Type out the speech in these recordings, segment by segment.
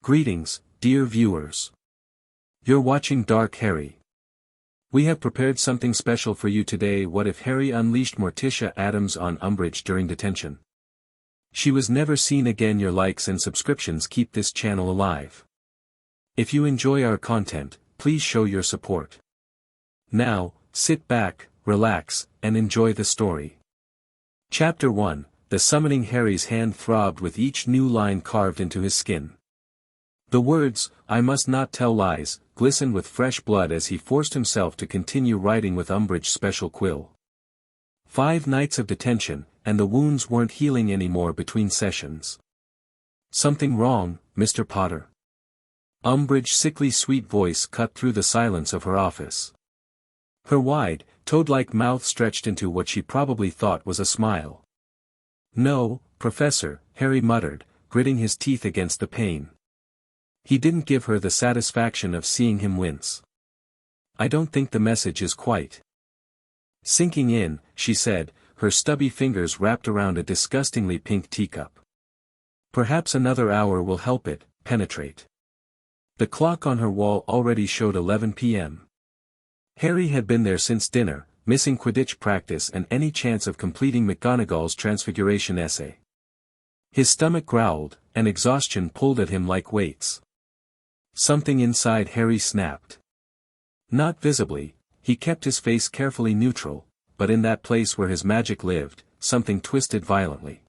Greetings, dear viewers. You're watching Dark Harry. We have prepared something special for you today. What if Harry unleashed Morticia Addams on Umbridge during detention? She was never seen again. Your likes and subscriptions keep this channel alive. If you enjoy our content, please show your support. Now, sit back, relax, and enjoy the story. Chapter 1, The Summoning. Harry's hand throbbed with each new line carved into his skin. The words, "I must not tell lies," glistened with fresh blood as he forced himself to continue writing with Umbridge's special quill. 5 nights of detention, and the wounds weren't healing anymore between sessions. "Something wrong, Mr. Potter?" Umbridge's sickly sweet voice cut through the silence of her office. Her wide, toad-like mouth stretched into what she probably thought was a smile. "No, Professor," Harry muttered, gritting his teeth against the pain. He didn't give her the satisfaction of seeing him wince. "I don't think the message is quite sinking in," she said, her stubby fingers wrapped around a disgustingly pink teacup. "Perhaps another hour will help it penetrate." The clock on her wall already showed 11 p.m. Harry had been there since dinner, missing Quidditch practice and any chance of completing McGonagall's transfiguration essay. His stomach growled, and exhaustion pulled at him like weights. Something inside Harry snapped. Not visibly, he kept his face carefully neutral, but in that place where his magic lived, something twisted violently.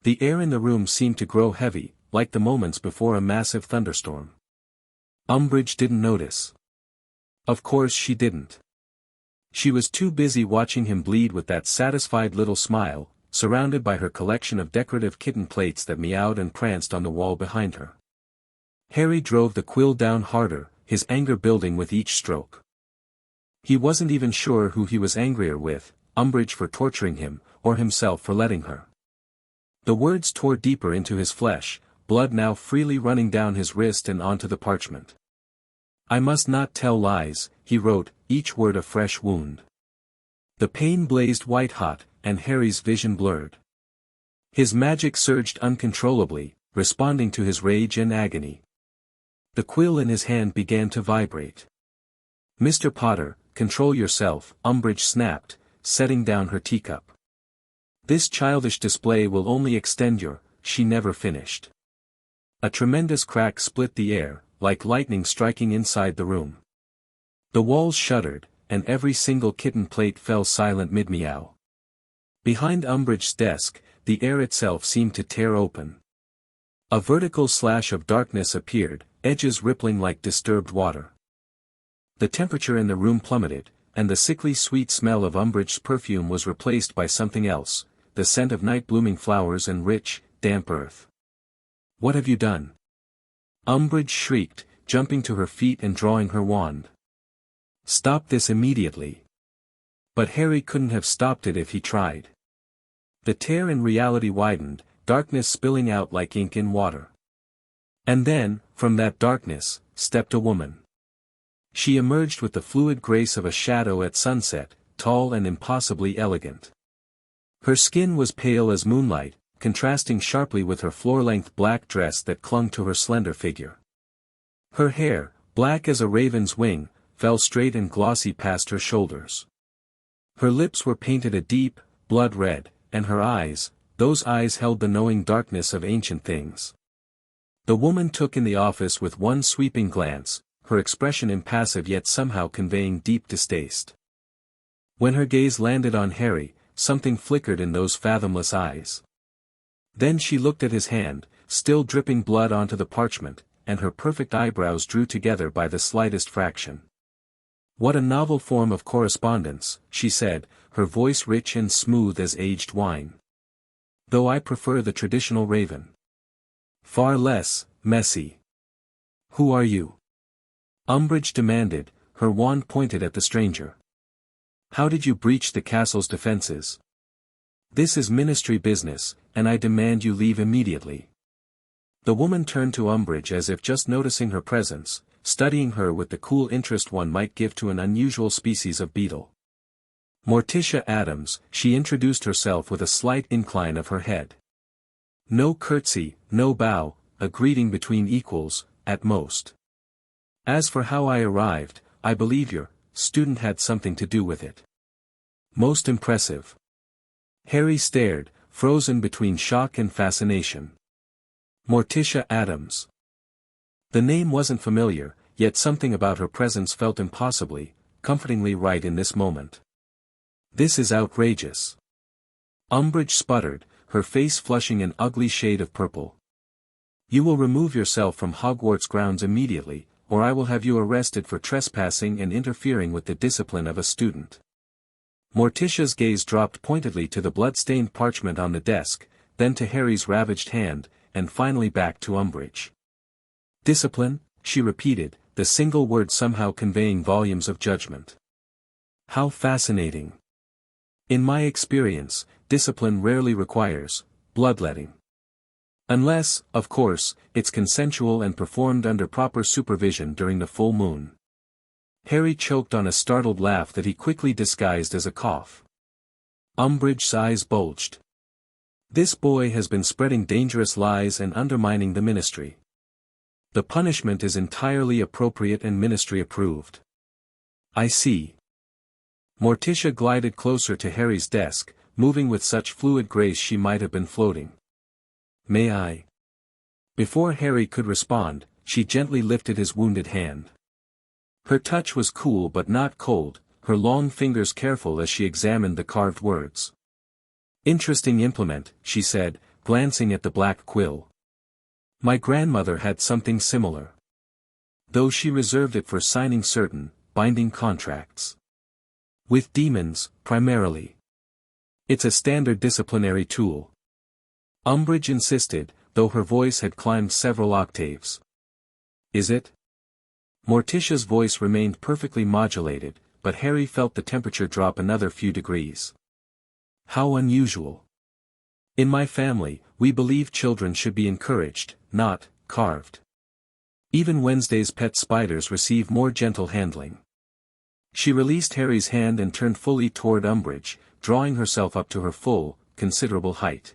The air in the room seemed to grow heavy, like the moments before a massive thunderstorm. Umbridge didn't notice. Of course she didn't. She was too busy watching him bleed with that satisfied little smile, surrounded by her collection of decorative kitten plates that meowed and pranced on the wall behind her. Harry drove the quill down harder, his anger building with each stroke. He wasn't even sure who he was angrier with, Umbridge for torturing him, or himself for letting her. The words tore deeper into his flesh, blood now freely running down his wrist and onto the parchment. "I must not tell lies," he wrote, each word a fresh wound. The pain blazed white-hot, and Harry's vision blurred. His magic surged uncontrollably, responding to his rage and agony. The quill in his hand began to vibrate. "Mr. Potter, control yourself," Umbridge snapped, setting down her teacup. "This childish display will only extend your—" She never finished. A tremendous crack split the air, like lightning striking inside the room. The walls shuddered, and every single kitten plate fell silent mid-meow. Behind Umbridge's desk, the air itself seemed to tear open. A vertical slash of darkness appeared, edges rippling like disturbed water. The temperature in the room plummeted, and the sickly sweet smell of Umbridge's perfume was replaced by something else, the scent of night-blooming flowers and rich, damp earth. "What have you done?" Umbridge shrieked, jumping to her feet and drawing her wand. "Stop this immediately." But Harry couldn't have stopped it if he tried. The tear in reality widened, darkness spilling out like ink in water. And then, from that darkness, stepped a woman. She emerged with the fluid grace of a shadow at sunset, tall and impossibly elegant. Her skin was pale as moonlight, contrasting sharply with her floor-length black dress that clung to her slender figure. Her hair, black as a raven's wing, fell straight and glossy past her shoulders. Her lips were painted a deep, blood red, and her eyes, those eyes held the knowing darkness of ancient things. The woman took in the office with one sweeping glance, her expression impassive yet somehow conveying deep distaste. When her gaze landed on Harry, something flickered in those fathomless eyes. Then she looked at his hand, still dripping blood onto the parchment, and her perfect eyebrows drew together by the slightest fraction. "What a novel form of correspondence," she said, her voice rich and smooth as aged wine. "Though I prefer the traditional raven. Far less messy." "Who are you?" Umbridge demanded, her wand pointed at the stranger. "How did you breach the castle's defenses?" "This is ministry business, and I demand you leave immediately." The woman turned to Umbridge as if just noticing her presence, studying her with the cool interest one might give to an unusual species of beetle. "Morticia Addams," she introduced herself with a slight incline of her head. No curtsy, no bow, a greeting between equals, at most. As for how I arrived, I believe your student had something to do with it. Most impressive. Harry stared, frozen between shock and fascination. Morticia Addams. The name wasn't familiar, yet something about her presence felt impossibly, comfortingly right in this moment. This is outrageous. Umbridge sputtered, her face flushing an ugly shade of purple. You will remove yourself from Hogwarts grounds immediately, or I will have you arrested for trespassing and interfering with the discipline of a student. Morticia's gaze dropped pointedly to the blood-stained parchment on the desk, then to Harry's ravaged hand, and finally back to Umbridge. Discipline, she repeated, the single word somehow conveying volumes of judgment. How fascinating. In my experience, discipline rarely requires bloodletting. Unless, of course, it's consensual and performed under proper supervision during the full moon. Harry choked on a startled laugh that he quickly disguised as a cough. Umbridge's eyes bulged. This boy has been spreading dangerous lies and undermining the ministry. The punishment is entirely appropriate and ministry approved. I see. Morticia glided closer to Harry's desk, moving with such fluid grace she might have been floating. May I? Before Harry could respond, she gently lifted his wounded hand. Her touch was cool but not cold, her long fingers careful as she examined the carved words. Interesting implement, she said, glancing at the black quill. My grandmother had something similar. Though she reserved it for signing certain, binding contracts. With demons, primarily. It's a standard disciplinary tool. Umbridge insisted, though her voice had climbed several octaves. Is it? Morticia's voice remained perfectly modulated, but Harry felt the temperature drop another few degrees. How unusual. In my family, we believe children should be encouraged, not carved. Even Wednesday's pet spiders receive more gentle handling. She released Harry's hand and turned fully toward Umbridge, drawing herself up to her full, considerable height.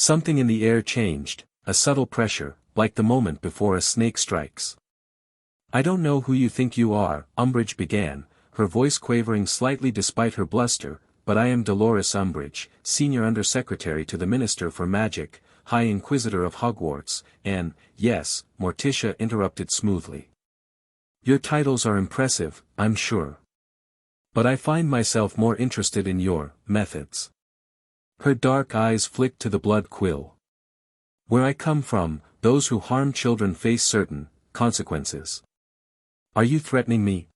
Something in the air changed, a subtle pressure, like the moment before a snake strikes. I don't know who you think you are, Umbridge began, her voice quavering slightly despite her bluster, but I am Dolores Umbridge, Senior Undersecretary to the Minister for Magic, High Inquisitor of Hogwarts, and, yes, Morticia interrupted smoothly. Your titles are impressive, I'm sure. But I find myself more interested in your methods. Her dark eyes flicked to the blood quill. Where I come from, those who harm children face certain consequences. Are you threatening me?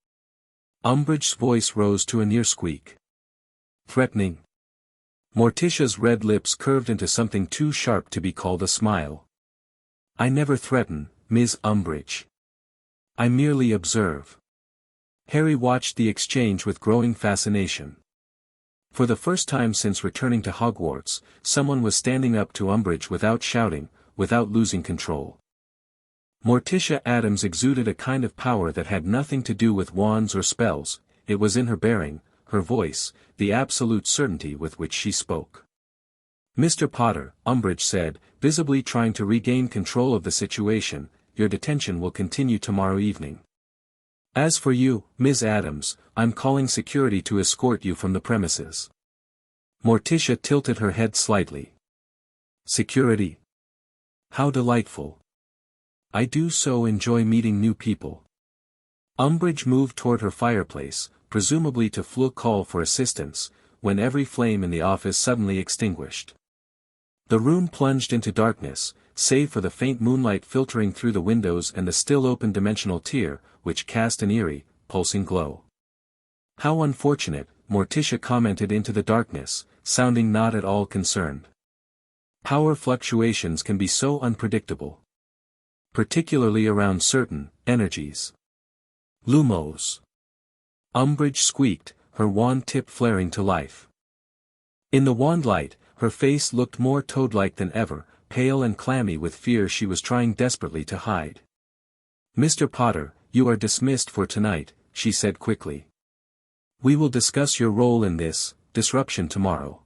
Umbridge's voice rose to a near squeak. Threatening? Morticia's red lips curved into something too sharp to be called a smile. I never threaten, Ms. Umbridge. I merely observe. Harry watched the exchange with growing fascination. For the first time since returning to Hogwarts, someone was standing up to Umbridge without shouting, without losing control. Morticia Addams exuded a kind of power that had nothing to do with wands or spells, it was in her bearing, her voice, the absolute certainty with which she spoke. Mr. Potter, Umbridge said, visibly trying to regain control of the situation, your detention will continue tomorrow evening. As for you, Ms. Addams, I'm calling security to escort you from the premises. Morticia tilted her head slightly. Security? How delightful. I do so enjoy meeting new people. Umbridge moved toward her fireplace, presumably to call for assistance, when every flame in the office suddenly extinguished. The room plunged into darkness, save for the faint moonlight filtering through the windows and the still open dimensional tier, which cast an eerie, pulsing glow. How unfortunate, Morticia commented into the darkness, sounding not at all concerned. Power fluctuations can be so unpredictable. Particularly around certain energies. Lumos. Umbridge squeaked, her wand tip flaring to life. In the wand light, her face looked more toad-like than ever, pale and clammy with fear she was trying desperately to hide. Mr. Potter, you are dismissed for tonight, she said quickly. We will discuss your role in this disruption tomorrow.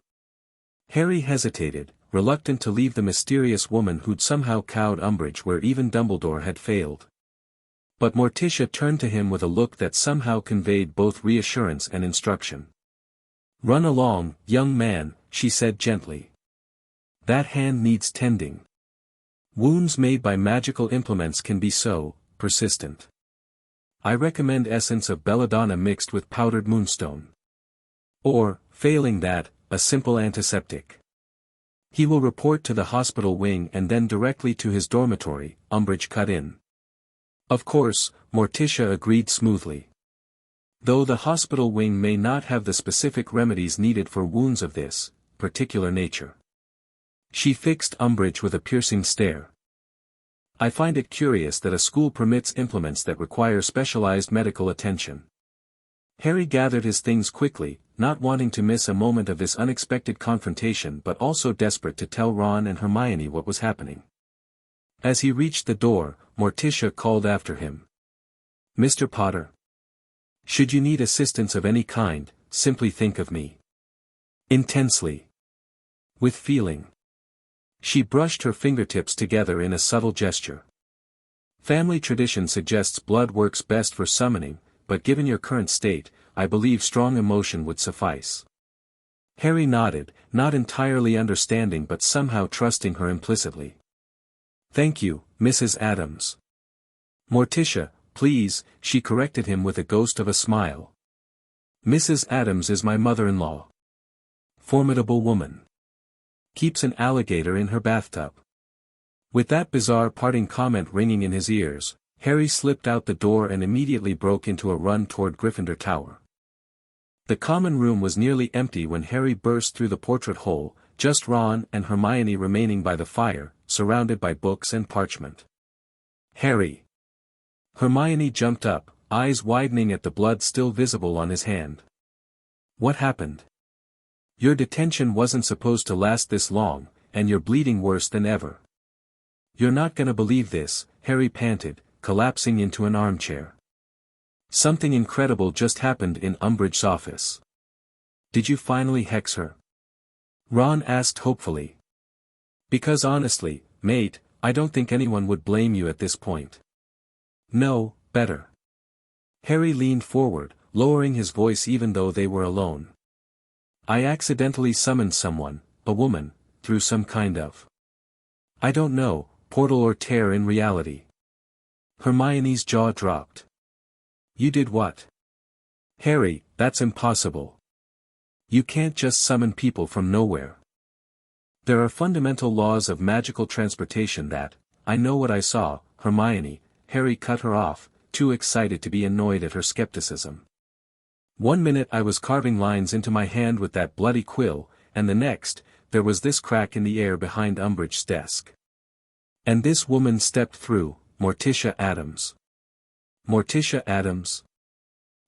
Harry hesitated, reluctant to leave the mysterious woman who'd somehow cowed Umbridge where even Dumbledore had failed. But Morticia turned to him with a look that somehow conveyed both reassurance and instruction. "Run along, young man," she said gently. "That hand needs tending. Wounds made by magical implements can be so persistent. I recommend essence of belladonna mixed with powdered moonstone. Or, failing that, a simple antiseptic. He will report to the hospital wing and then directly to his dormitory," Umbridge cut in. "Of course," Morticia agreed smoothly. "Though the hospital wing may not have the specific remedies needed for wounds of this particular nature." She fixed Umbridge with a piercing stare. "I find it curious that a school permits implements that require specialized medical attention." Harry gathered his things quickly, not wanting to miss a moment of this unexpected confrontation but also desperate to tell Ron and Hermione what was happening. As he reached the door, Morticia called after him. "Mr. Potter. Should you need assistance of any kind, simply think of me." Intensely. With feeling. She brushed her fingertips together in a subtle gesture. "Family tradition suggests blood works best for summoning, but given your current state, I believe strong emotion would suffice." Harry nodded, not entirely understanding but somehow trusting her implicitly. "Thank you, Mrs. Addams." "Morticia, please," she corrected him with a ghost of a smile. "Mrs. Addams is my mother-in-law. Formidable woman. Keeps an alligator in her bathtub." With that bizarre parting comment ringing in his ears, Harry slipped out the door and immediately broke into a run toward Gryffindor Tower. The common room was nearly empty when Harry burst through the portrait hole, just Ron and Hermione remaining by the fire, surrounded by books and parchment. "Harry!" Hermione jumped up, eyes widening at the blood still visible on his hand. "What happened? Your detention wasn't supposed to last this long, and you're bleeding worse than ever." "You're not gonna believe this," Harry panted, collapsing into an armchair. "Something incredible just happened in Umbridge's office." "Did you finally hex her?" Ron asked hopefully. "Because honestly, mate, I don't think anyone would blame you at this point." "No, better." Harry leaned forward, lowering his voice even though they were alone. "I accidentally summoned someone, a woman, through some kind of, I don't know, portal or tear in reality." Hermione's jaw dropped. "You did what?" "Harry, that's impossible. You can't just summon people from nowhere. There are fundamental laws of magical transportation that, I know what I saw, Hermione," Harry cut her off, too excited to be annoyed at her skepticism. "One minute I was carving lines into my hand with that bloody quill, and the next, there was this crack in the air behind Umbridge's desk. And this woman stepped through, Morticia Addams." "Morticia Addams?"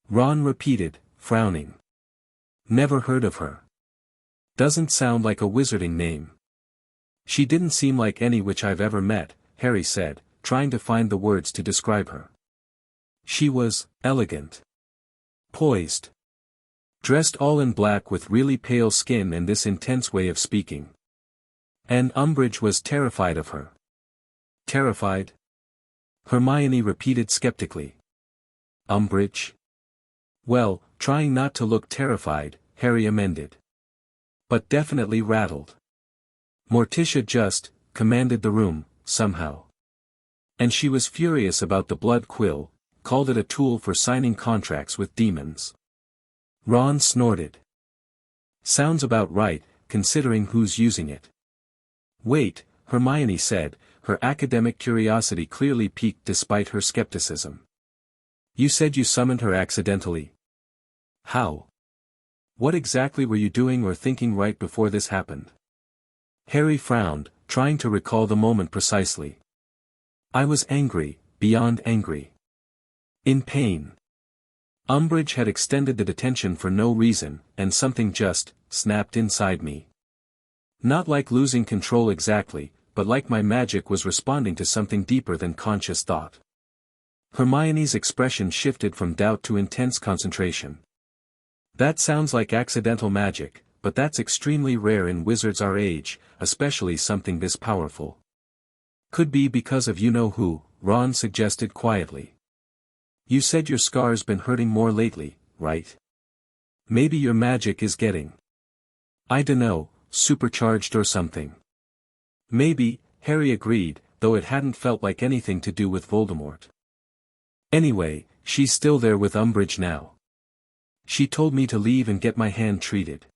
Ron repeated, frowning. "Never heard of her. Doesn't sound like a wizarding name." "She didn't seem like any which I've ever met," Harry said, trying to find the words to describe her. "She was elegant. Poised. Dressed all in black with really pale skin and this intense way of speaking. And Umbridge was terrified of her." "Terrified?" Hermione repeated skeptically. "Umbridge?" "Well, trying not to look terrified," Harry amended. "But definitely rattled. Morticia just commanded the room, somehow. And she was furious about the blood quill, called it a tool for signing contracts with demons." Ron snorted. "Sounds about right, considering who's using it." "Wait," Hermione said, her academic curiosity clearly piqued despite her skepticism. "You said you summoned her accidentally. How? What exactly were you doing or thinking right before this happened?" Harry frowned, trying to recall the moment precisely. "I was angry, beyond angry. In pain. Umbridge had extended the detention for no reason, and something just snapped inside me. Not like losing control exactly, but like my magic was responding to something deeper than conscious thought." Hermione's expression shifted from doubt to intense concentration. "That sounds like accidental magic, but that's extremely rare in wizards our age, especially something this powerful. Could be because of you-know-who, Ron suggested quietly. You said your scar's been hurting more lately, right? Maybe your magic is getting, I dunno, supercharged or something. Maybe, Harry agreed, though it hadn't felt like anything to do with Voldemort. Anyway, she's still there with Umbridge now. She told me to leave and get my hand treated.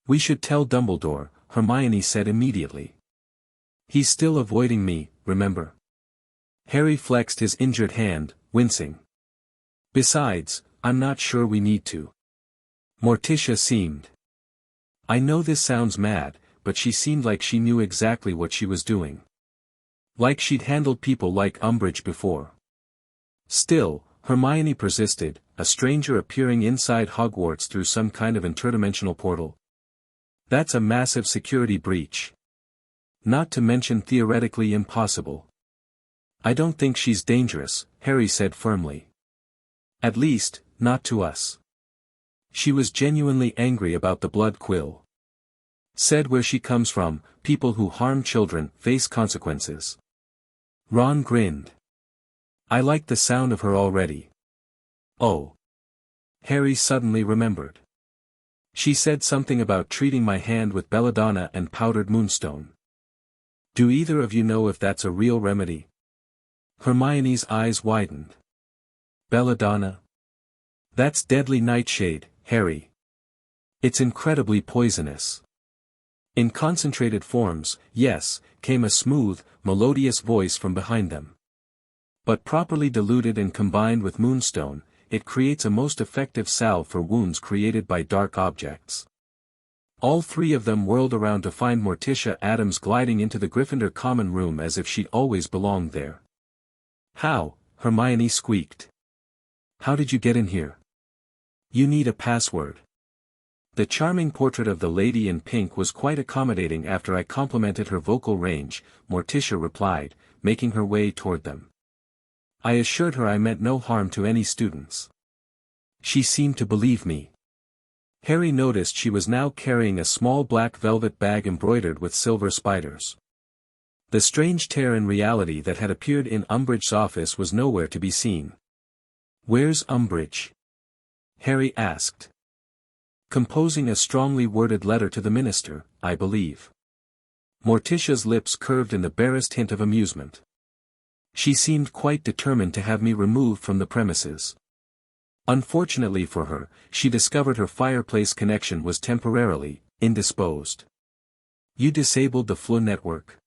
We should tell Dumbledore, Hermione said immediately. He's still avoiding me, remember? Harry flexed his injured hand, wincing. Besides, I'm not sure we need to. Morticia seemed. I know this sounds mad, but she seemed like she knew exactly what she was doing. Like she'd handled people like Umbridge before. Still, Hermione persisted, a stranger appearing inside Hogwarts through some kind of interdimensional portal. That's a massive security breach. Not to mention theoretically impossible. I don't think she's dangerous, Harry said firmly. At least, not to us. She was genuinely angry about the blood quill. Said where she comes from, people who harm children face consequences. Ron grinned. I like the sound of her already. Oh. Harry suddenly remembered. She said something about treating my hand with belladonna and powdered moonstone. Do either of you know if that's a real remedy? Hermione's eyes widened. Belladonna? That's deadly nightshade, Harry. It's incredibly poisonous. In concentrated forms, yes, came a smooth, melodious voice from behind them. But properly diluted and combined with moonstone, it creates a most effective salve for wounds created by dark objects. All three of them whirled around to find Morticia Addams gliding into the Gryffindor common room as if she'd always belonged there. How? Hermione squeaked. How did you get in here? You need a password. The charming portrait of the lady in pink was quite accommodating after I complimented her vocal range, Morticia replied, making her way toward them. I assured her I meant no harm to any students. She seemed to believe me. Harry noticed she was now carrying a small black velvet bag embroidered with silver spiders. The strange tear in reality that had appeared in Umbridge's office was nowhere to be seen. Where's Umbridge? Harry asked. Composing a strongly worded letter to the minister, I believe. Morticia's lips curved in the barest hint of amusement. She seemed quite determined to have me removed from the premises. Unfortunately for her, she discovered her fireplace connection was temporarily indisposed. You disabled the Floo network?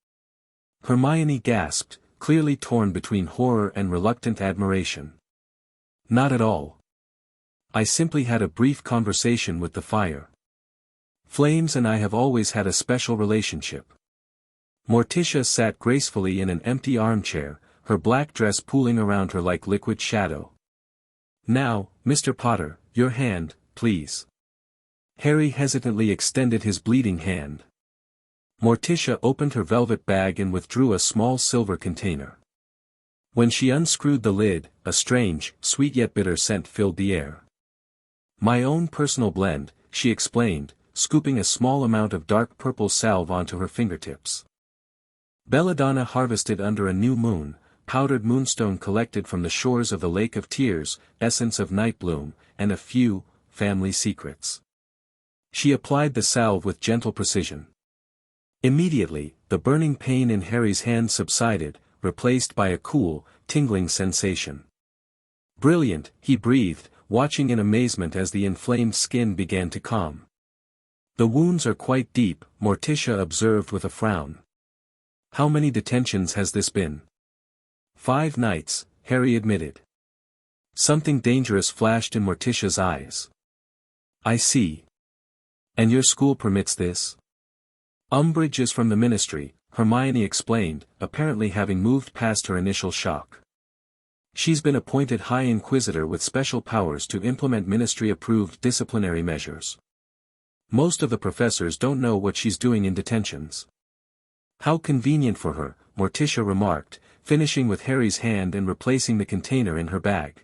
Hermione gasped, clearly torn between horror and reluctant admiration. Not at all. I simply had a brief conversation with the fire. Flames and I have always had a special relationship. Morticia sat gracefully in an empty armchair, her black dress pooling around her like liquid shadow. Now, Mr. Potter, your hand, please. Harry hesitantly extended his bleeding hand. Morticia opened her velvet bag and withdrew a small silver container. When she unscrewed the lid, a strange, sweet yet bitter scent filled the air. My own personal blend, she explained, scooping a small amount of dark purple salve onto her fingertips. Belladonna harvested under a new moon, powdered moonstone collected from the shores of the Lake of Tears, essence of night bloom, and a few family secrets. She applied the salve with gentle precision. Immediately, the burning pain in Harry's hand subsided, replaced by a cool, tingling sensation. Brilliant, he breathed, watching in amazement as the inflamed skin began to calm. The wounds are quite deep, Morticia observed with a frown. How many detentions has this been? 5 nights, Harry admitted. Something dangerous flashed in Morticia's eyes. I see. And your school permits this? Umbridge is from the ministry, Hermione explained, apparently having moved past her initial shock. She's been appointed High Inquisitor with special powers to implement ministry-approved disciplinary measures. Most of the professors don't know what she's doing in detentions. How convenient for her, Morticia remarked, finishing with Harry's hand and replacing the container in her bag.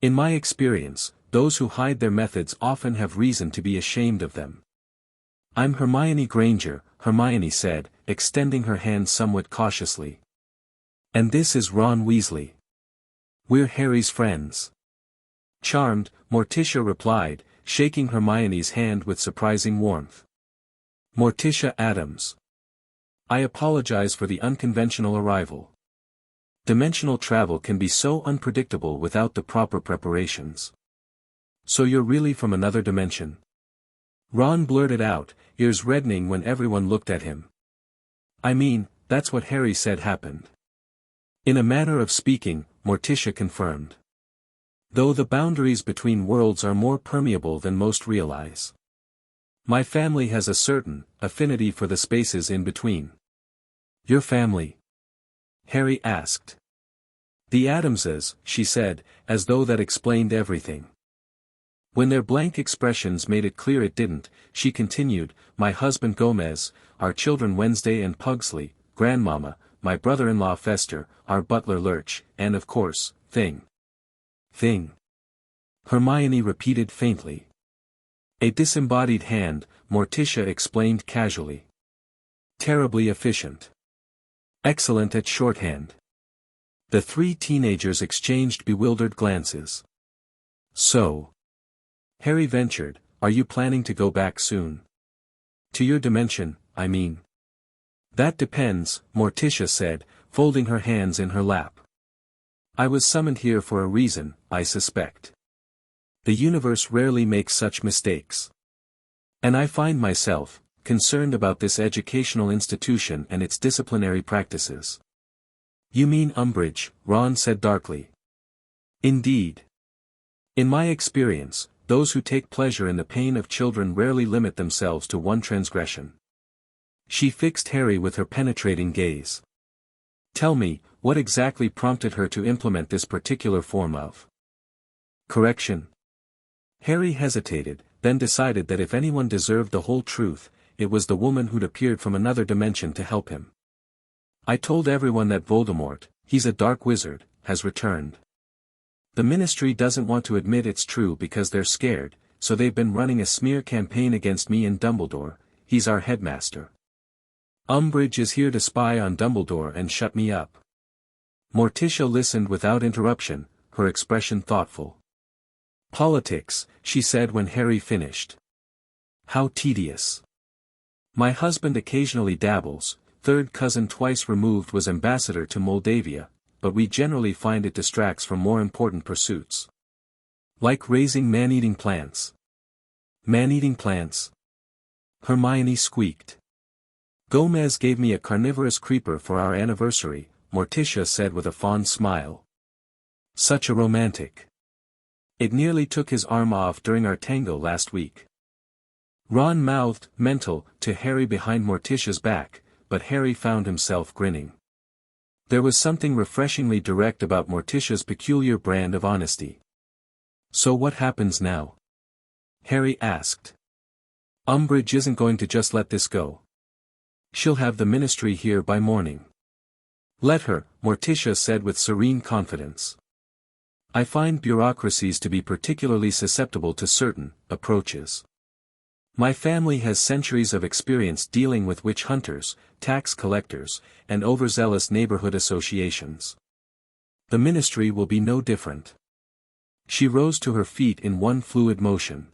In my experience, those who hide their methods often have reason to be ashamed of them. I'm Hermione Granger, Hermione said, extending her hand somewhat cautiously. And this is Ron Weasley. We're Harry's friends. Charmed, Morticia replied, shaking Hermione's hand with surprising warmth. Morticia Addams. I apologize for the unconventional arrival. Dimensional travel can be so unpredictable without the proper preparations. So you're really from another dimension? Ron blurted out, ears reddening when everyone looked at him. I mean, that's what Harry said happened. In a manner of speaking, Morticia confirmed. Though the boundaries between worlds are more permeable than most realize. My family has a certain affinity for the spaces in between. Your family? Harry asked. The Addamses, she said, as though that explained everything. When their blank expressions made it clear it didn't, she continued, my husband Gomez, our children Wednesday and Pugsley, grandmama, my brother-in-law Fester, our butler Lurch, and of course, Thing. Thing. Hermione repeated faintly. A disembodied hand, Morticia explained casually. Terribly efficient. Excellent at shorthand. The three teenagers exchanged bewildered glances. So. Harry ventured, are you planning to go back soon? To your dimension, I mean. That depends, Morticia said, folding her hands in her lap. I was summoned here for a reason, I suspect. The universe rarely makes such mistakes. And I find myself concerned about this educational institution and its disciplinary practices. You mean Umbridge, Ron said darkly. Indeed. In my experience, those who take pleasure in the pain of children rarely limit themselves to one transgression. She fixed Harry with her penetrating gaze. Tell me, what exactly prompted her to implement this particular form of correction? Harry hesitated, then decided that if anyone deserved the whole truth, it was the woman who'd appeared from another dimension to help him. I told everyone that Voldemort, he's a dark wizard, has returned. The Ministry doesn't want to admit it's true because they're scared, so they've been running a smear campaign against me and Dumbledore, he's our headmaster. Umbridge is here to spy on Dumbledore and shut me up. Morticia listened without interruption, her expression thoughtful. Politics, she said when Harry finished. How tedious. My husband occasionally dabbles, third cousin twice removed was ambassador to Moldavia, but we generally find it distracts from more important pursuits. Like raising man-eating plants. Man-eating plants? Hermione squeaked. Gomez gave me a carnivorous creeper for our anniversary, Morticia said with a fond smile. Such a romantic. It nearly took his arm off during our tango last week. Ron mouthed, mental, to Harry behind Morticia's back, but Harry found himself grinning. There was something refreshingly direct about Morticia's peculiar brand of honesty. So what happens now? Harry asked. Umbridge isn't going to just let this go. She'll have the Ministry here by morning. Let her, Morticia said with serene confidence. I find bureaucracies to be particularly susceptible to certain approaches. My family has centuries of experience dealing with witch hunters, tax collectors, and overzealous neighborhood associations. The Ministry will be no different. She rose to her feet in one fluid motion.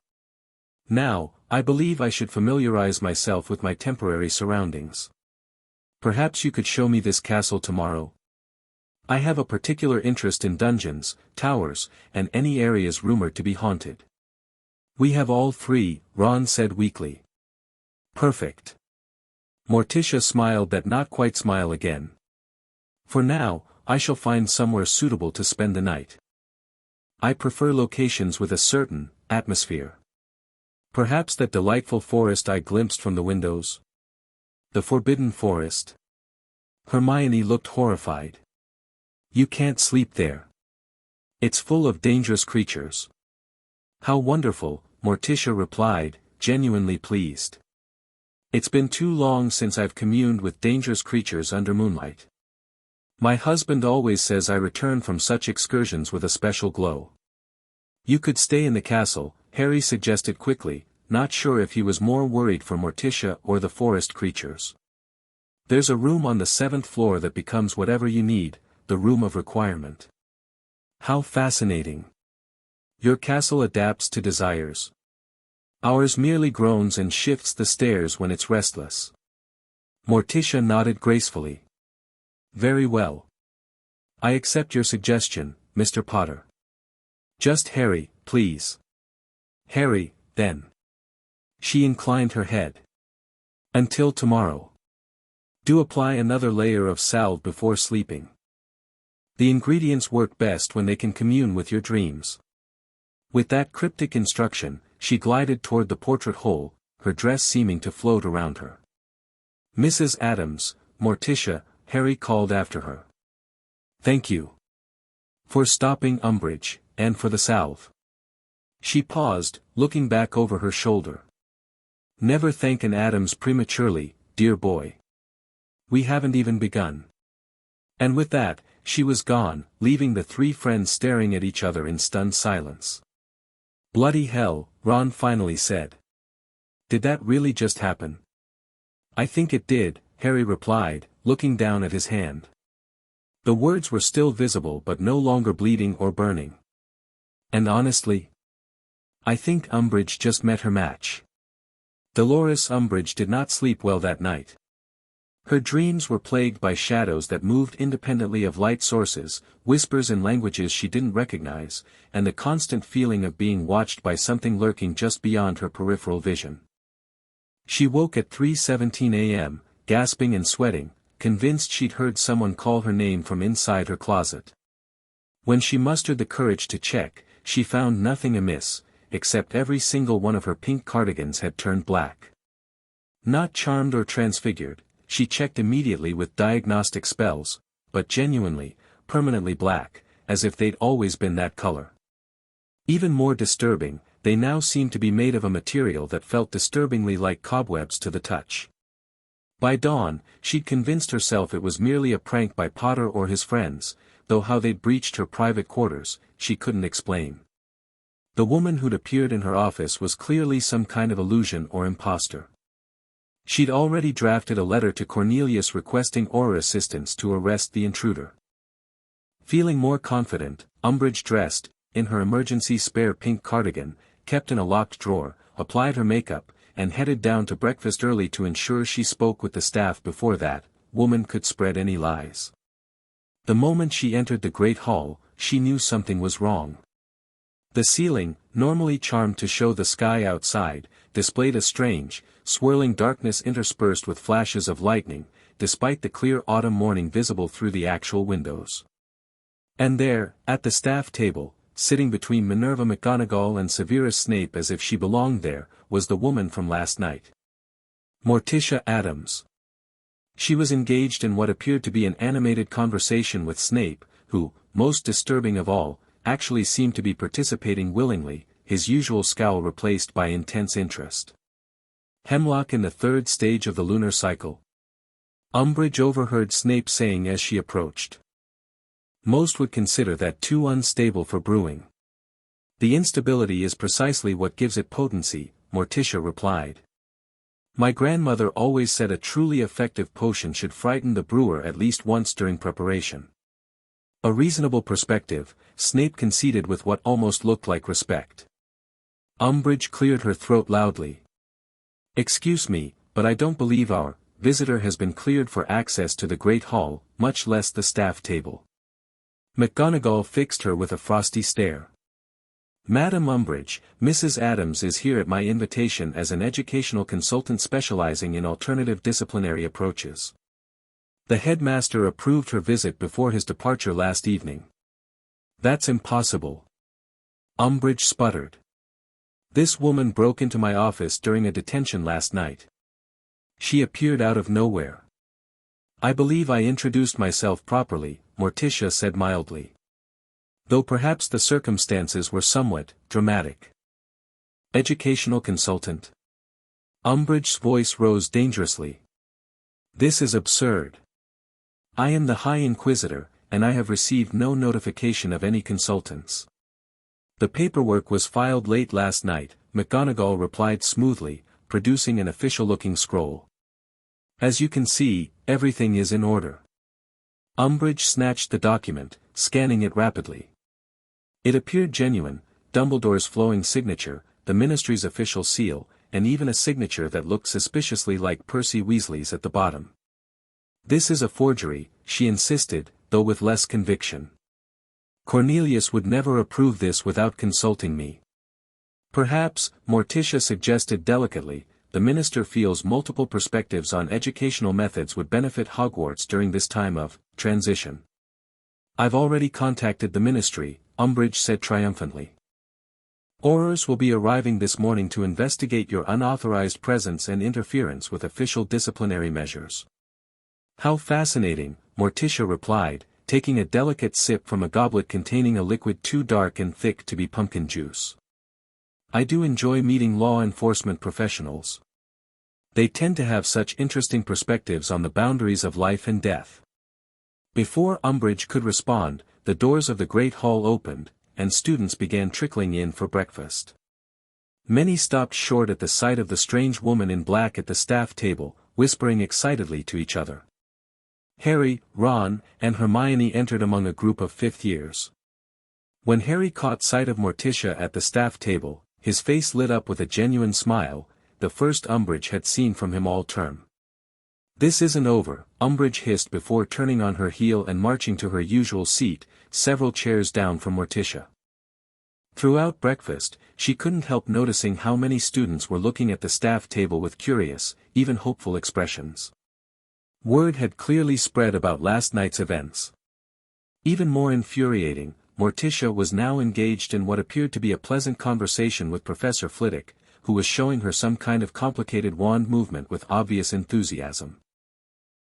Now, I believe I should familiarize myself with my temporary surroundings. Perhaps you could show me this castle tomorrow. I have a particular interest in dungeons, towers, and any areas rumored to be haunted. We have all three, Ron said weakly. Perfect. Morticia smiled that not quite smile again. For now, I shall find somewhere suitable to spend the night. I prefer locations with a certain atmosphere. Perhaps that delightful forest I glimpsed from the windows. The Forbidden Forest. Hermione looked horrified. You can't sleep there. It's full of dangerous creatures. How wonderful, Morticia replied, genuinely pleased. It's been too long since I've communed with dangerous creatures under moonlight. My husband always says I return from such excursions with a special glow. You could stay in the castle, Harry suggested quickly, not sure if he was more worried for Morticia or the forest creatures. "There's a room on the 7th floor that becomes whatever you need, the room of requirement." "How fascinating. Your castle adapts to desires. Ours merely groans and shifts the stairs when it's restless." Morticia nodded gracefully. "Very well. I accept your suggestion, Mr. Potter. Just Harry, please." "Harry, then." She inclined her head. "Until tomorrow. Do apply another layer of salve before sleeping. The ingredients work best when they can commune with your dreams." With that cryptic instruction, she glided toward the portrait hole, her dress seeming to float around her. "Mrs. Addams, Morticia," Harry called after her. "Thank you. For stopping Umbridge, and for the salve." She paused, looking back over her shoulder. "Never thank an Addams prematurely, dear boy. We haven't even begun." And with that, she was gone, leaving the three friends staring at each other in stunned silence. "Bloody hell," Ron finally said. "Did that really just happen?" "I think it did," Harry replied, looking down at his hand. The words were still visible but no longer bleeding or burning. "And honestly, I think Umbridge just met her match." Dolores Umbridge did not sleep well that night. Her dreams were plagued by shadows that moved independently of light sources, whispers in languages she didn't recognize, and the constant feeling of being watched by something lurking just beyond her peripheral vision. She woke at 3:17 a.m., gasping and sweating, convinced she'd heard someone call her name from inside her closet. When she mustered the courage to check, she found nothing amiss, except every single one of her pink cardigans had turned black. Not charmed or transfigured, she checked immediately with diagnostic spells, but genuinely, permanently black, as if they'd always been that color. Even more disturbing, they now seemed to be made of a material that felt disturbingly like cobwebs to the touch. By dawn, she'd convinced herself it was merely a prank by Potter or his friends, though how they'd breached her private quarters, she couldn't explain. The woman who'd appeared in her office was clearly some kind of illusion or imposter. She'd already drafted a letter to Cornelius requesting Aura assistance to arrest the intruder. Feeling more confident, Umbridge dressed, in her emergency spare pink cardigan, kept in a locked drawer, applied her makeup, and headed down to breakfast early to ensure she spoke with the staff before that woman could spread any lies. The moment she entered the Great Hall, she knew something was wrong. The ceiling, normally charmed to show the sky outside, displayed a strange, swirling darkness interspersed with flashes of lightning, despite the clear autumn morning visible through the actual windows. And there, at the staff table, sitting between Minerva McGonagall and Severus Snape as if she belonged there, was the woman from last night. Morticia Addams. She was engaged in what appeared to be an animated conversation with Snape, who, most disturbing of all, actually seemed to be participating willingly, his usual scowl replaced by intense interest. Hemlock in the third stage of the lunar cycle. Umbridge overheard Snape saying as she approached. Most would consider that too unstable for brewing. The instability is precisely what gives it potency, Morticia replied. My grandmother always said a truly effective potion should frighten the brewer at least once during preparation. A reasonable perspective, Snape conceded with what almost looked like respect. Umbridge cleared her throat loudly. Excuse me, but I don't believe our visitor has been cleared for access to the Great Hall, much less the staff table. McGonagall fixed her with a frosty stare. Madam Umbridge, Mrs. Addams is here at my invitation as an educational consultant specializing in alternative disciplinary approaches. The headmaster approved her visit before his departure last evening. That's impossible. Umbridge sputtered. This woman broke into my office during a detention last night. She appeared out of nowhere. I believe I introduced myself properly, Morticia said mildly. Though perhaps the circumstances were somewhat dramatic. Educational consultant. Umbridge's voice rose dangerously. This is absurd. I am the High Inquisitor, and I have received no notification of any consultants. The paperwork was filed late last night, McGonagall replied smoothly, producing an official-looking scroll. As you can see, everything is in order. Umbridge snatched the document, scanning it rapidly. It appeared genuine, Dumbledore's flowing signature, the Ministry's official seal, and even a signature that looked suspiciously like Percy Weasley's at the bottom. This is a forgery, she insisted, though with less conviction. Cornelius would never approve this without consulting me. Perhaps, Morticia suggested delicately, the minister feels multiple perspectives on educational methods would benefit Hogwarts during this time of transition. I've already contacted the ministry, Umbridge said triumphantly. Aurors will be arriving this morning to investigate your unauthorized presence and interference with official disciplinary measures. How fascinating, Morticia replied, taking a delicate sip from a goblet containing a liquid too dark and thick to be pumpkin juice. I do enjoy meeting law enforcement professionals. They tend to have such interesting perspectives on the boundaries of life and death. Before Umbridge could respond, the doors of the Great Hall opened, and students began trickling in for breakfast. Many stopped short at the sight of the strange woman in black at the staff table, whispering excitedly to each other. Harry, Ron, and Hermione entered among a group of fifth years. When Harry caught sight of Morticia at the staff table, his face lit up with a genuine smile, the first Umbridge had seen from him all term. This isn't over, Umbridge hissed before turning on her heel and marching to her usual seat, several chairs down from Morticia. Throughout breakfast, she couldn't help noticing how many students were looking at the staff table with curious, even hopeful expressions. Word had clearly spread about last night's events. Even more infuriating, Morticia was now engaged in what appeared to be a pleasant conversation with Professor Flitwick, who was showing her some kind of complicated wand movement with obvious enthusiasm.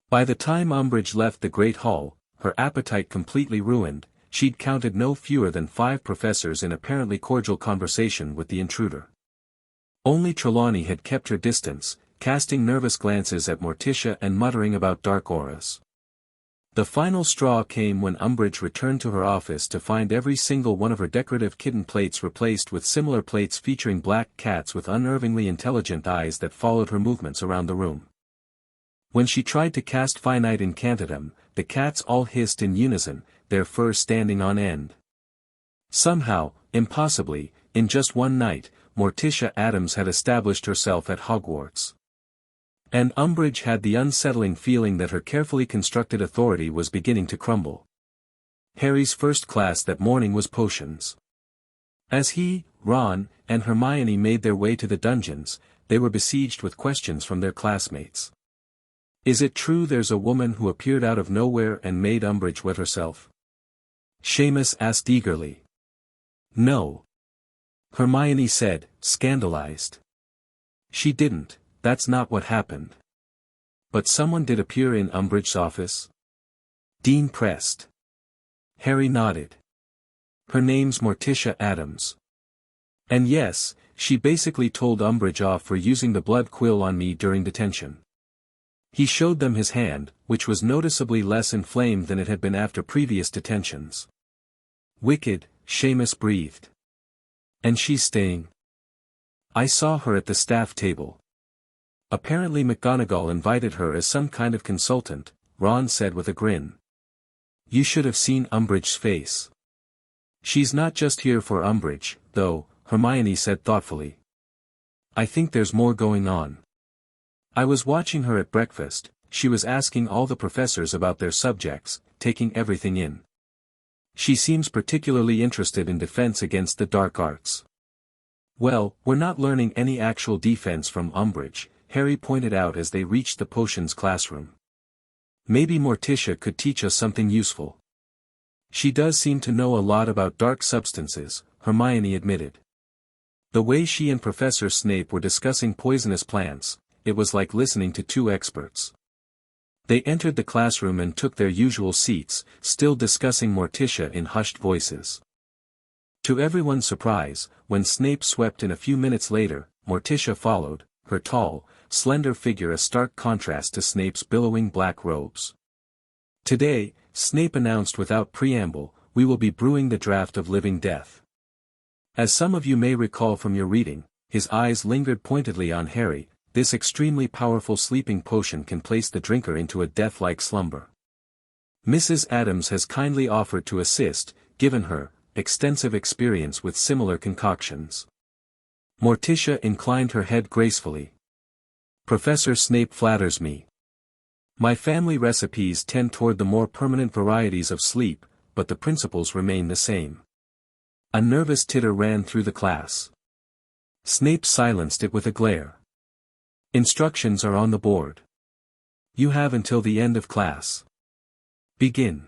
By the time Umbridge left the Great Hall, her appetite completely ruined, she'd counted no fewer than 5 professors in apparently cordial conversation with the intruder. Only Trelawney had kept her distance, casting nervous glances at Morticia and muttering about dark auras. The final straw came when Umbridge returned to her office to find every single one of her decorative kitten plates replaced with similar plates featuring black cats with unnervingly intelligent eyes that followed her movements around the room. When she tried to cast finite incantatem, the cats all hissed in unison, their fur standing on end. Somehow, impossibly, in just one night, Morticia Addams had established herself at Hogwarts. And Umbridge had the unsettling feeling that her carefully constructed authority was beginning to crumble. Harry's first class that morning was potions. As he, Ron, and Hermione made their way to the dungeons, they were besieged with questions from their classmates. Is it true there's a woman who appeared out of nowhere and made Umbridge wet herself? Seamus asked eagerly. No. Hermione said, scandalized. She didn't, that's not what happened. But someone did appear in Umbridge's office? Dean pressed. Harry nodded. Her name's Morticia Addams. And yes, she basically told Umbridge off for using the blood quill on me during detention. He showed them his hand, which was noticeably less inflamed than it had been after previous detentions. Wicked, Seamus breathed. And she's staying? I saw her at the staff table. Apparently McGonagall invited her as some kind of consultant, Ron said with a grin. You should have seen Umbridge's face. She's not just here for Umbridge, though, Hermione said thoughtfully. I think there's more going on. I was watching her at breakfast, she was asking all the professors about their subjects, taking everything in. She seems particularly interested in defense against the dark arts. Well, we're not learning any actual defense from Umbridge, Harry pointed out as they reached the potions classroom. Maybe Morticia could teach us something useful. She does seem to know a lot about dark substances, Hermione admitted. The way she and Professor Snape were discussing poisonous plants, it was like listening to 2 experts. They entered the classroom and took their usual seats, still discussing Morticia in hushed voices. To everyone's surprise, when Snape swept in a few minutes later, Morticia followed, her tall, slender figure a stark contrast to Snape's billowing black robes. Today, Snape announced without preamble, we will be brewing the draft of living death. As some of you may recall from your reading, His eyes lingered pointedly on Harry. This extremely powerful sleeping potion can place the drinker into a death-like slumber. Mrs. Addams has kindly offered to assist, given her extensive experience with similar concoctions. Morticia inclined her head gracefully. Professor Snape flatters me. My family recipes tend toward the more permanent varieties of sleep, but the principles remain the same. A nervous titter ran through the class. Snape silenced it with a glare. Instructions are on the board. You have until the end of class. Begin.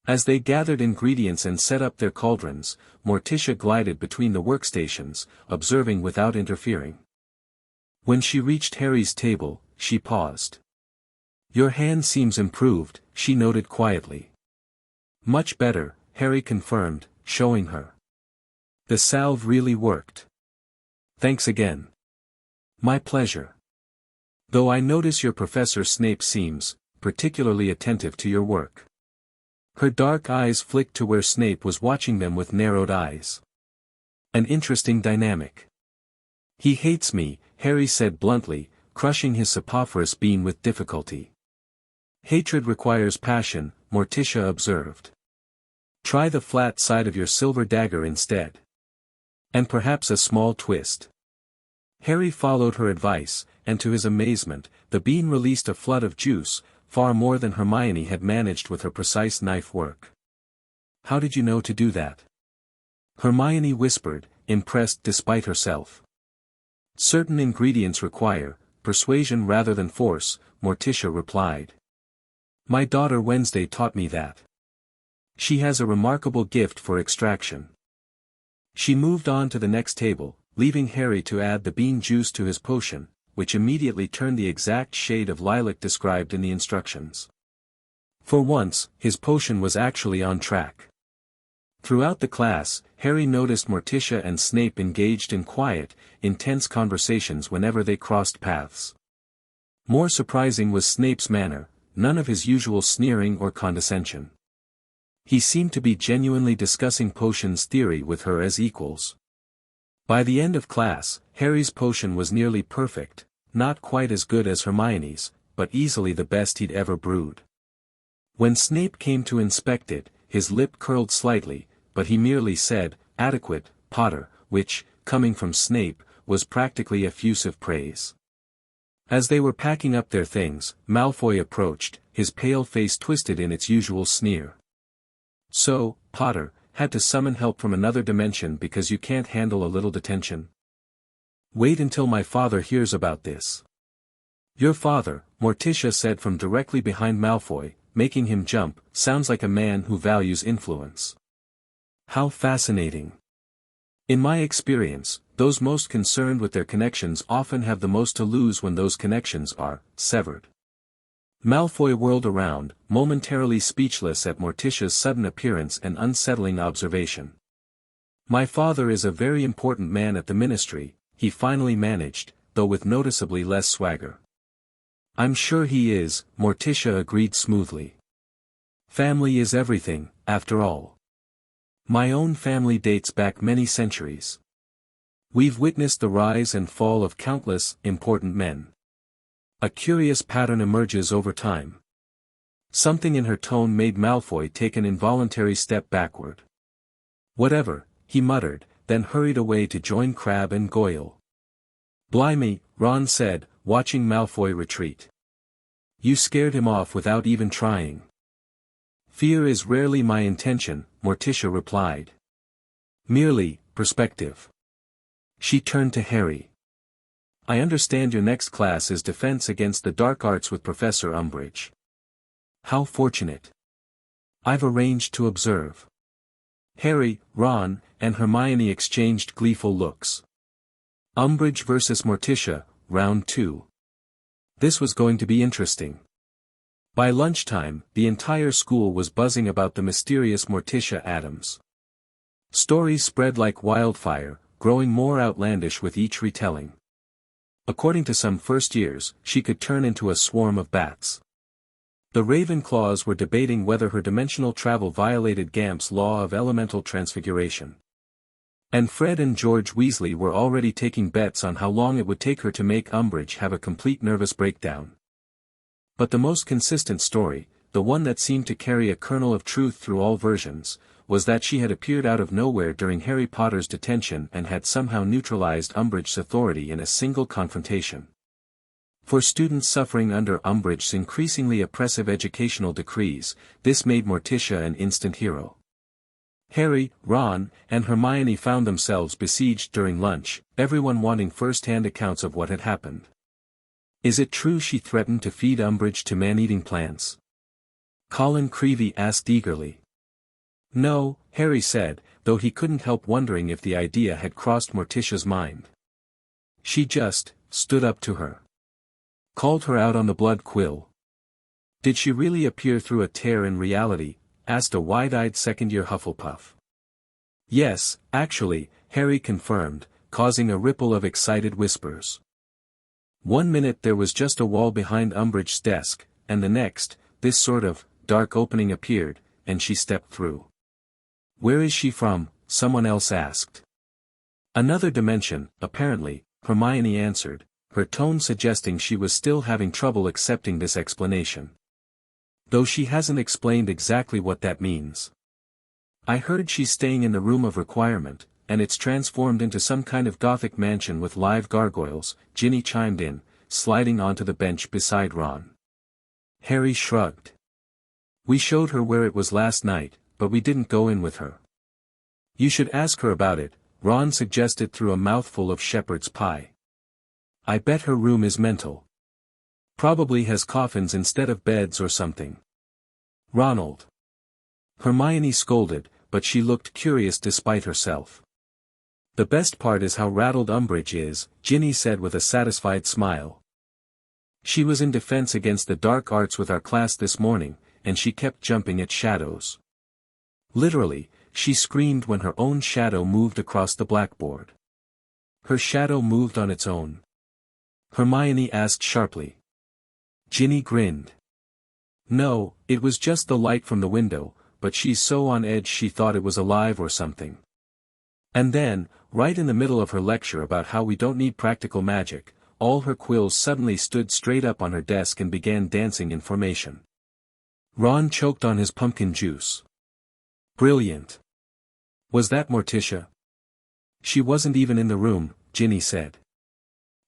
As they gathered ingredients and set up their cauldrons, Morticia glided between the workstations, observing without interfering. When she reached Harry's table, she paused. Your hand seems improved, she noted quietly. Much better, Harry confirmed, showing her. The salve really worked. Thanks again. My pleasure. Though I notice your Professor Snape seems particularly attentive to your work. Her dark eyes flicked to where Snape was watching them with narrowed eyes. An interesting dynamic. He hates me, Harry said bluntly, crushing his saprophoros bean with difficulty. Hatred requires passion, Morticia observed. Try the flat side of your silver dagger instead. And perhaps a small twist. Harry followed her advice, and to his amazement, the bean released a flood of juice, far more than Hermione had managed with her precise knife work. How did you know to do that? Hermione whispered, impressed despite herself. Certain ingredients require persuasion rather than force, Morticia replied. My daughter Wednesday taught me that. She has a remarkable gift for extraction. She moved on to the next table, leaving Harry to add the bean juice to his potion, which immediately turned the exact shade of lilac described in the instructions. For once, his potion was actually on track. Throughout the class, Harry noticed Morticia and Snape engaged in quiet, intense conversations whenever they crossed paths. More surprising was Snape's manner, none of his usual sneering or condescension. He seemed to be genuinely discussing potions theory with her as equals. By the end of class, Harry's potion was nearly perfect, not quite as good as Hermione's, but easily the best he'd ever brewed. When Snape came to inspect it, his lip curled slightly, but he merely said, "Adequate, Potter," which, coming from Snape, was practically effusive praise. As they were packing up their things, Malfoy approached, his pale face twisted in its usual sneer. So, Potter, had to summon help from another dimension because you can't handle a little detention? Wait until my father hears about this. Your father, Morticia said from directly behind Malfoy, making him jump, sounds like a man who values influence. How fascinating. In my experience, those most concerned with their connections often have the most to lose when those connections are severed. Malfoy whirled around, momentarily speechless at Morticia's sudden appearance and unsettling observation. My father is a very important man at the Ministry, he finally managed, though with noticeably less swagger. I'm sure he is, Morticia agreed smoothly. Family is everything, after all. My own family dates back many centuries. We've witnessed the rise and fall of countless, important men. A curious pattern emerges over time. Something in her tone made Malfoy take an involuntary step backward. Whatever, he muttered, then hurried away to join Crabbe and Goyle. Blimey, Ron said, watching Malfoy retreat. You scared him off without even trying. Fear is rarely my intention, Morticia replied. Merely, perspective. She turned to Harry. I understand your next class is Defense Against the Dark Arts with Professor Umbridge. How fortunate. I've arranged to observe. Harry, Ron, and Hermione exchanged gleeful looks. Umbridge versus Morticia, Round 2. This was going to be interesting. By lunchtime, the entire school was buzzing about the mysterious Morticia Addams. Stories spread like wildfire, growing more outlandish with each retelling. According to some first-years, she could turn into a swarm of bats. The Ravenclaws were debating whether her dimensional travel violated Gamp's law of elemental transfiguration. And Fred and George Weasley were already taking bets on how long it would take her to make Umbridge have a complete nervous breakdown. But the most consistent story, the one that seemed to carry a kernel of truth through all versions, was that she had appeared out of nowhere during Harry Potter's detention and had somehow neutralized Umbridge's authority in a single confrontation. For students suffering under Umbridge's increasingly oppressive educational decrees, this made Morticia an instant hero. Harry, Ron, and Hermione found themselves besieged during lunch, everyone wanting first-hand accounts of what had happened. Is it true she threatened to feed Umbridge to man-eating plants? Colin Creevey asked eagerly. No, Harry said, though he couldn't help wondering if the idea had crossed Morticia's mind. She just stood up to her. Called her out on the blood quill. Did she really appear through a tear in reality? Asked a wide-eyed second-year Hufflepuff. Yes, actually, Harry confirmed, causing a ripple of excited whispers. 1 minute there was just a wall behind Umbridge's desk, and the next, this sort of dark opening appeared, and she stepped through. Where is she from? Someone else asked. Another dimension, apparently, Hermione answered, her tone suggesting she was still having trouble accepting this explanation. Though she hasn't explained exactly what that means. I heard she's staying in the room of requirement, and it's transformed into some kind of gothic mansion with live gargoyles, Ginny chimed in, sliding onto the bench beside Ron. Harry shrugged. We showed her where it was last night, but we didn't go in with her. You should ask her about it, Ron suggested through a mouthful of shepherd's pie. I bet her room is mental. Probably has coffins instead of beds or something. Ronald. Hermione scolded, but she looked curious despite herself. The best part is how rattled Umbridge is, Ginny said with a satisfied smile. She was in defense against the dark arts with our class this morning, and she kept jumping at shadows. Literally, she screamed when her own shadow moved across the blackboard. Her shadow moved on its own. Hermione asked sharply. Ginny grinned. No, it was just the light from the window, but she's so on edge she thought it was alive or something. And then, right in the middle of her lecture about how we don't need practical magic, all her quills suddenly stood straight up on her desk and began dancing in formation. Ron choked on his pumpkin juice. Brilliant. Was that Morticia? She wasn't even in the room, Ginny said.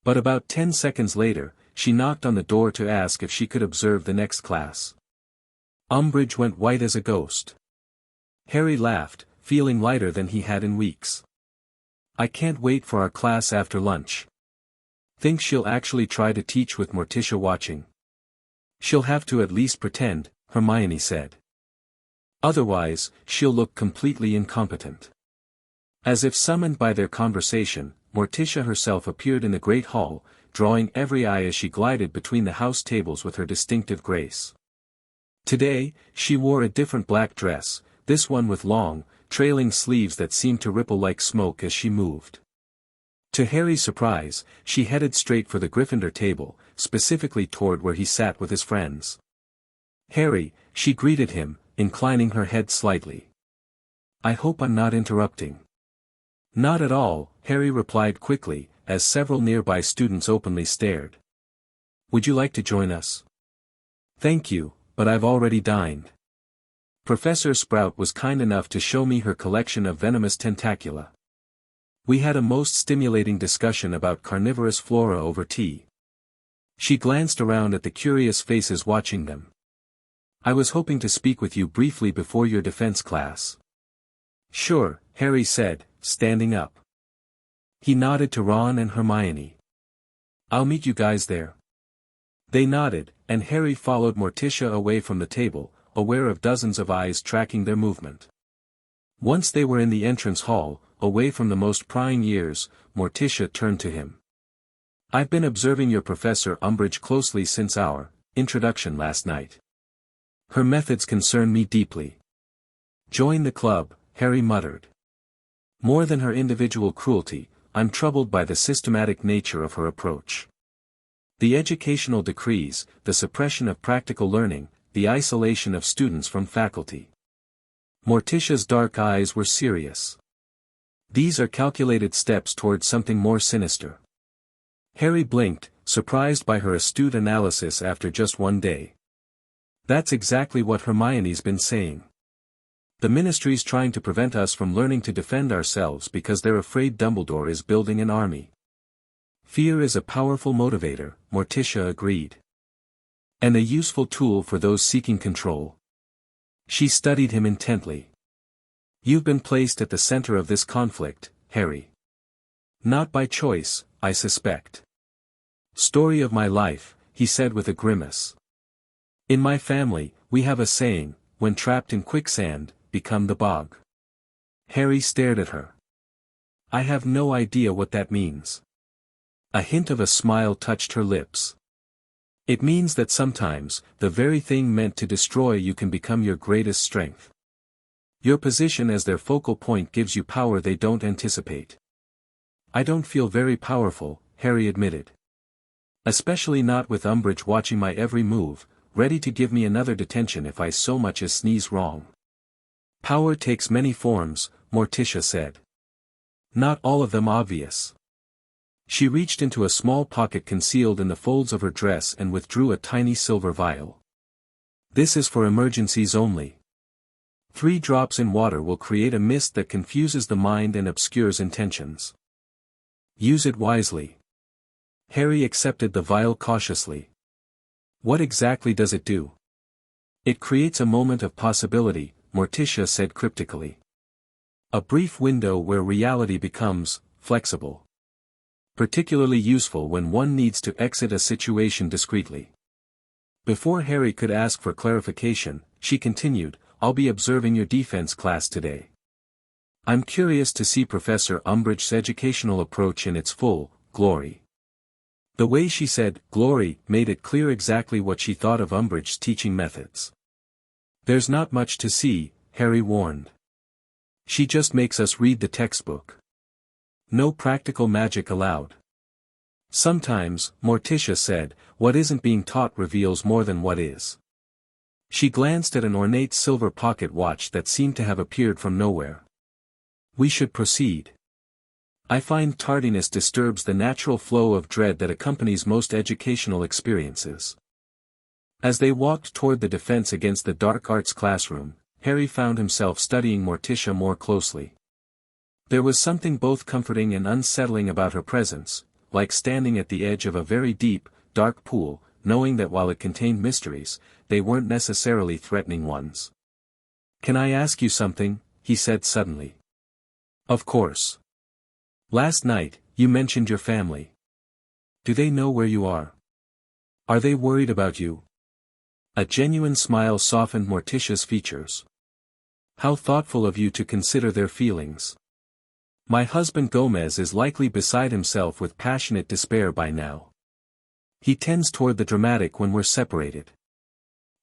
But about 10 seconds later, she knocked on the door to ask if she could observe the next class. Umbridge went white as a ghost. Harry laughed, feeling lighter than he had in weeks. I can't wait for our class after lunch. Think she'll actually try to teach with Morticia watching? She'll have to at least pretend, Hermione said. Otherwise, she'll look completely incompetent. As if summoned by their conversation, Morticia herself appeared in the great hall, drawing every eye as she glided between the house tables with her distinctive grace. Today, she wore a different black dress, this one with long, trailing sleeves that seemed to ripple like smoke as she moved. To Harry's surprise, she headed straight for the Gryffindor table, specifically toward where he sat with his friends. Harry, she greeted him, inclining her head slightly. I hope I'm not interrupting. Not at all, Harry replied quickly, as several nearby students openly stared. Would you like to join us? Thank you, but I've already dined. Professor Sprout was kind enough to show me her collection of venomous tentacula. We had a most stimulating discussion about carnivorous flora over tea. She glanced around at the curious faces watching them. I was hoping to speak with you briefly before your defense class. Sure, Harry said, standing up. He nodded to Ron and Hermione. I'll meet you guys there. They nodded, and Harry followed Morticia away from the table, aware of dozens of eyes tracking their movement. Once they were in the entrance hall, away from the most prying ears, Morticia turned to him. I've been observing your Professor Umbridge closely since our introduction last night. Her methods concern me deeply. Join the club, Harry muttered. More than her individual cruelty, I'm troubled by the systematic nature of her approach. The educational decrees, the suppression of practical learning, the isolation of students from faculty. Morticia's dark eyes were serious. These are calculated steps towards something more sinister. Harry blinked, surprised by her astute analysis after just one day. That's exactly what Hermione's been saying. The Ministry's trying to prevent us from learning to defend ourselves because they're afraid Dumbledore is building an army. Fear is a powerful motivator, Morticia agreed. And a useful tool for those seeking control. She studied him intently. You've been placed at the center of this conflict, Harry. Not by choice, I suspect. Story of my life, he said with a grimace. In my family, we have a saying, when trapped in quicksand, become the bog. Harry stared at her. I have no idea what that means. A hint of a smile touched her lips. It means that sometimes, the very thing meant to destroy you can become your greatest strength. Your position as their focal point gives you power they don't anticipate. I don't feel very powerful, Harry admitted. Especially not with Umbridge watching my every move, ready to give me another detention if I so much as sneeze wrong. Power takes many forms, Morticia said. Not all of them obvious. She reached into a small pocket concealed in the folds of her dress and withdrew a tiny silver vial. This is for emergencies only. 3 drops in water will create a mist that confuses the mind and obscures intentions. Use it wisely. Harry accepted the vial cautiously. What exactly does it do? It creates a moment of possibility, Morticia said cryptically. A brief window where reality becomes flexible. Particularly useful when one needs to exit a situation discreetly. Before Harry could ask for clarification, she continued, I'll be observing your defense class today. I'm curious to see Professor Umbridge's educational approach in its full glory. The way she said glory made it clear exactly what she thought of Umbridge's teaching methods. There's not much to see, Harry warned. She just makes us read the textbook. No practical magic allowed. Sometimes, Morticia said, what isn't being taught reveals more than what is. She glanced at an ornate silver pocket watch that seemed to have appeared from nowhere. We should proceed. I find tardiness disturbs the natural flow of dread that accompanies most educational experiences. As they walked toward the Defense Against the Dark Arts classroom, Harry found himself studying Morticia more closely. There was something both comforting and unsettling about her presence, like standing at the edge of a very deep, dark pool, knowing that while it contained mysteries, they weren't necessarily threatening ones. Can I ask you something? He said suddenly. Of course. Last night, you mentioned your family. Do they know where you are? Are they worried about you? A genuine smile softened Morticia's features. How thoughtful of you to consider their feelings. My husband Gomez is likely beside himself with passionate despair by now. He tends toward the dramatic when we're separated.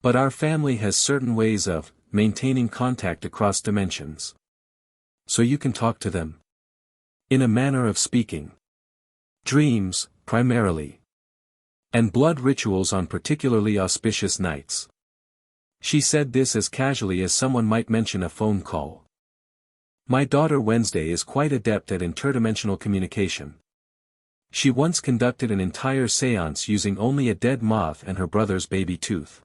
But our family has certain ways of maintaining contact across dimensions. So you can talk to them. In a manner of speaking. Dreams, primarily. And blood rituals on particularly auspicious nights. She said this as casually as someone might mention a phone call. My daughter Wednesday is quite adept at interdimensional communication. She once conducted an entire séance using only a dead moth and her brother's baby tooth.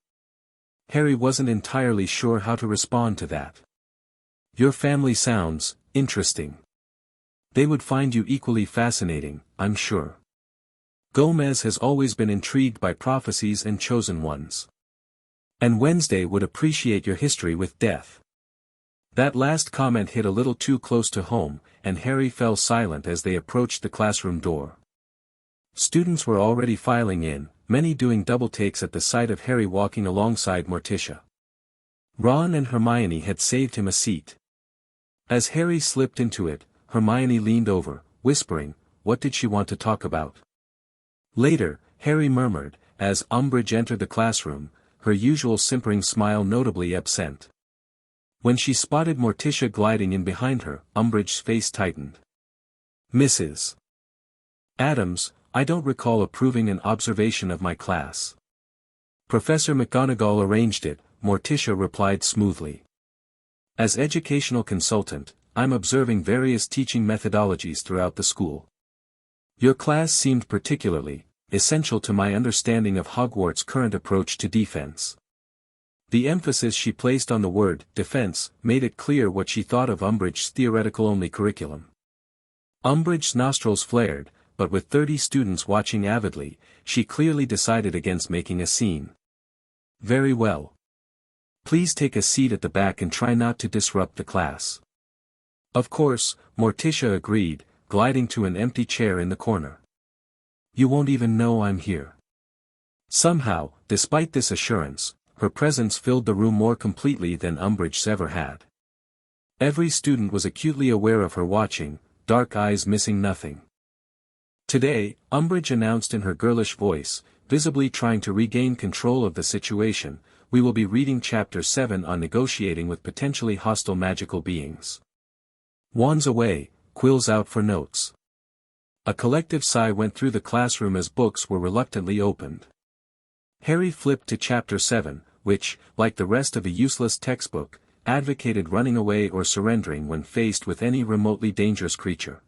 Harry wasn't entirely sure how to respond to that. Your family sounds interesting. They would find you equally fascinating, I'm sure. Gomez has always been intrigued by prophecies and chosen ones. And Wednesday would appreciate your history with death. That last comment hit a little too close to home, and Harry fell silent as they approached the classroom door. Students were already filing in, many doing double takes at the sight of Harry walking alongside Morticia. Ron and Hermione had saved him a seat. As Harry slipped into it, Hermione leaned over, whispering, what did she want to talk about? Later, Harry murmured, as Umbridge entered the classroom, her usual simpering smile notably absent. When she spotted Morticia gliding in behind her, Umbridge's face tightened. Mrs. Addams, I don't recall approving an observation of my class. Professor McGonagall arranged it, Morticia replied smoothly. As educational consultant, I'm observing various teaching methodologies throughout the school. Your class seemed particularly essential to my understanding of Hogwarts' current approach to defense. The emphasis she placed on the word defense made it clear what she thought of Umbridge's theoretical-only curriculum. Umbridge's nostrils flared, but with 30 students watching avidly, she clearly decided against making a scene. Very well. Please take a seat at the back and try not to disrupt the class. Of course, Morticia agreed, gliding to an empty chair in the corner. You won't even know I'm here. Somehow, despite this assurance, her presence filled the room more completely than Umbridge's ever had. Every student was acutely aware of her watching, dark eyes missing nothing. Today, Umbridge announced in her girlish voice, visibly trying to regain control of the situation, we will be reading Chapter 7 on negotiating with potentially hostile magical beings. Wands away, quills out for notes. A collective sigh went through the classroom as books were reluctantly opened. Harry flipped to Chapter 7, which, like the rest of a useless textbook, advocated running away or surrendering when faced with any remotely dangerous creature.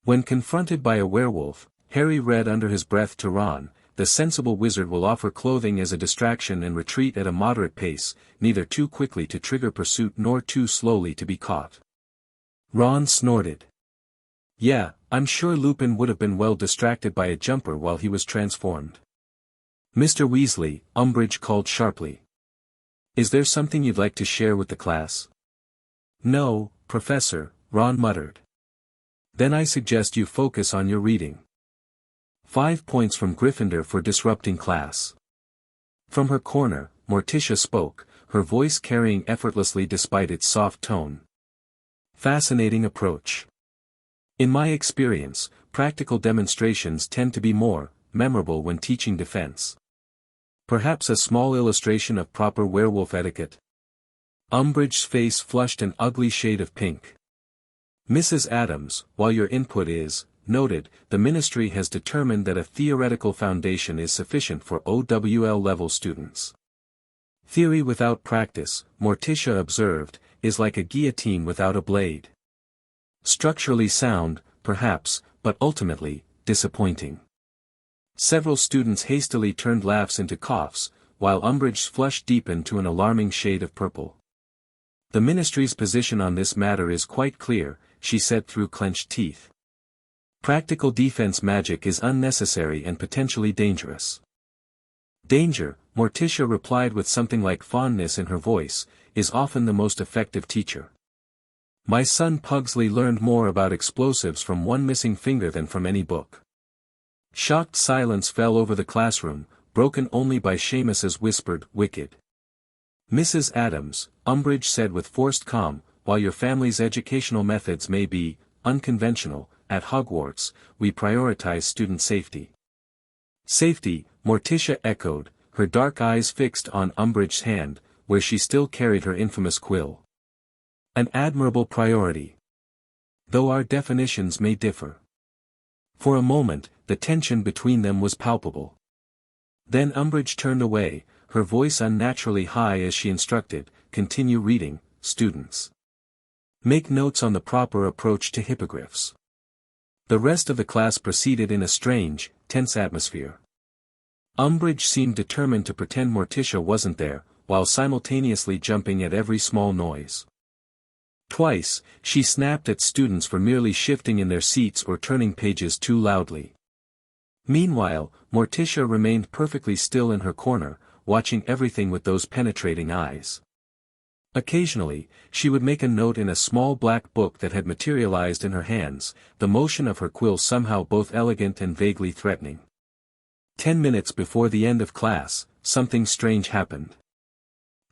When confronted by a werewolf, Harry read under his breath to Ron, the sensible wizard will offer clothing as a distraction and retreat at a moderate pace, neither too quickly to trigger pursuit nor too slowly to be caught. Ron snorted. Yeah, I'm sure Lupin would have been well distracted by a jumper while he was transformed. Mr. Weasley, Umbridge called sharply. Is there something you'd like to share with the class? No, Professor, Ron muttered. Then I suggest you focus on your reading. 5 points from Gryffindor for disrupting class. From her corner, Morticia spoke, her voice carrying effortlessly despite its soft tone. Fascinating approach. In my experience, practical demonstrations tend to be more memorable when teaching defense. Perhaps a small illustration of proper werewolf etiquette. Umbridge's face flushed an ugly shade of pink. Mrs. Addams, while your input is noted, the Ministry has determined that a theoretical foundation is sufficient for OWL-level students. Theory without practice, Morticia observed, is like a guillotine without a blade. Structurally sound, perhaps, but ultimately, disappointing. Several students hastily turned laughs into coughs, while Umbridge's flush deepened to an alarming shade of purple. The Ministry's position on this matter is quite clear, she said through clenched teeth. Practical defense magic is unnecessary and potentially dangerous. Danger, Morticia replied with something like fondness in her voice, is often the most effective teacher. My son Pugsley learned more about explosives from one missing finger than from any book. Shocked silence fell over the classroom, broken only by Seamus's whispered, wicked. Mrs. Addams, Umbridge said with forced calm, while your family's educational methods may be unconventional, at Hogwarts, we prioritize student safety. Safety, Morticia echoed, her dark eyes fixed on Umbridge's hand, where she still carried her infamous quill. An admirable priority. Though our definitions may differ. For a moment, the tension between them was palpable. Then Umbridge turned away, her voice unnaturally high as she instructed, continue reading, students. Make notes on the proper approach to hippogriffs. The rest of the class proceeded in a strange, tense atmosphere. Umbridge seemed determined to pretend Morticia wasn't there, while simultaneously jumping at every small noise. Twice, she snapped at students for merely shifting in their seats or turning pages too loudly. Meanwhile, Morticia remained perfectly still in her corner, watching everything with those penetrating eyes. Occasionally, she would make a note in a small black book that had materialized in her hands, the motion of her quill somehow both elegant and vaguely threatening. 10 minutes before the end of class, something strange happened.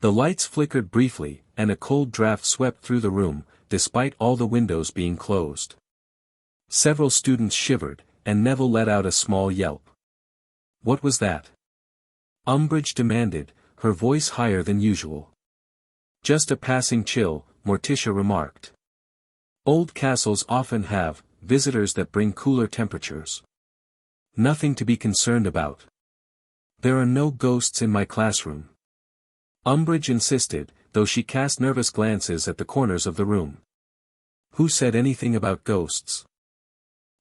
The lights flickered briefly, and a cold draft swept through the room, despite all the windows being closed. Several students shivered, and Neville let out a small yelp. What was that? Umbridge demanded, her voice higher than usual. Just a passing chill, Morticia remarked. Old castles often have visitors that bring cooler temperatures. Nothing to be concerned about. There are no ghosts in my classroom. Umbridge insisted, though she cast nervous glances at the corners of the room. Who said anything about ghosts?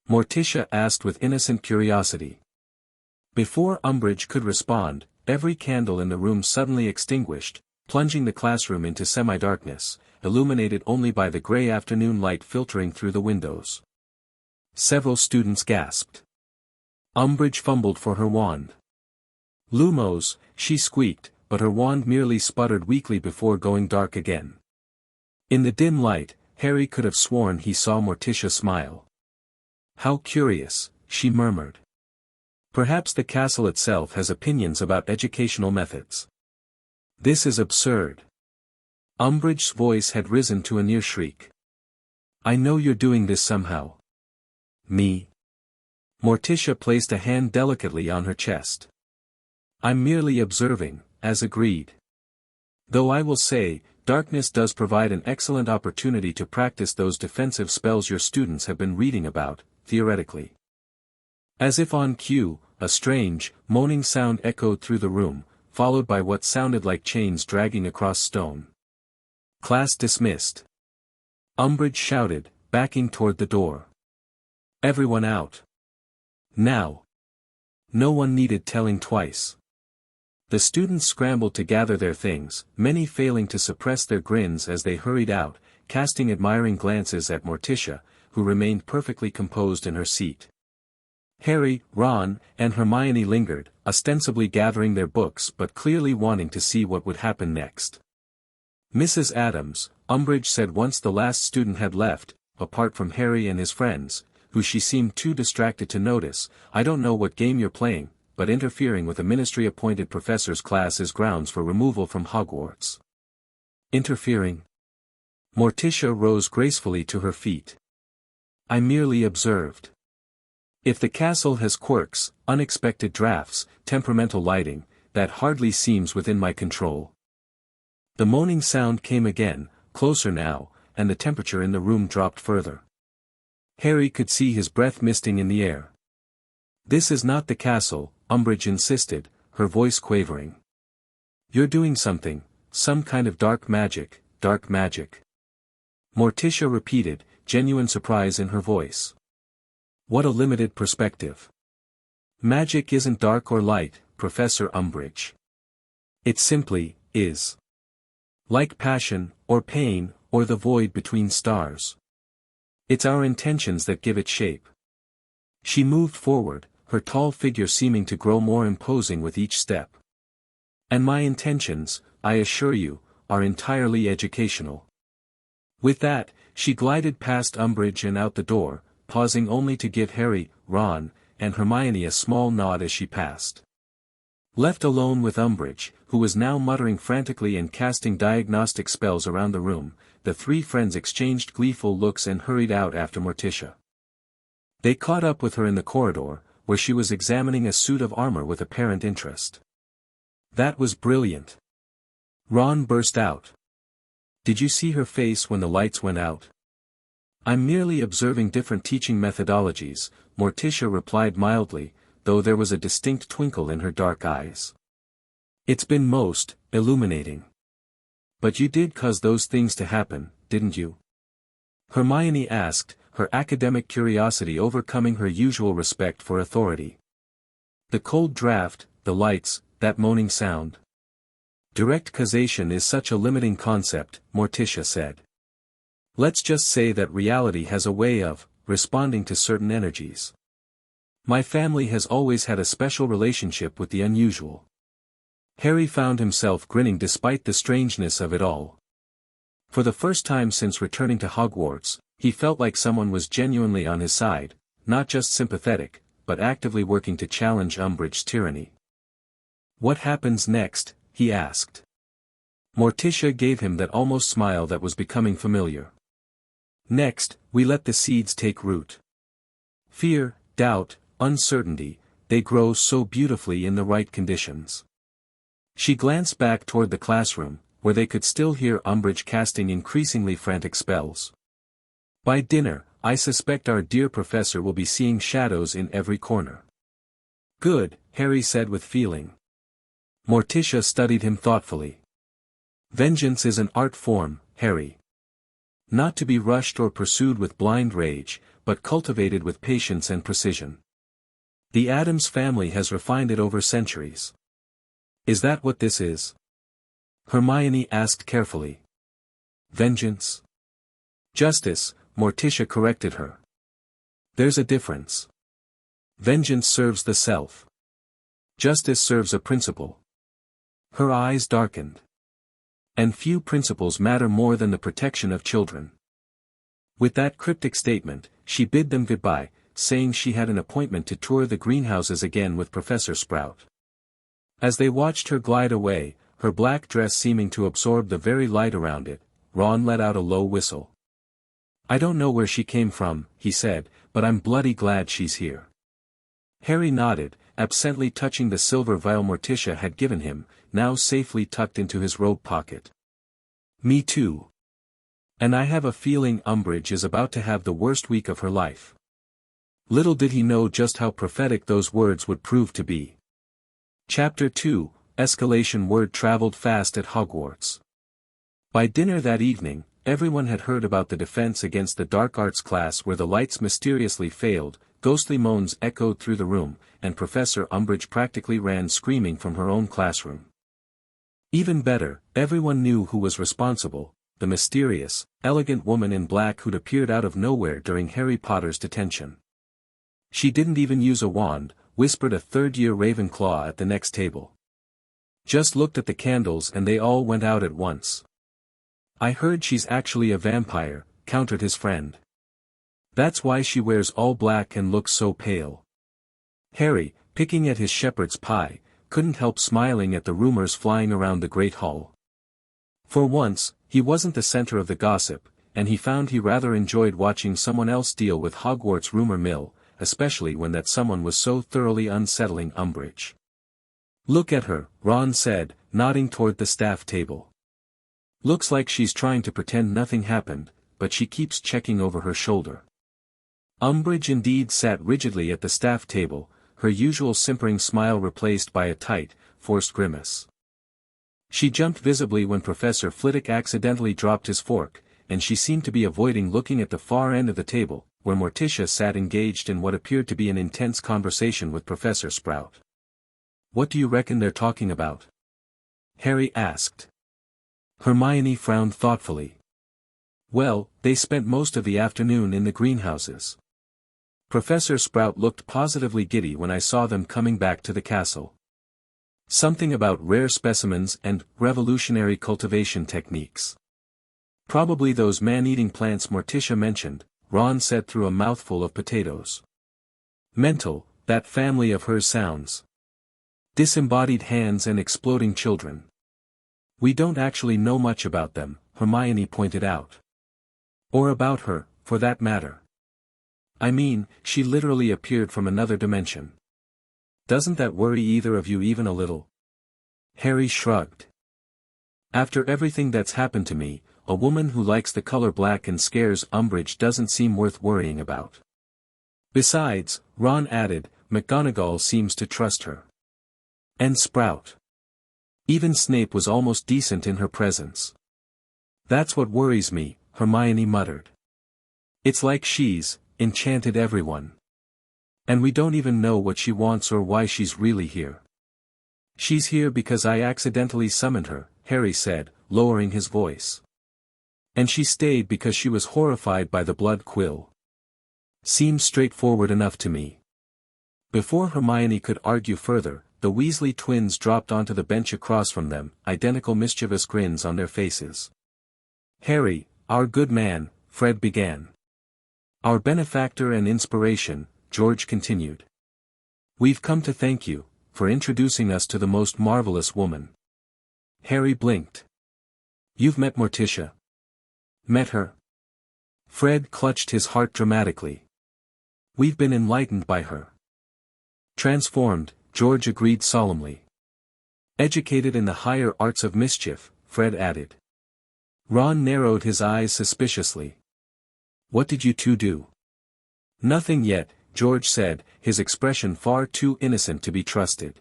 Morticia asked with innocent curiosity. Before Umbridge could respond, every candle in the room suddenly extinguished, plunging the classroom into semi-darkness, illuminated only by the grey afternoon light filtering through the windows. Several students gasped. Umbridge fumbled for her wand. "Lumos," she squeaked, but her wand merely sputtered weakly before going dark again. In the dim light, Harry could have sworn he saw Morticia smile. "How curious," she murmured. "Perhaps the castle itself has opinions about educational methods. This is absurd." Umbridge's voice had risen to a near shriek. "I know you're doing this somehow." "Me?" Morticia placed a hand delicately on her chest. "I'm merely observing, as agreed. Though I will say, darkness does provide an excellent opportunity to practice those defensive spells your students have been reading about, theoretically." As if on cue, a strange, moaning sound echoed through the room, followed by what sounded like chains dragging across stone. "Class dismissed," Umbridge shouted, backing toward the door. "Everyone out. Now." No one needed telling twice. The students scrambled to gather their things, many failing to suppress their grins as they hurried out, casting admiring glances at Morticia, who remained perfectly composed in her seat. Harry, Ron, and Hermione lingered, ostensibly gathering their books but clearly wanting to see what would happen next. "Mrs. Addams," Umbridge said once the last student had left, apart from Harry and his friends, who she seemed too distracted to notice, "I don't know what game you're playing, but interfering with a ministry-appointed professor's class is grounds for removal from Hogwarts." "Interfering?" Morticia rose gracefully to her feet. "I merely observed. If the castle has quirks, unexpected drafts, temperamental lighting, that hardly seems within my control." The moaning sound came again, closer now, and the temperature in the room dropped further. Harry could see his breath misting in the air. "This is not the castle," Umbridge insisted, her voice quavering. "You're doing something, some kind of dark magic, dark magic." Morticia repeated, genuine surprise in her voice. "What a limited perspective. Magic isn't dark or light, Professor Umbridge. It simply is. Like passion, or pain, or the void between stars. It's our intentions that give it shape." She moved forward, her tall figure seeming to grow more imposing with each step. "And my intentions, I assure you, are entirely educational." With that, she glided past Umbridge and out the door, pausing only to give Harry, Ron, and Hermione a small nod as she passed. Left alone with Umbridge, who was now muttering frantically and casting diagnostic spells around the room, the three friends exchanged gleeful looks and hurried out after Morticia. They caught up with her in the corridor, where she was examining a suit of armor with apparent interest. "That was brilliant!" Ron burst out. "Did you see her face when the lights went out?" "I'm merely observing different teaching methodologies," Morticia replied mildly, though there was a distinct twinkle in her dark eyes. "It's been most illuminating. But you did cause those things to happen, didn't you?" Hermione asked, her academic curiosity overcoming her usual respect for authority. "The cold draft, the lights, that moaning sound." "Direct causation is such a limiting concept," Morticia said. "Let's just say that reality has a way of responding to certain energies. My family has always had a special relationship with the unusual." Harry found himself grinning despite the strangeness of it all. For the first time since returning to Hogwarts, he felt like someone was genuinely on his side, not just sympathetic, but actively working to challenge Umbridge's tyranny. "What happens next?" he asked. Morticia gave him that almost smile that was becoming familiar. "Next, we let the seeds take root. Fear, doubt, uncertainty, they grow so beautifully in the right conditions." She glanced back toward the classroom, where they could still hear Umbridge casting increasingly frantic spells. "By dinner, I suspect our dear professor will be seeing shadows in every corner." "Good," Harry said with feeling. Morticia studied him thoughtfully. "Vengeance is an art form, Harry. Not to be rushed or pursued with blind rage, but cultivated with patience and precision. The Addams family has refined it over centuries. Is that what this is? Hermione asked carefully. Vengeance? Justice, Morticia corrected her. There's a difference. Vengeance serves the self. Justice serves a principle. Her eyes darkened. And few principles matter more than the protection of children. With that cryptic statement, she bid them goodbye, saying she had an appointment to tour the greenhouses again with Professor Sprout. As they watched her glide away, her black dress seeming to absorb the very light around it, Ron let out a low whistle. I don't know where she came from, he said, but I'm bloody glad she's here. Harry nodded, absently touching the silver vial Morticia had given him, now safely tucked into his robe pocket. Me too. And I have a feeling Umbridge is about to have the worst week of her life. Little did he know just how prophetic those words would prove to be. Chapter 2, Escalation. Word traveled fast at Hogwarts. By dinner that evening, everyone had heard about the defense against the dark arts class where the lights mysteriously failed, ghostly moans echoed through the room, and Professor Umbridge practically ran screaming from her own classroom. Even better, everyone knew who was responsible, the mysterious, elegant woman in black who'd appeared out of nowhere during Harry Potter's detention. She didn't even use a wand, whispered a third-year Ravenclaw at the next table. Just looked at the candles and they all went out at once. I heard she's actually a vampire, countered his friend. That's why she wears all black and looks so pale. Harry, picking at his shepherd's pie, couldn't help smiling at the rumors flying around the Great Hall. For once, he wasn't the center of the gossip, and he found he rather enjoyed watching someone else deal with Hogwarts rumor mill, especially when that someone was so thoroughly unsettling Umbridge. Look at her, Ron said, nodding toward the staff table. Looks like she's trying to pretend nothing happened, but she keeps checking over her shoulder. Umbridge indeed sat rigidly at the staff table, her usual simpering smile replaced by a tight, forced grimace. She jumped visibly when Professor Flitwick accidentally dropped his fork, and she seemed to be avoiding looking at the far end of the table, where Morticia sat engaged in what appeared to be an intense conversation with Professor Sprout. What do you reckon they're talking about? Harry asked. Hermione frowned thoughtfully. Well, they spent most of the afternoon in the greenhouses. Professor Sprout looked positively giddy when I saw them coming back to the castle. Something about rare specimens and revolutionary cultivation techniques. Probably those man-eating plants Morticia mentioned, Ron said through a mouthful of potatoes. Mental, that family of hers sounds. Disembodied hands and exploding children. We don't actually know much about them, Hermione pointed out. Or about her, for that matter. I mean, she literally appeared from another dimension. Doesn't that worry either of you even a little? Harry shrugged. After everything that's happened to me, a woman who likes the color black and scares Umbridge doesn't seem worth worrying about. Besides, Ron added, McGonagall seems to trust her. And Sprout. Even Snape was almost decent in her presence. That's what worries me, Hermione muttered. It's like she's enchanted everyone. And we don't even know what she wants or why she's really here. She's here because I accidentally summoned her, Harry said, lowering his voice. And she stayed because she was horrified by the blood quill. Seems straightforward enough to me. Before Hermione could argue further, the Weasley twins dropped onto the bench across from them, identical mischievous grins on their faces. Harry, our good man, Fred began. Our benefactor and inspiration, George continued. We've come to thank you, for introducing us to the most marvelous woman. Harry blinked. You've met Morticia. Met her? Fred clutched his heart dramatically. We've been enlightened by her. Transformed, George agreed solemnly. Educated in the higher arts of mischief, Fred added. Ron narrowed his eyes suspiciously. What did you two do? Nothing yet, George said, his expression far too innocent to be trusted.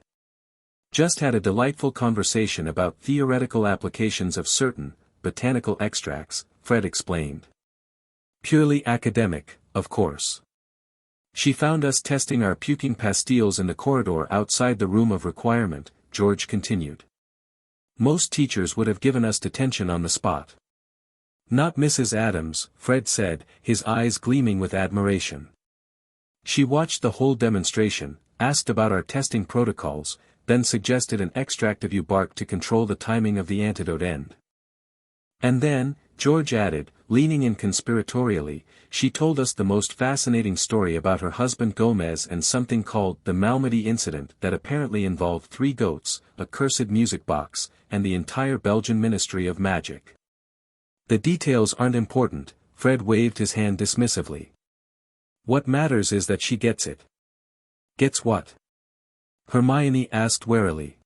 Just had a delightful conversation about theoretical applications of certain botanical extracts, Fred explained. Purely academic, of course. She found us testing our puking pastilles in the corridor outside the room of requirement, George continued. Most teachers would have given us detention on the spot. Not Mrs. Addams, Fred said, his eyes gleaming with admiration. She watched the whole demonstration, asked about our testing protocols, then suggested an extract of you bark to control the timing of the antidote end. And then, George added, leaning in conspiratorially, she told us the most fascinating story about her husband Gomez and something called the Malmedy incident that apparently involved 3 goats, a cursed music box, and the entire Belgian Ministry of Magic. The details aren't important, Fred waved his hand dismissively. What matters is that she gets it. Gets what? Hermione asked warily.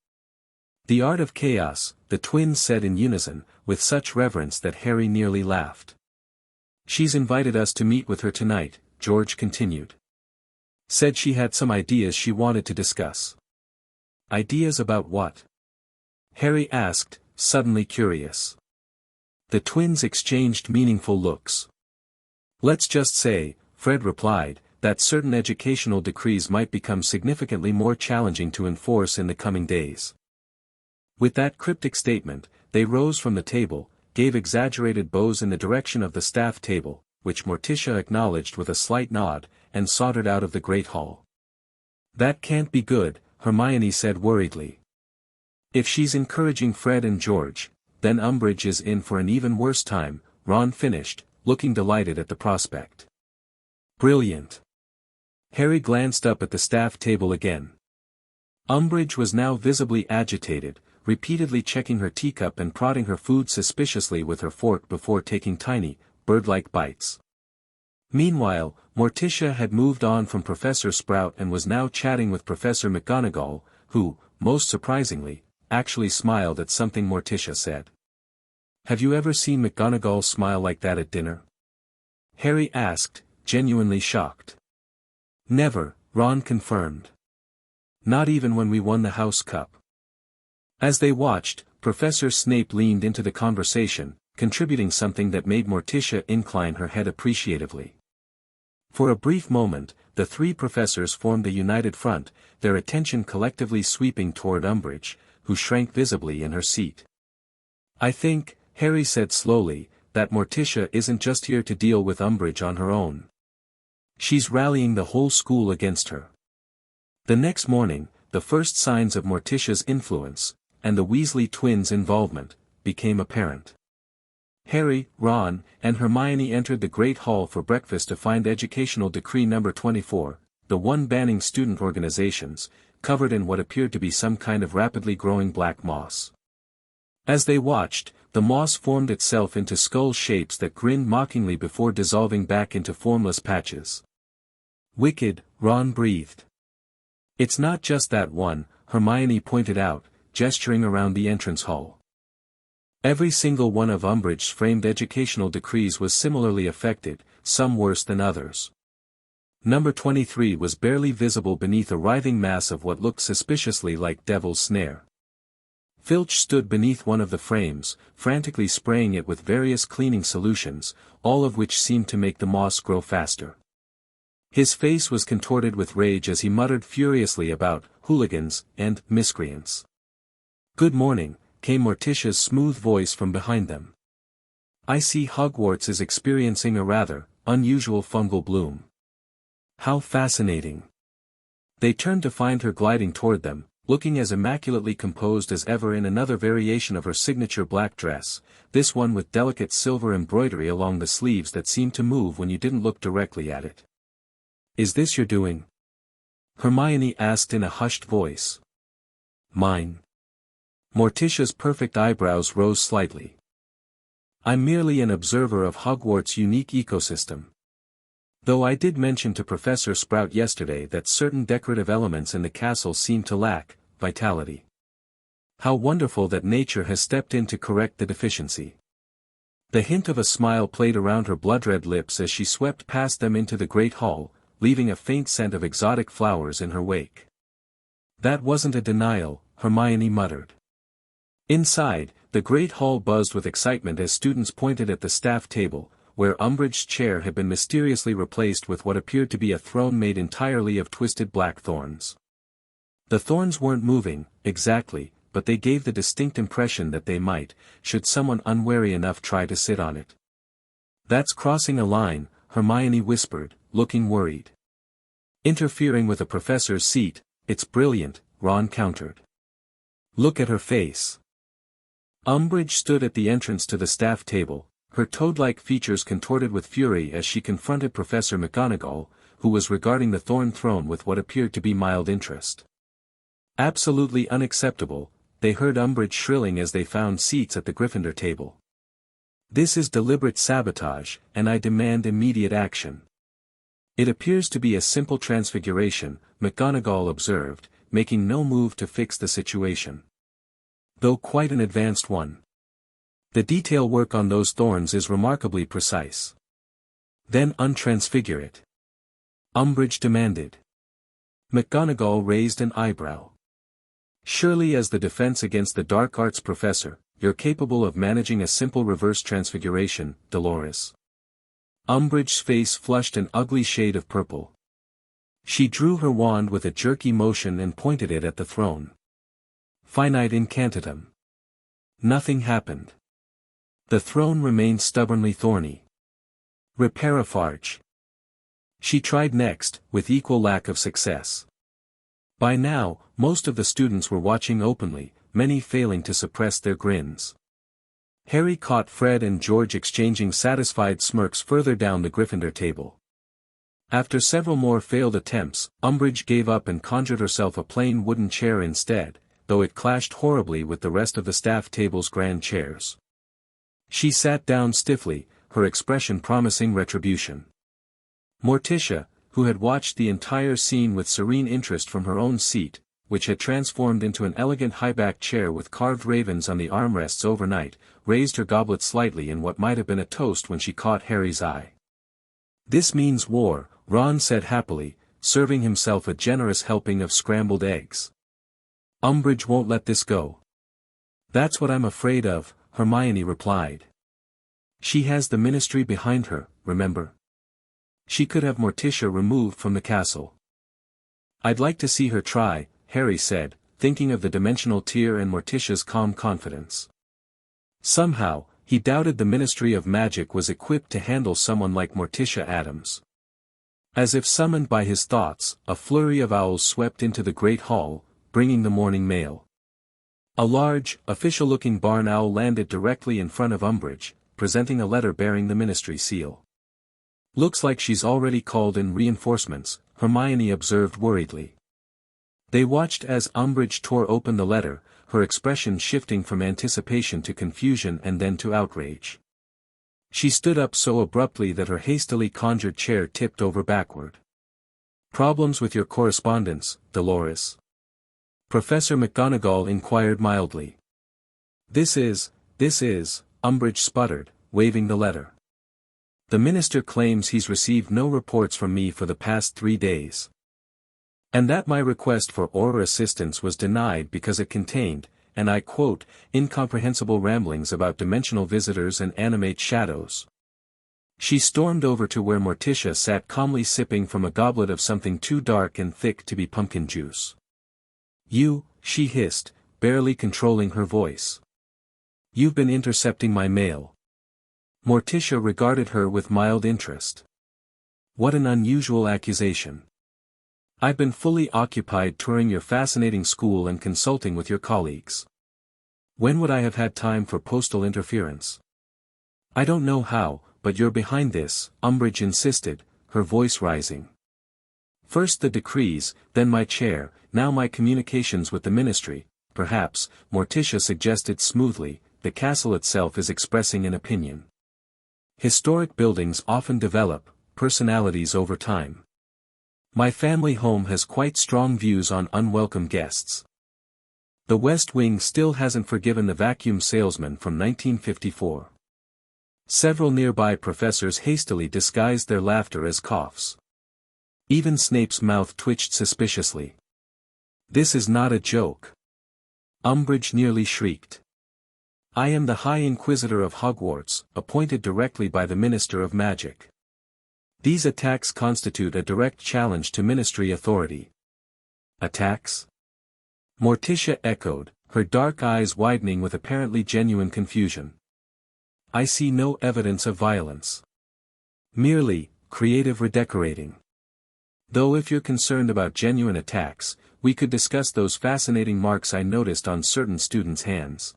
The art of chaos, the twins said in unison, with such reverence that Harry nearly laughed. She's invited us to meet with her tonight, George continued. Said she had some ideas she wanted to discuss. Ideas about what? Harry asked, suddenly curious. The twins exchanged meaningful looks. Let's just say, Fred replied, that certain educational decrees might become significantly more challenging to enforce in the coming days. With that cryptic statement, they rose from the table, gave exaggerated bows in the direction of the staff table, which Morticia acknowledged with a slight nod, and sauntered out of the great hall. That can't be good, Hermione said worriedly. If she's encouraging Fred and George, then Umbridge is in for an even worse time, Ron finished, looking delighted at the prospect. Brilliant. Harry glanced up at the staff table again. Umbridge was now visibly agitated, repeatedly checking her teacup and prodding her food suspiciously with her fork before taking tiny, bird-like bites. Meanwhile, Morticia had moved on from Professor Sprout and was now chatting with Professor McGonagall, who, most surprisingly, actually smiled at something Morticia said. Have you ever seen McGonagall smile like that at dinner? Harry asked, genuinely shocked. Never, Ron confirmed. Not even when we won the House Cup. As they watched, Professor Snape leaned into the conversation, contributing something that made Morticia incline her head appreciatively. For a brief moment, the 3 professors formed a united front, their attention collectively sweeping toward Umbridge, who shrank visibly in her seat. I think, Harry said slowly, that Morticia isn't just here to deal with Umbridge on her own. She's rallying the whole school against her. The next morning, the first signs of Morticia's influence, and the Weasley twins' involvement, became apparent. Harry, Ron, and Hermione entered the Great Hall for breakfast to find Educational Decree No. 24, the one banning student organizations, covered in what appeared to be some kind of rapidly growing black moss. As they watched, the moss formed itself into skull shapes that grinned mockingly before dissolving back into formless patches. Wicked, Ron breathed. It's not just that one, Hermione pointed out, gesturing around the entrance hall. Every single one of Umbridge's framed educational decrees was similarly affected, some worse than others. Number 23 was barely visible beneath a writhing mass of what looked suspiciously like Devil's Snare. Filch stood beneath one of the frames, frantically spraying it with various cleaning solutions, all of which seemed to make the moss grow faster. His face was contorted with rage as he muttered furiously about hooligans and miscreants. Good morning, came Morticia's smooth voice from behind them. I see Hogwarts is experiencing a rather unusual fungal bloom. How fascinating. They turned to find her gliding toward them, looking as immaculately composed as ever in another variation of her signature black dress, this one with delicate silver embroidery along the sleeves that seemed to move when you didn't look directly at it. Is this your doing? Hermione asked in a hushed voice. Mine. Morticia's perfect eyebrows rose slightly. I'm merely an observer of Hogwarts' unique ecosystem. Though I did mention to Professor Sprout yesterday that certain decorative elements in the castle seem to lack vitality. How wonderful that nature has stepped in to correct the deficiency. The hint of a smile played around her blood-red lips as she swept past them into the great hall, leaving a faint scent of exotic flowers in her wake. That wasn't a denial, Hermione muttered. Inside, the great hall buzzed with excitement as students pointed at the staff table, where Umbridge's chair had been mysteriously replaced with what appeared to be a throne made entirely of twisted black thorns. The thorns weren't moving, exactly, but they gave the distinct impression that they might, should someone unwary enough try to sit on it. "That's crossing a line," Hermione whispered, looking worried. "Interfering with a professor's seat, it's brilliant," Ron countered. "Look at her face." Umbridge stood at the entrance to the staff table, her toad-like features contorted with fury as she confronted Professor McGonagall, who was regarding the thorn throne with what appeared to be mild interest. "Absolutely unacceptable," they heard Umbridge shrilling as they found seats at the Gryffindor table. "This is deliberate sabotage, and I demand immediate action." "It appears to be a simple transfiguration," McGonagall observed, making no move to fix the situation. "Though quite an advanced one. The detail work on those thorns is remarkably precise." "Then untransfigure it," Umbridge demanded. McGonagall raised an eyebrow. "Surely as the defense against the dark arts professor, you're capable of managing a simple reverse transfiguration, Dolores." Umbridge's face flushed an ugly shade of purple. She drew her wand with a jerky motion and pointed it at the throne. Finite incantatem. Nothing happened. The throne remained stubbornly thorny. Reparafarge. She tried next, with equal lack of success. By now, most of the students were watching openly, many failing to suppress their grins. Harry caught Fred and George exchanging satisfied smirks further down the Gryffindor table. After several more failed attempts, Umbridge gave up and conjured herself a plain wooden chair instead, though it clashed horribly with the rest of the staff table's grand chairs. She sat down stiffly, her expression promising retribution. Morticia, who had watched the entire scene with serene interest from her own seat, which had transformed into an elegant high-backed chair with carved ravens on the armrests overnight, raised her goblet slightly in what might have been a toast when she caught Harry's eye. "This means war," Ron said happily, serving himself a generous helping of scrambled eggs. "Umbridge won't let this go." "That's what I'm afraid of," Hermione replied. "She has the Ministry behind her, remember? She could have Morticia removed from the castle." "I'd like to see her try," Harry said, thinking of the dimensional tear and Morticia's calm confidence. Somehow, he doubted the Ministry of Magic was equipped to handle someone like Morticia Addams. As if summoned by his thoughts, a flurry of owls swept into the great hall, bringing the morning mail. A large, official-looking barn owl landed directly in front of Umbridge, presenting a letter bearing the Ministry seal. "Looks like she's already called in reinforcements," Hermione observed worriedly. They watched as Umbridge tore open the letter, her expression shifting from anticipation to confusion and then to outrage. She stood up so abruptly that her hastily conjured chair tipped over backward. "Problems with your correspondence, Dolores?" Professor McGonagall inquired mildly. This is, Umbridge sputtered, waving the letter. "The minister claims he's received no reports from me for the past 3 days. And that my request for Auror assistance was denied because it contained, and I quote, incomprehensible ramblings about dimensional visitors and animate shadows." She stormed over to where Morticia sat calmly sipping from a goblet of something too dark and thick to be pumpkin juice. "You," she hissed, barely controlling her voice. "You've been intercepting my mail." Morticia regarded her with mild interest. "What an unusual accusation. I've been fully occupied touring your fascinating school and consulting with your colleagues. When would I have had time for postal interference?" "I don't know how, but you're behind this," Umbridge insisted, her voice rising. "First the decrees, then my chair, now my communications with the Ministry, perhaps," Morticia suggested smoothly, "the castle itself is expressing an opinion. Historic buildings often develop personalities over time. My family home has quite strong views on unwelcome guests. The West Wing still hasn't forgiven the vacuum salesman from 1954. Several nearby professors hastily disguised their laughter as coughs. Even Snape's mouth twitched suspiciously. "This is not a joke." Umbridge nearly shrieked. I am the High Inquisitor of Hogwarts, appointed directly by the Minister of Magic. These attacks constitute a direct challenge to Ministry authority. Attacks? Morticia echoed, her dark eyes widening with apparently genuine confusion. I see no evidence of violence. Merely, creative redecorating. Though if you're concerned about genuine attacks, we could discuss those fascinating marks I noticed on certain students' hands.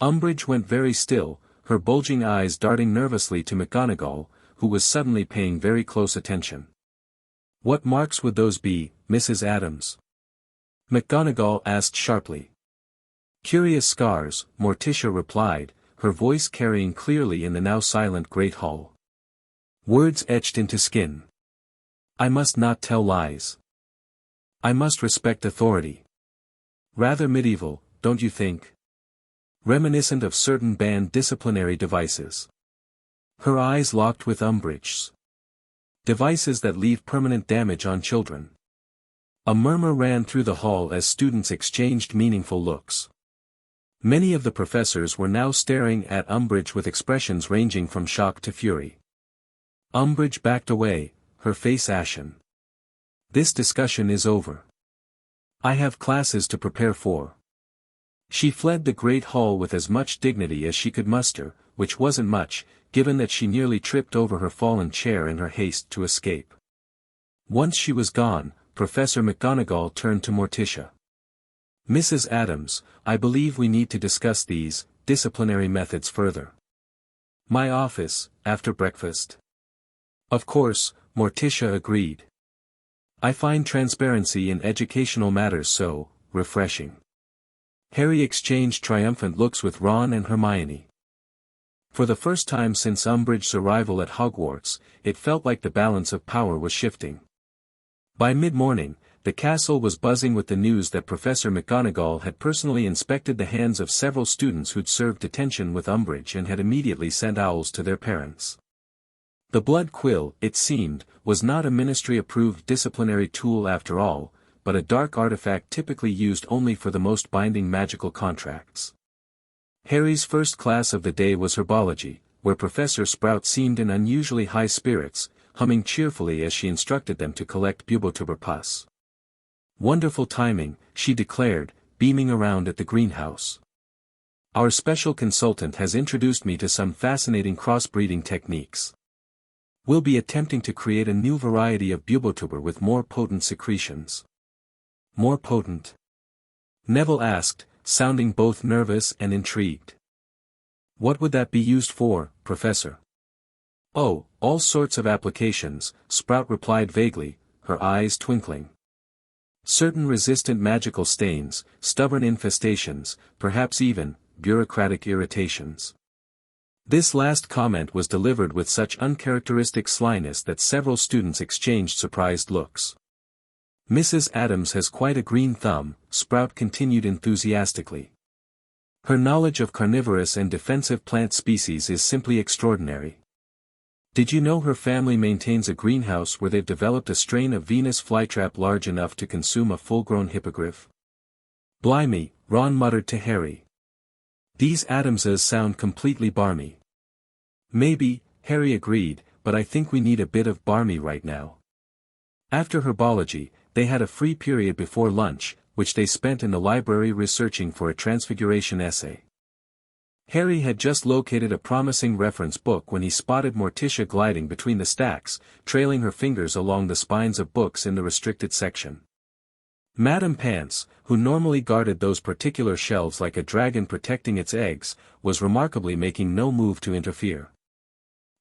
Umbridge went very still, her bulging eyes darting nervously to McGonagall, who was suddenly paying very close attention. What marks would those be, Mrs. Addams? McGonagall asked sharply. Curious scars, Morticia replied, her voice carrying clearly in the now silent Great Hall. Words etched into skin. I must not tell lies. I must respect authority. Rather medieval, don't you think? Reminiscent of certain banned disciplinary devices. Her eyes locked with Umbridge's. Devices that leave permanent damage on children. A murmur ran through the hall as students exchanged meaningful looks. Many of the professors were now staring at Umbridge with expressions ranging from shock to fury. Umbridge backed away, her face ashen. This discussion is over. I have classes to prepare for. She fled the Great Hall with as much dignity as she could muster, which wasn't much, given that she nearly tripped over her fallen chair in her haste to escape. Once she was gone, Professor McGonagall turned to Morticia. Mrs. Addams, I believe we need to discuss these disciplinary methods further. My office, after breakfast. Of course, Morticia agreed. I find transparency in educational matters so refreshing. Harry exchanged triumphant looks with Ron and Hermione. For the first time since Umbridge's arrival at Hogwarts, it felt like the balance of power was shifting. By mid-morning, the castle was buzzing with the news that Professor McGonagall had personally inspected the hands of several students who'd served detention with Umbridge and had immediately sent owls to their parents. The blood quill, it seemed, was not a ministry-approved disciplinary tool after all, but a dark artifact typically used only for the most binding magical contracts. Harry's first class of the day was herbology, where Professor Sprout seemed in unusually high spirits, humming cheerfully as she instructed them to collect bubotuber pus. Wonderful timing, she declared, beaming around at the greenhouse. Our special consultant has introduced me to some fascinating crossbreeding techniques. We'll be attempting to create a new variety of bubotuber with more potent secretions. More potent? Neville asked, sounding both nervous and intrigued. What would that be used for, Professor? Oh, all sorts of applications, Sprout replied vaguely, her eyes twinkling. Certain resistant magical stains, stubborn infestations, perhaps even, bureaucratic irritations. This last comment was delivered with such uncharacteristic slyness that several students exchanged surprised looks. Mrs. Addams has quite a green thumb, Sprout continued enthusiastically. Her knowledge of carnivorous and defensive plant species is simply extraordinary. Did you know her family maintains a greenhouse where they've developed a strain of Venus flytrap large enough to consume a full-grown hippogriff? Blimey, Ron muttered to Harry. These Addamses sound completely barmy. Maybe, Harry agreed, but I think we need a bit of barmy right now. After herbology, they had a free period before lunch, which they spent in the library researching for a transfiguration essay. Harry had just located a promising reference book when he spotted Morticia gliding between the stacks, trailing her fingers along the spines of books in the restricted section. Madame Pants, who normally guarded those particular shelves like a dragon protecting its eggs, was remarkably making no move to interfere.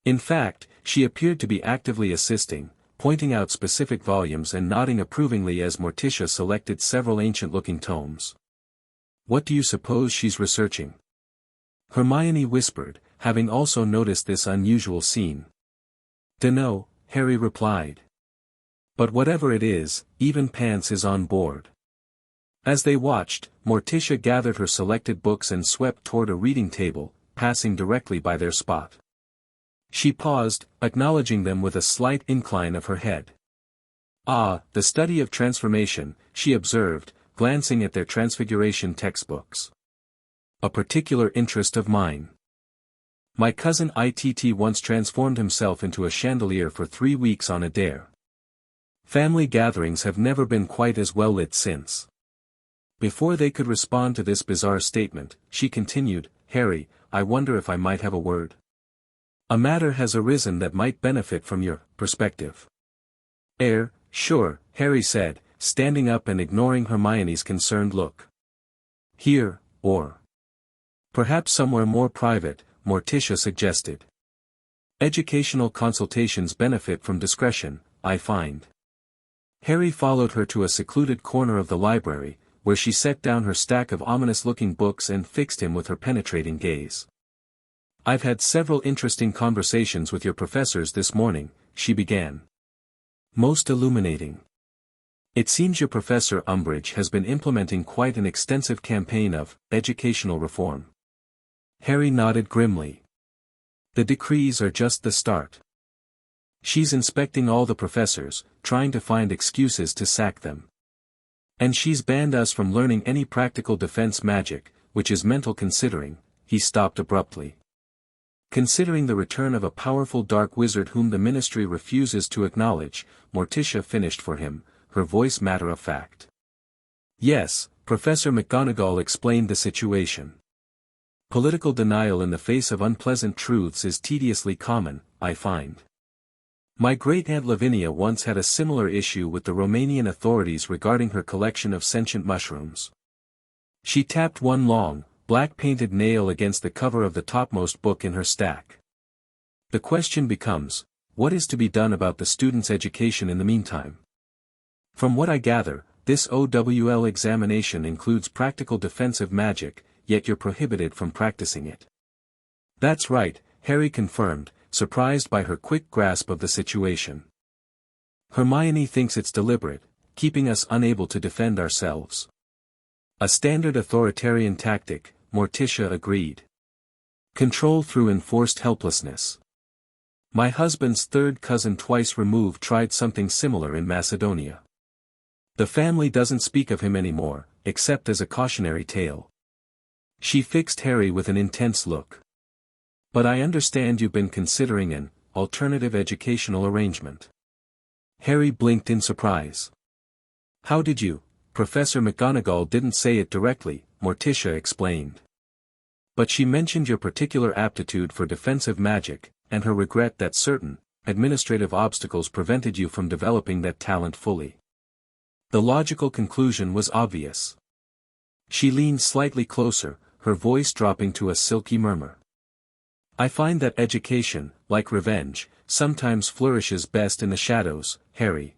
In fact, she appeared to be actively assisting, pointing out specific volumes and nodding approvingly as Morticia selected several ancient-looking tomes. What do you suppose she's researching? Hermione whispered, having also noticed this unusual scene. Dunno, Harry replied. But whatever it is, even Pants is on board. As they watched, Morticia gathered her selected books and swept toward a reading table, passing directly by their spot. She paused, acknowledging them with a slight incline of her head. Ah, the study of transformation, she observed, glancing at their transfiguration textbooks. A particular interest of mine. My cousin Itt once transformed himself into a chandelier for 3 weeks on a dare. Family gatherings have never been quite as well lit since. Before they could respond to this bizarre statement, she continued, Harry, I wonder if I might have a word. A matter has arisen that might benefit from your perspective. Sure, Harry said, standing up and ignoring Hermione's concerned look. Here, or perhaps somewhere more private, Morticia suggested. Educational consultations benefit from discretion, I find. Harry followed her to a secluded corner of the library, where she set down her stack of ominous-looking books and fixed him with her penetrating gaze. I've had several interesting conversations with your professors this morning, she began. Most illuminating. It seems your Professor Umbridge has been implementing quite an extensive campaign of educational reform. Harry nodded grimly. The decrees are just the start. She's inspecting all the professors, trying to find excuses to sack them. And she's banned us from learning any practical defense magic, which is mental considering, he stopped abruptly. Considering the return of a powerful dark wizard whom the ministry refuses to acknowledge, Morticia finished for him, her voice matter-of-fact. Yes, Professor McGonagall explained the situation. Political denial in the face of unpleasant truths is tediously common, I find. My great-aunt Lavinia once had a similar issue with the Romanian authorities regarding her collection of sentient mushrooms. She tapped one long, black-painted nail against the cover of the topmost book in her stack. The question becomes, what is to be done about the student's education in the meantime? From what I gather, this OWL examination includes practical defensive magic, yet you're prohibited from practicing it. That's right, Harry confirmed, surprised by her quick grasp of the situation. Hermione thinks it's deliberate, keeping us unable to defend ourselves. A standard authoritarian tactic, Morticia agreed. Control through enforced helplessness. My husband's third cousin twice removed tried something similar in Macedonia. The family doesn't speak of him anymore, except as a cautionary tale. She fixed Harry with an intense look. But I understand you've been considering an alternative educational arrangement. Harry blinked in surprise. How did you? Professor McGonagall didn't say it directly, Morticia explained. But she mentioned your particular aptitude for defensive magic, and her regret that certain administrative obstacles prevented you from developing that talent fully. The logical conclusion was obvious. She leaned slightly closer, her voice dropping to a silky murmur. I find that education, like revenge, sometimes flourishes best in the shadows, Harry.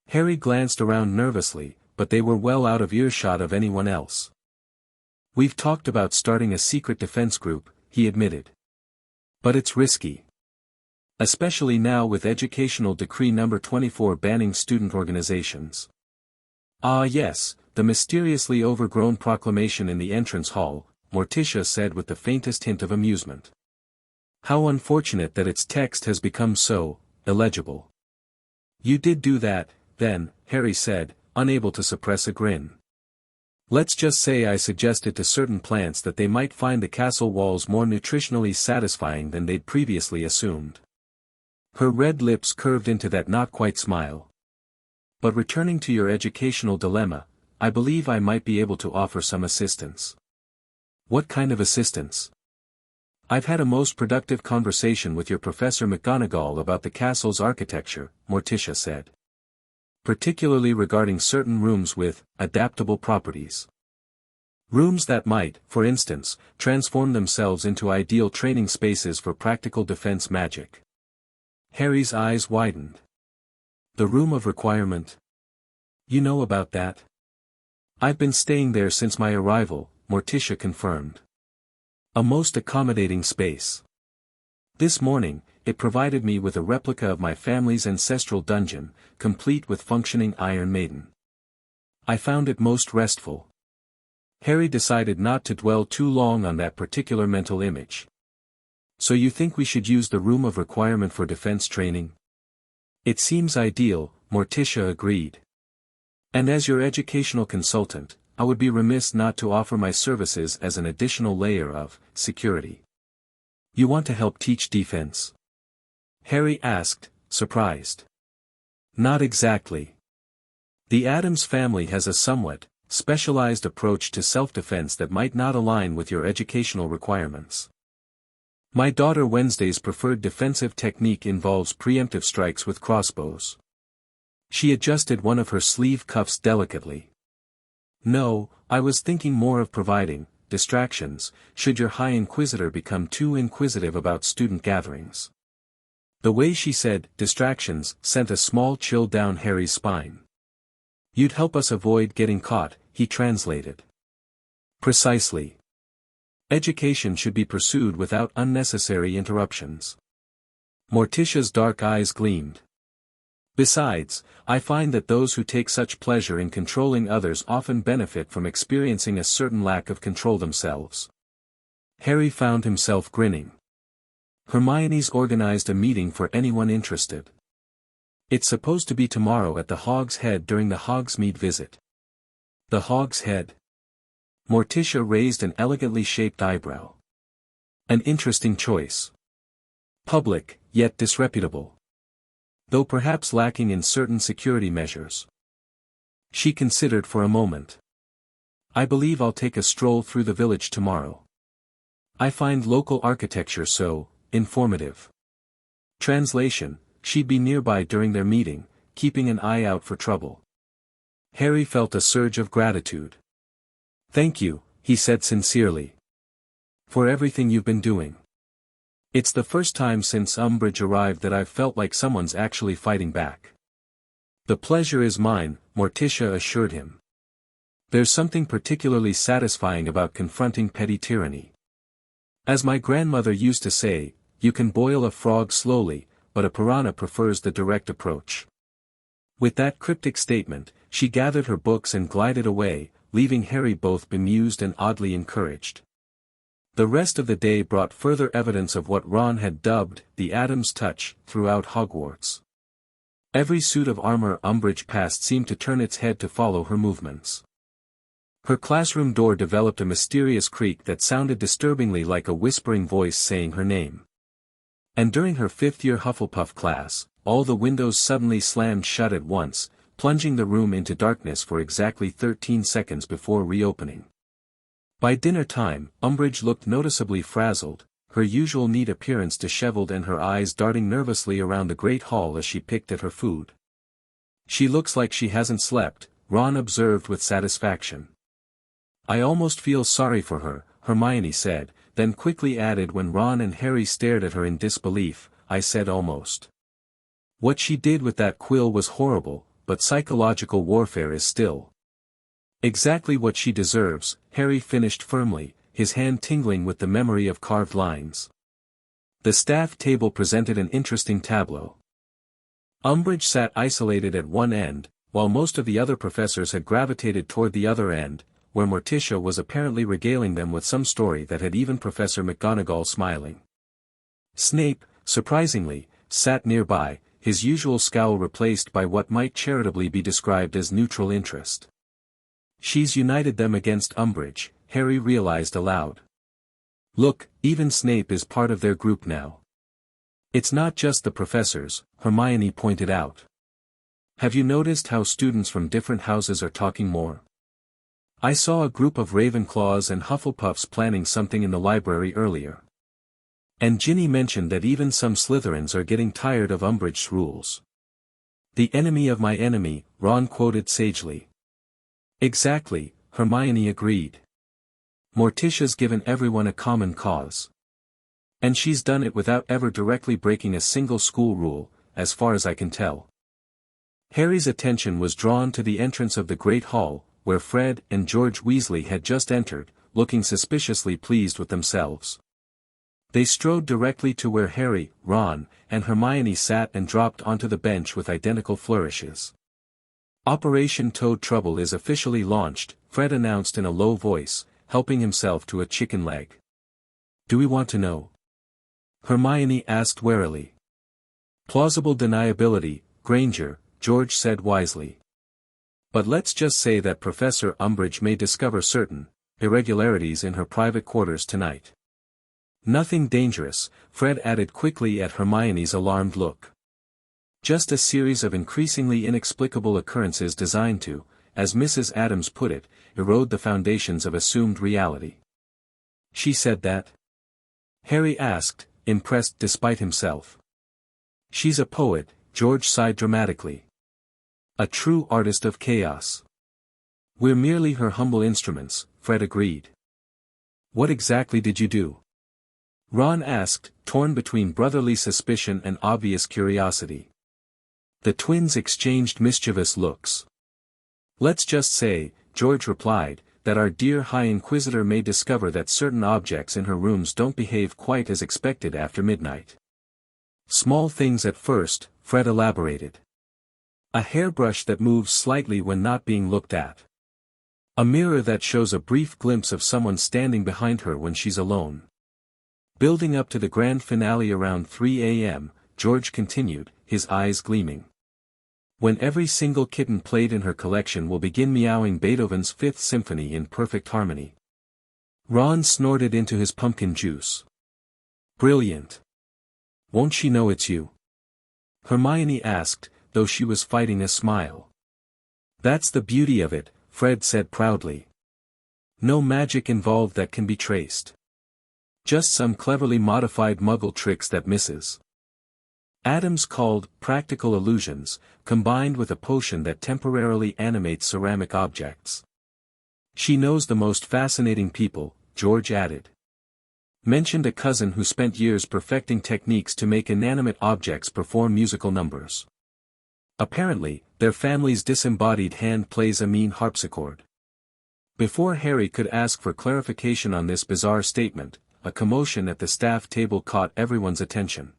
Harry glanced around nervously, but they were well out of earshot of anyone else. We've talked about starting a secret defense group, he admitted. But it's risky. Especially now with Educational Decree No. 24 banning student organizations. Ah yes, the mysteriously overgrown proclamation in the entrance hall, Morticia said with the faintest hint of amusement. How unfortunate that its text has become so illegible. You did do that, then, Harry said, unable to suppress a grin. Let's just say I suggested to certain plants that they might find the castle walls more nutritionally satisfying than they'd previously assumed. Her red lips curved into that not-quite smile. But returning to your educational dilemma, I believe I might be able to offer some assistance. What kind of assistance? I've had a most productive conversation with your Professor McGonagall about the castle's architecture, Morticia said. Particularly regarding certain rooms with adaptable properties. Rooms that might, for instance, transform themselves into ideal training spaces for practical defense magic. Harry's eyes widened. The room of requirement? You know about that? I've been staying there since my arrival, Morticia confirmed. A most accommodating space. This morning, it provided me with a replica of my family's ancestral dungeon, complete with functioning Iron Maiden. I found it most restful. Harry decided not to dwell too long on that particular mental image. So you think we should use the room of requirement for defense training? It seems ideal, Morticia agreed. And as your educational consultant, I would be remiss not to offer my services as an additional layer of security. You want to help teach defense? Harry asked, surprised. Not exactly. The Addams family has a somewhat specialized approach to self-defense that might not align with your educational requirements. My daughter Wednesday's preferred defensive technique involves preemptive strikes with crossbows. She adjusted one of her sleeve cuffs delicately. No, I was thinking more of providing distractions, should your High Inquisitor become too inquisitive about student gatherings. The way she said distractions sent a small chill down Harry's spine. You'd help us avoid getting caught, he translated. Precisely. Education should be pursued without unnecessary interruptions. Morticia's dark eyes gleamed. Besides, I find that those who take such pleasure in controlling others often benefit from experiencing a certain lack of control themselves. Harry found himself grinning. Hermione's organized a meeting for anyone interested. It's supposed to be tomorrow at the Hog's Head during the Hogsmeade visit. The Hog's Head? Morticia raised an elegantly shaped eyebrow. An interesting choice. Public, yet disreputable. Though perhaps lacking in certain security measures. She considered for a moment. I believe I'll take a stroll through the village tomorrow. I find local architecture so informative. Translation, she'd be nearby during their meeting, keeping an eye out for trouble. Harry felt a surge of gratitude. Thank you, he said sincerely. For everything you've been doing. It's the first time since Umbridge arrived that I've felt like someone's actually fighting back. The pleasure is mine, Morticia assured him. There's something particularly satisfying about confronting petty tyranny. As my grandmother used to say, you can boil a frog slowly, but a piranha prefers the direct approach. With that cryptic statement, she gathered her books and glided away, leaving Harry both bemused and oddly encouraged. The rest of the day brought further evidence of what Ron had dubbed the Addams touch throughout Hogwarts. Every suit of armor Umbridge passed seemed to turn its head to follow her movements. Her classroom door developed a mysterious creak that sounded disturbingly like a whispering voice saying her name. And during her fifth-year Hufflepuff class, all the windows suddenly slammed shut at once, plunging the room into darkness for exactly 13 seconds before reopening. By dinner time, Umbridge looked noticeably frazzled, her usual neat appearance disheveled and her eyes darting nervously around the great hall as she picked at her food. She looks like she hasn't slept, Ron observed with satisfaction. I almost feel sorry for her, Hermione said, then quickly added when Ron and Harry stared at her in disbelief, I said almost. What she did with that quill was horrible, but psychological warfare is still. Exactly what she deserves, Harry finished firmly, his hand tingling with the memory of carved lines. The staff table presented an interesting tableau. Umbridge sat isolated at one end, while most of the other professors had gravitated toward the other end, where Morticia was apparently regaling them with some story that had even Professor McGonagall smiling. Snape, surprisingly, sat nearby, his usual scowl replaced by what might charitably be described as neutral interest. She's united them against Umbridge, Harry realized aloud. Look, even Snape is part of their group now. It's not just the professors, Hermione pointed out. Have you noticed how students from different houses are talking more? I saw a group of Ravenclaws and Hufflepuffs planning something in the library earlier. And Ginny mentioned that even some Slytherins are getting tired of Umbridge's rules. The enemy of my enemy, Ron quoted sagely. Exactly, Hermione agreed. Morticia's given everyone a common cause. And she's done it without ever directly breaking a single school rule, as far as I can tell. Harry's attention was drawn to the entrance of the Great Hall, where Fred and George Weasley had just entered, looking suspiciously pleased with themselves. They strode directly to where Harry, Ron, and Hermione sat and dropped onto the bench with identical flourishes. Operation Toad Trouble is officially launched, Fred announced in a low voice, helping himself to a chicken leg. Do we want to know? Hermione asked warily. Plausible deniability, Granger, George said wisely. But let's just say that Professor Umbridge may discover certain irregularities in her private quarters tonight. Nothing dangerous, Fred added quickly at Hermione's alarmed look. Just a series of increasingly inexplicable occurrences designed to, as Mrs. Addams put it, erode the foundations of assumed reality. She said that? Harry asked, impressed despite himself. She's a poet, George sighed dramatically. A true artist of chaos. We're merely her humble instruments, Fred agreed. What exactly did you do? Ron asked, torn between brotherly suspicion and obvious curiosity. The twins exchanged mischievous looks. Let's just say, George replied, that our dear High Inquisitor may discover that certain objects in her rooms don't behave quite as expected after midnight. Small things at first, Fred elaborated. A hairbrush that moves slightly when not being looked at. A mirror that shows a brief glimpse of someone standing behind her when she's alone. Building up to the grand finale around 3 a.m., George continued, his eyes gleaming. When every single kitten played in her collection will begin meowing Beethoven's Fifth Symphony in perfect harmony. Ron snorted into his pumpkin juice. Brilliant. Won't she know it's you? Hermione asked, though she was fighting a smile. That's the beauty of it, Fred said proudly. No magic involved that can be traced. Just some cleverly modified Muggle tricks that Mrs. Addams called practical illusions, combined with a potion that temporarily animates ceramic objects. She knows the most fascinating people, George added. Mentioned a cousin who spent years perfecting techniques to make inanimate objects perform musical numbers. Apparently, their family's disembodied hand plays a mean harpsichord. Before Harry could ask for clarification on this bizarre statement, a commotion at the staff table caught everyone's attention.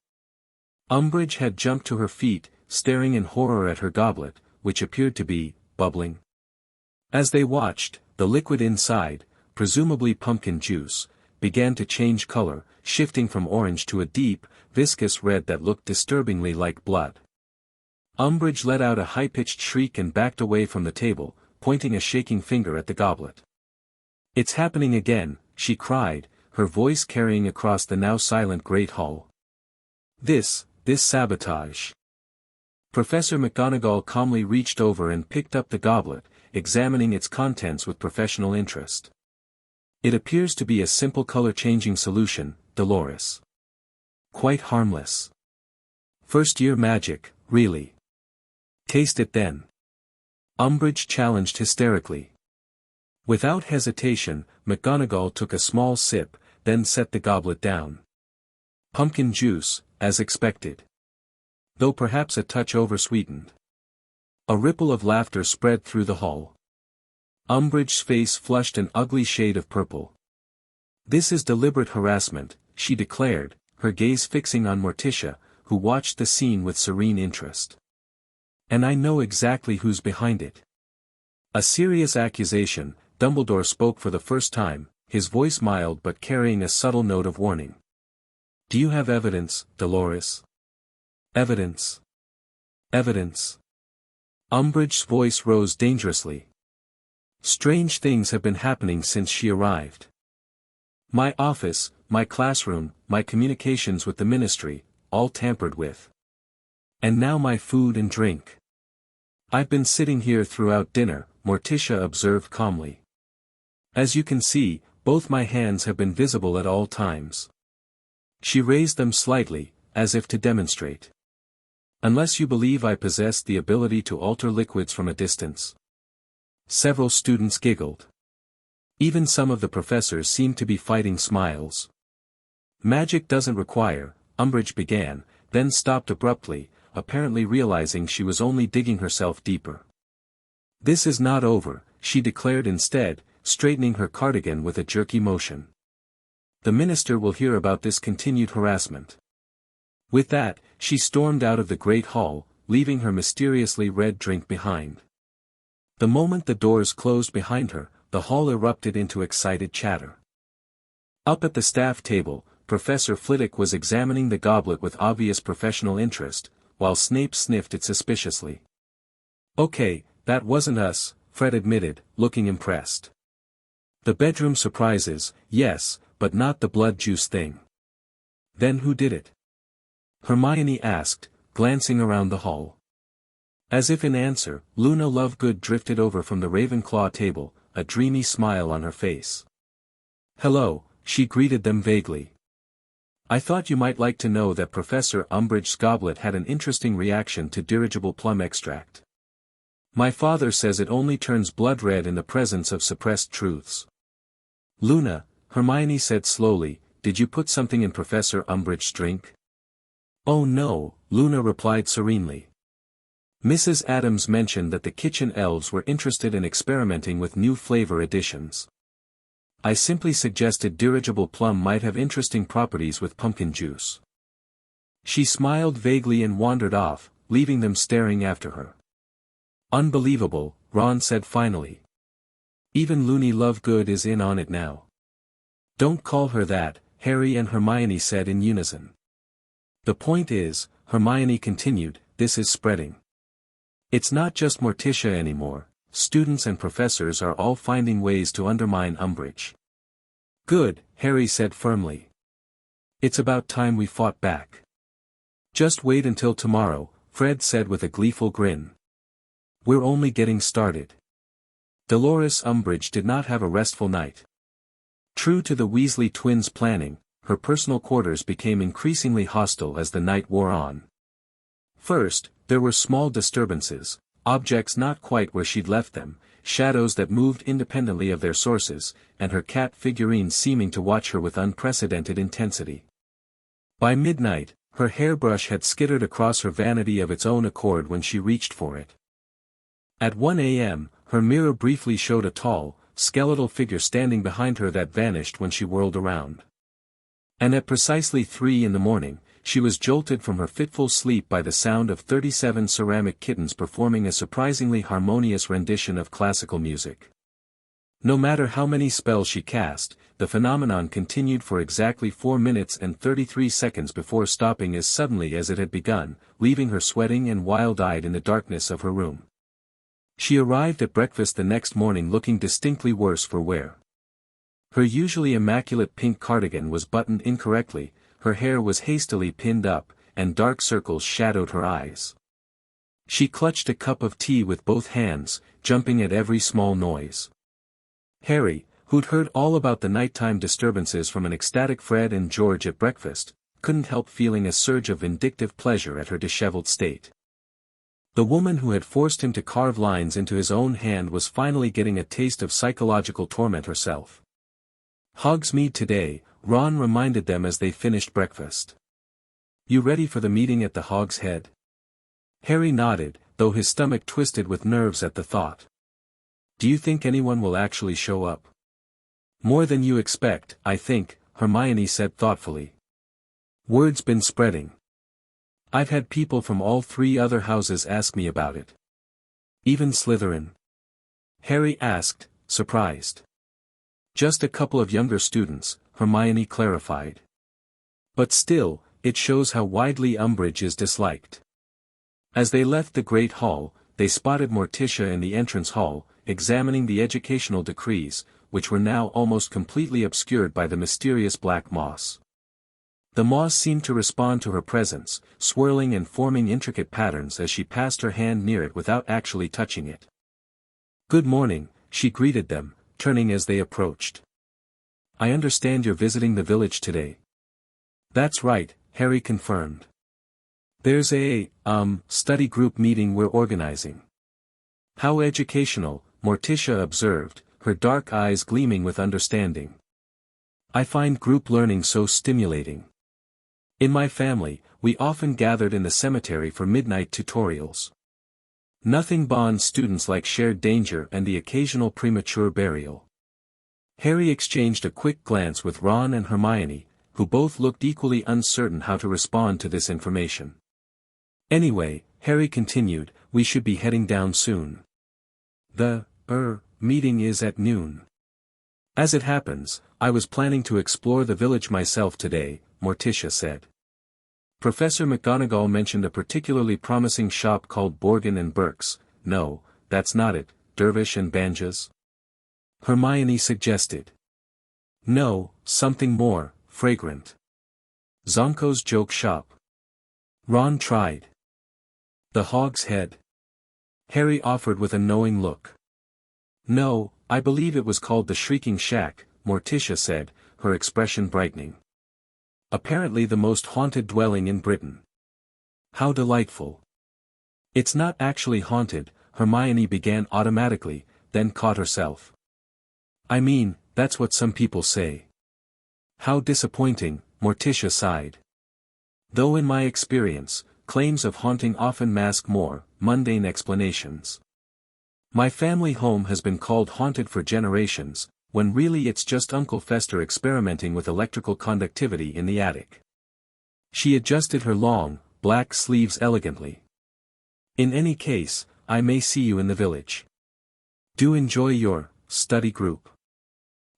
Umbridge had jumped to her feet, staring in horror at her goblet, which appeared to be bubbling. As they watched, the liquid inside, presumably pumpkin juice, began to change color, shifting from orange to a deep, viscous red that looked disturbingly like blood. Umbridge let out a high-pitched shriek and backed away from the table, pointing a shaking finger at the goblet. It's happening again, she cried, her voice carrying across the now silent great hall. This sabotage. Professor McGonagall calmly reached over and picked up the goblet, examining its contents with professional interest. It appears to be a simple color-changing solution, Dolores. Quite harmless. First-year magic, really. Taste it then. Umbridge challenged hysterically. Without hesitation, McGonagall took a small sip, then set the goblet down. Pumpkin juice, as expected. Though perhaps a touch oversweetened. A ripple of laughter spread through the hall. Umbridge's face flushed an ugly shade of purple. This is deliberate harassment, she declared, her gaze fixing on Morticia, who watched the scene with serene interest. And I know exactly who's behind it. A serious accusation, Dumbledore spoke for the first time, his voice mild but carrying a subtle note of warning. Do you have evidence, Dolores? Evidence. Evidence. Umbridge's voice rose dangerously. Strange things have been happening since she arrived. My office, my classroom, my communications with the ministry, all tampered with. And now my food and drink. I've been sitting here throughout dinner, Morticia observed calmly. As you can see, both my hands have been visible at all times. She raised them slightly, as if to demonstrate. Unless you believe I possess the ability to alter liquids from a distance. Several students giggled. Even some of the professors seemed to be fighting smiles. Magic doesn't require, Umbridge began, then stopped abruptly, apparently realizing she was only digging herself deeper. This is not over, she declared instead, straightening her cardigan with a jerky motion. The minister will hear about this continued harassment. With that, she stormed out of the great hall, leaving her mysteriously red drink behind. The moment the doors closed behind her, the hall erupted into excited chatter. Up at the staff table, Professor Flitwick was examining the goblet with obvious professional interest, while Snape sniffed it suspiciously. Okay, that wasn't us, Fred admitted, looking impressed. The bedroom surprises, yes, but not the blood juice thing. Then who did it? Hermione asked, glancing around the hall. As if in answer, Luna Lovegood drifted over from the Ravenclaw table, a dreamy smile on her face. Hello, she greeted them vaguely. I thought you might like to know that Professor Umbridge's goblet had an interesting reaction to dirigible plum extract. My father says it only turns blood red in the presence of suppressed truths. Luna, Hermione said slowly, did you put something in Professor Umbridge's drink? Oh no, Luna replied serenely. Mrs. Addams mentioned that the kitchen elves were interested in experimenting with new flavor additions. I simply suggested dirigible plum might have interesting properties with pumpkin juice. She smiled vaguely and wandered off, leaving them staring after her. Unbelievable, Ron said finally. Even Loony Lovegood is in on it now. Don't call her that, Harry and Hermione said in unison. The point is, Hermione continued, this is spreading. It's not just Morticia anymore, students and professors are all finding ways to undermine Umbridge. Good, Harry said firmly. It's about time we fought back. Just wait until tomorrow, Fred said with a gleeful grin. We're only getting started. Dolores Umbridge did not have a restful night. True to the Weasley twins' planning, her personal quarters became increasingly hostile as the night wore on. First, there were small disturbances, objects not quite where she'd left them, shadows that moved independently of their sources, and her cat figurine seeming to watch her with unprecedented intensity. By midnight, her hairbrush had skittered across her vanity of its own accord when she reached for it. At 1 a.m., her mirror briefly showed a tall, skeletal figure standing behind her that vanished when she whirled around. And at precisely 3 in the morning, she was jolted from her fitful sleep by the sound of 37 ceramic kittens performing a surprisingly harmonious rendition of classical music. No matter how many spells she cast, the phenomenon continued for exactly 4 minutes and 33 seconds before stopping as suddenly as it had begun, leaving her sweating and wild-eyed in the darkness of her room. She arrived at breakfast the next morning looking distinctly worse for wear. Her usually immaculate pink cardigan was buttoned incorrectly, her hair was hastily pinned up, and dark circles shadowed her eyes. She clutched a cup of tea with both hands, jumping at every small noise. Harry, who'd heard all about the nighttime disturbances from an ecstatic Fred and George at breakfast, couldn't help feeling a surge of vindictive pleasure at her disheveled state. The woman who had forced him to carve lines into his own hand was finally getting a taste of psychological torment herself. Hogsmeade today, Ron reminded them as they finished breakfast. You ready for the meeting at the Hog's Head? Harry nodded, though his stomach twisted with nerves at the thought. Do you think anyone will actually show up? More than you expect, I think, Hermione said thoughtfully. Word's been spreading. I've had people from all 3 other houses ask me about it. Even Slytherin? Harry asked, surprised. Just a couple of younger students, Hermione clarified. But still, it shows how widely Umbridge is disliked. As they left the Great Hall, they spotted Morticia in the entrance hall, examining the educational decrees, which were now almost completely obscured by the mysterious black moss. The moss seemed to respond to her presence, swirling and forming intricate patterns as she passed her hand near it without actually touching it. Good morning, she greeted them, turning as they approached. I understand you're visiting the village today. That's right, Harry confirmed. There's a, study group meeting we're organizing. How educational, Morticia observed, her dark eyes gleaming with understanding. I find group learning so stimulating. In my family, we often gathered in the cemetery for midnight tutorials. Nothing bonds students like shared danger and the occasional premature burial. Harry exchanged a quick glance with Ron and Hermione, who both looked equally uncertain how to respond to this information. Anyway, Harry continued, we should be heading down soon. The, meeting is at noon. As it happens, I was planning to explore the village myself today, Morticia said. Professor McGonagall mentioned a particularly promising shop called Borgin and Burke's. No, that's not it, dervish and banjas? Hermione suggested. No, something more, fragrant. Zonko's joke shop. Ron tried. The Hog's Head. Harry offered with a knowing look. No, I believe it was called the Shrieking Shack, Morticia said, her expression brightening. Apparently the most haunted dwelling in Britain. How delightful. It's not actually haunted, Hermione began automatically, then caught herself. I mean, that's what some people say. How disappointing, Morticia sighed. Though in my experience, claims of haunting often mask more mundane explanations. My family home has been called haunted for generations, when really it's just Uncle Fester experimenting with electrical conductivity in the attic. She adjusted her long, black sleeves elegantly. In any case, I may see you in the village. Do enjoy your study group.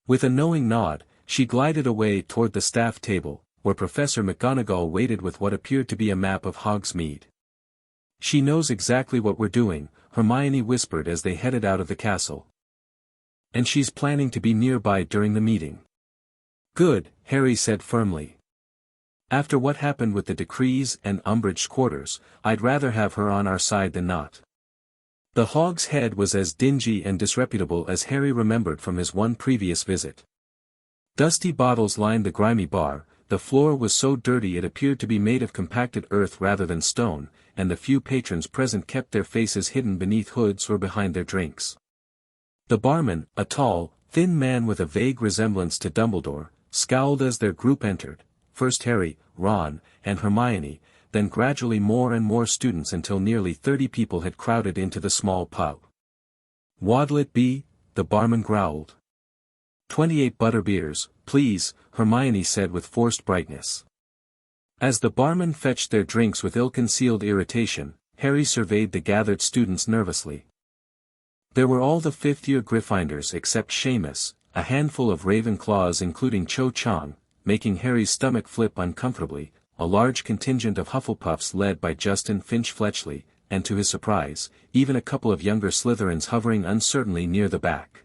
With a knowing nod, she glided away toward the staff table, where Professor McGonagall waited with what appeared to be a map of Hogsmeade. She knows exactly what we're doing, Hermione whispered as they headed out of the castle. And she's planning to be nearby during the meeting. Good, Harry said firmly. After what happened with the decrees and Umbridge quarters, I'd rather have her on our side than not. The Hog's Head was as dingy and disreputable as Harry remembered from his one previous visit. Dusty bottles lined the grimy bar, the floor was so dirty it appeared to be made of compacted earth rather than stone, and the few patrons present kept their faces hidden beneath hoods or behind their drinks. The barman, a tall, thin man with a vague resemblance to Dumbledore, scowled as their group entered, first Harry, Ron, and Hermione, then gradually more and more students until nearly 30 people had crowded into the small pub. What'll it be? The barman growled. 28 butterbeers, please, Hermione said with forced brightness. As the barman fetched their drinks with ill-concealed irritation, Harry surveyed the gathered students nervously. There were all the fifth-year Gryffindors except Seamus, a handful of Ravenclaws including Cho Chang, making Harry's stomach flip uncomfortably, a large contingent of Hufflepuffs led by Justin Finch-Fletchley, and to his surprise, even a couple of younger Slytherins hovering uncertainly near the back.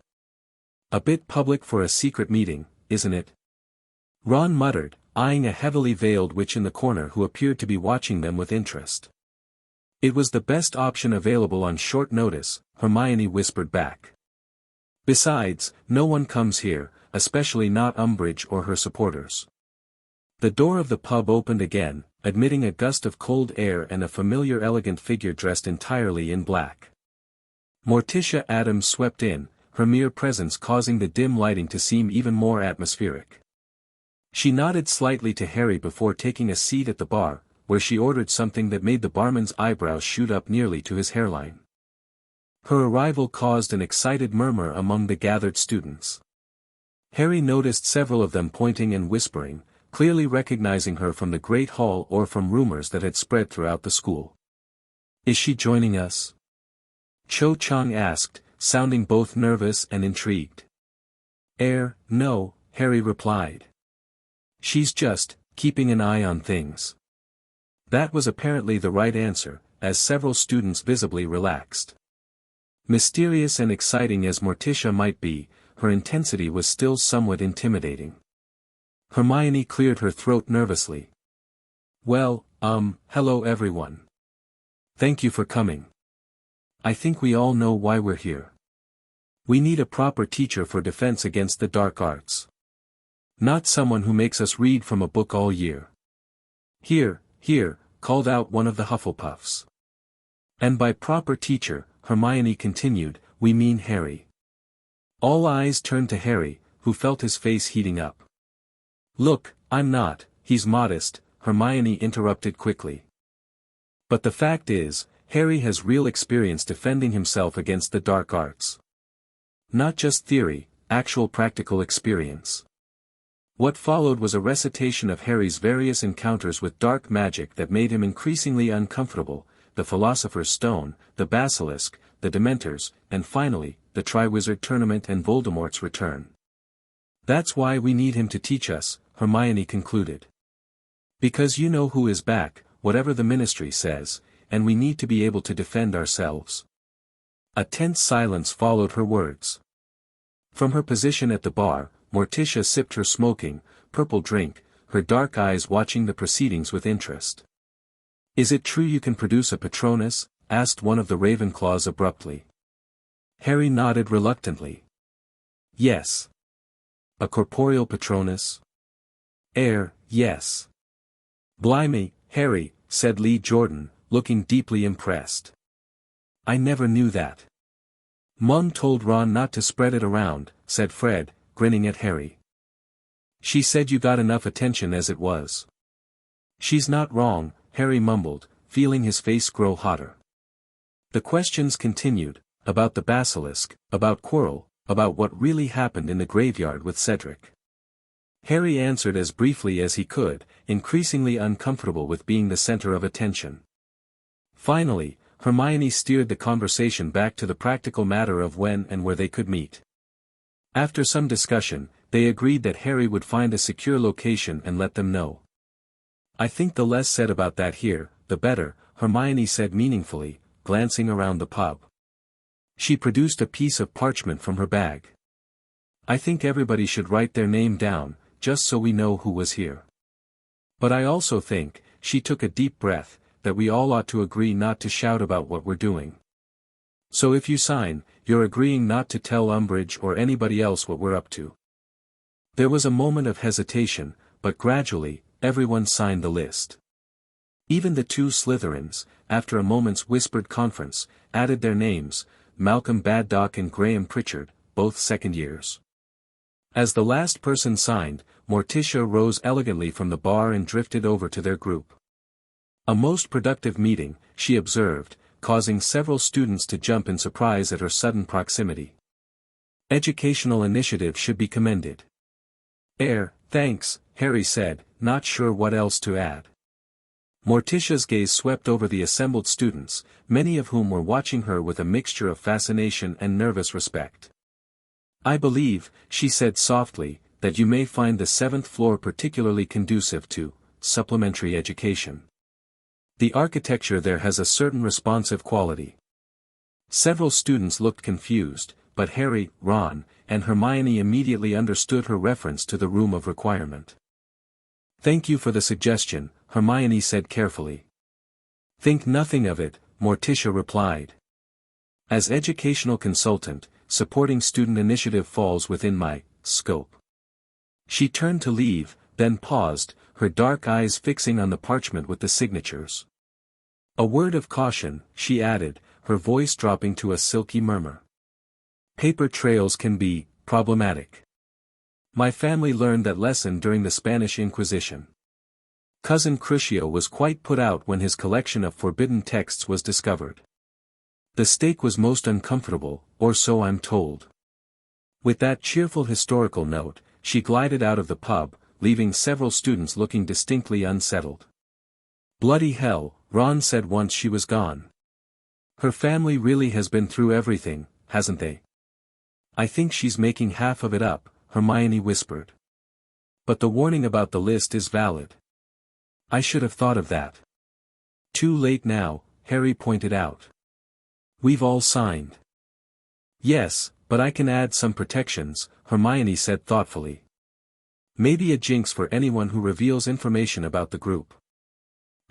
A bit public for a secret meeting, isn't it? Ron muttered, eyeing a heavily veiled witch in the corner who appeared to be watching them with interest. It was the best option available on short notice, Hermione whispered back. Besides, no one comes here, especially not Umbridge or her supporters. The door of the pub opened again, admitting a gust of cold air and a familiar elegant figure dressed entirely in black. Morticia Addams swept in, her mere presence causing the dim lighting to seem even more atmospheric. She nodded slightly to Harry before taking a seat at the bar, where she ordered something that made the barman's eyebrows shoot up nearly to his hairline. Her arrival caused an excited murmur among the gathered students. Harry noticed several of them pointing and whispering, clearly recognizing her from the Great Hall or from rumors that had spread throughout the school. Is she joining us? Cho Chang asked, sounding both nervous and intrigued. No, Harry replied. She's just keeping an eye on things. That was apparently the right answer, as several students visibly relaxed. Mysterious and exciting as Morticia might be, her intensity was still somewhat intimidating. Hermione cleared her throat nervously. Well, hello everyone. Thank you for coming. I think we all know why we're here. We need a proper teacher for defense against the dark arts. Not someone who makes us read from a book all year. Here, called out one of the Hufflepuffs. And by proper teacher, Hermione continued, we mean Harry. All eyes turned to Harry, who felt his face heating up. Look, I'm not, he's modest, Hermione interrupted quickly. But the fact is, Harry has real experience defending himself against the dark arts. Not just theory, actual practical experience. What followed was a recitation of Harry's various encounters with dark magic that made him increasingly uncomfortable, the Philosopher's Stone, the Basilisk, the Dementors, and finally, the Triwizard Tournament and Voldemort's return. That's why we need him to teach us, Hermione concluded. Because you know who is back, whatever the Ministry says, and we need to be able to defend ourselves. A tense silence followed her words. From her position at the bar, Morticia sipped her smoking, purple drink, her dark eyes watching the proceedings with interest. "Is it true you can produce a Patronus?" asked one of the Ravenclaws abruptly. Harry nodded reluctantly. "Yes." "A corporeal Patronus?" Yes." "Blimey, Harry," said Lee Jordan, looking deeply impressed. "I never knew that." "Mum told Ron not to spread it around," said Fred, grinning at Harry. "She said you got enough attention as it was." "She's not wrong," Harry mumbled, feeling his face grow hotter. The questions continued, about the basilisk, about Quirrell, about what really happened in the graveyard with Cedric. Harry answered as briefly as he could, increasingly uncomfortable with being the center of attention. Finally, Hermione steered the conversation back to the practical matter of when and where they could meet. After some discussion, they agreed that Harry would find a secure location and let them know. "I think the less said about that here, the better," Hermione said meaningfully, glancing around the pub. She produced a piece of parchment from her bag. "I think everybody should write their name down, just so we know who was here. But I also think," she took a deep breath, "that we all ought to agree not to shout about what we're doing. So if you sign, you're agreeing not to tell Umbridge or anybody else what we're up to." There was a moment of hesitation, but gradually, everyone signed the list. Even the two Slytherins, after a moment's whispered conference, added their names, Malcolm Baddock and Graham Pritchard, both second years. As the last person signed, Morticia rose elegantly from the bar and drifted over to their group. "A most productive meeting," she observed, causing several students to jump in surprise at her sudden proximity. "Educational initiative should be commended." Thanks," Harry said, not sure what else to add. Morticia's gaze swept over the assembled students, many of whom were watching her with a mixture of fascination and nervous respect. "I believe," she said softly, "that you may find the 7th floor particularly conducive to supplementary education. The architecture there has a certain responsive quality." Several students looked confused, but Harry, Ron, and Hermione immediately understood her reference to the room of requirement. "Thank you for the suggestion," Hermione said carefully. "Think nothing of it," Morticia replied. "As educational consultant, supporting student initiative falls within my scope." She turned to leave, then paused, her dark eyes fixing on the parchment with the signatures. "A word of caution," she added, her voice dropping to a silky murmur. "Paper trails can be problematic. My family learned that lesson during the Spanish Inquisition. Cousin Crucio was quite put out when his collection of forbidden texts was discovered. The stake was most uncomfortable, or so I'm told." With that cheerful historical note, she glided out of the pub, leaving several students looking distinctly unsettled. "Bloody hell," Ron said once she was gone. "Her family really has been through everything, hasn't they?" "I think she's making half of it up," Hermione whispered. "But the warning about the list is valid. I should have thought of that." "Too late now," Harry pointed out. "We've all signed." "Yes, but I can add some protections," Hermione said thoughtfully. "Maybe a jinx for anyone who reveals information about the group."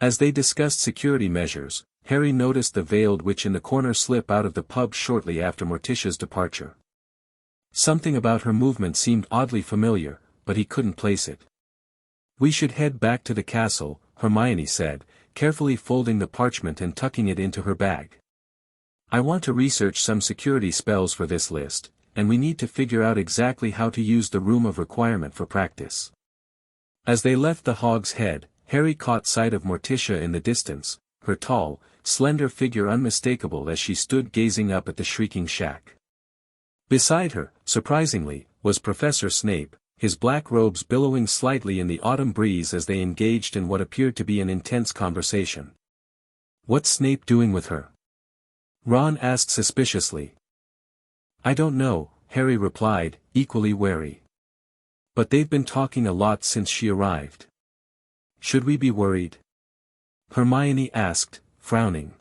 As they discussed security measures, Harry noticed the veiled witch in the corner slip out of the pub shortly after Morticia's departure. Something about her movement seemed oddly familiar, but he couldn't place it. "We should head back to the castle," Hermione said, carefully folding the parchment and tucking it into her bag. "I want to research some security spells for this list, and we need to figure out exactly how to use the room of requirement for practice." As they left the Hog's Head, Harry caught sight of Morticia in the distance, her tall, slender figure unmistakable as she stood gazing up at the shrieking shack. Beside her, surprisingly, was Professor Snape, his black robes billowing slightly in the autumn breeze as they engaged in what appeared to be an intense conversation. "What's Snape doing with her?" Ron asked suspiciously. "I don't know," Harry replied, equally wary. "But they've been talking a lot since she arrived." "Should we be worried?" Hermione asked, frowning.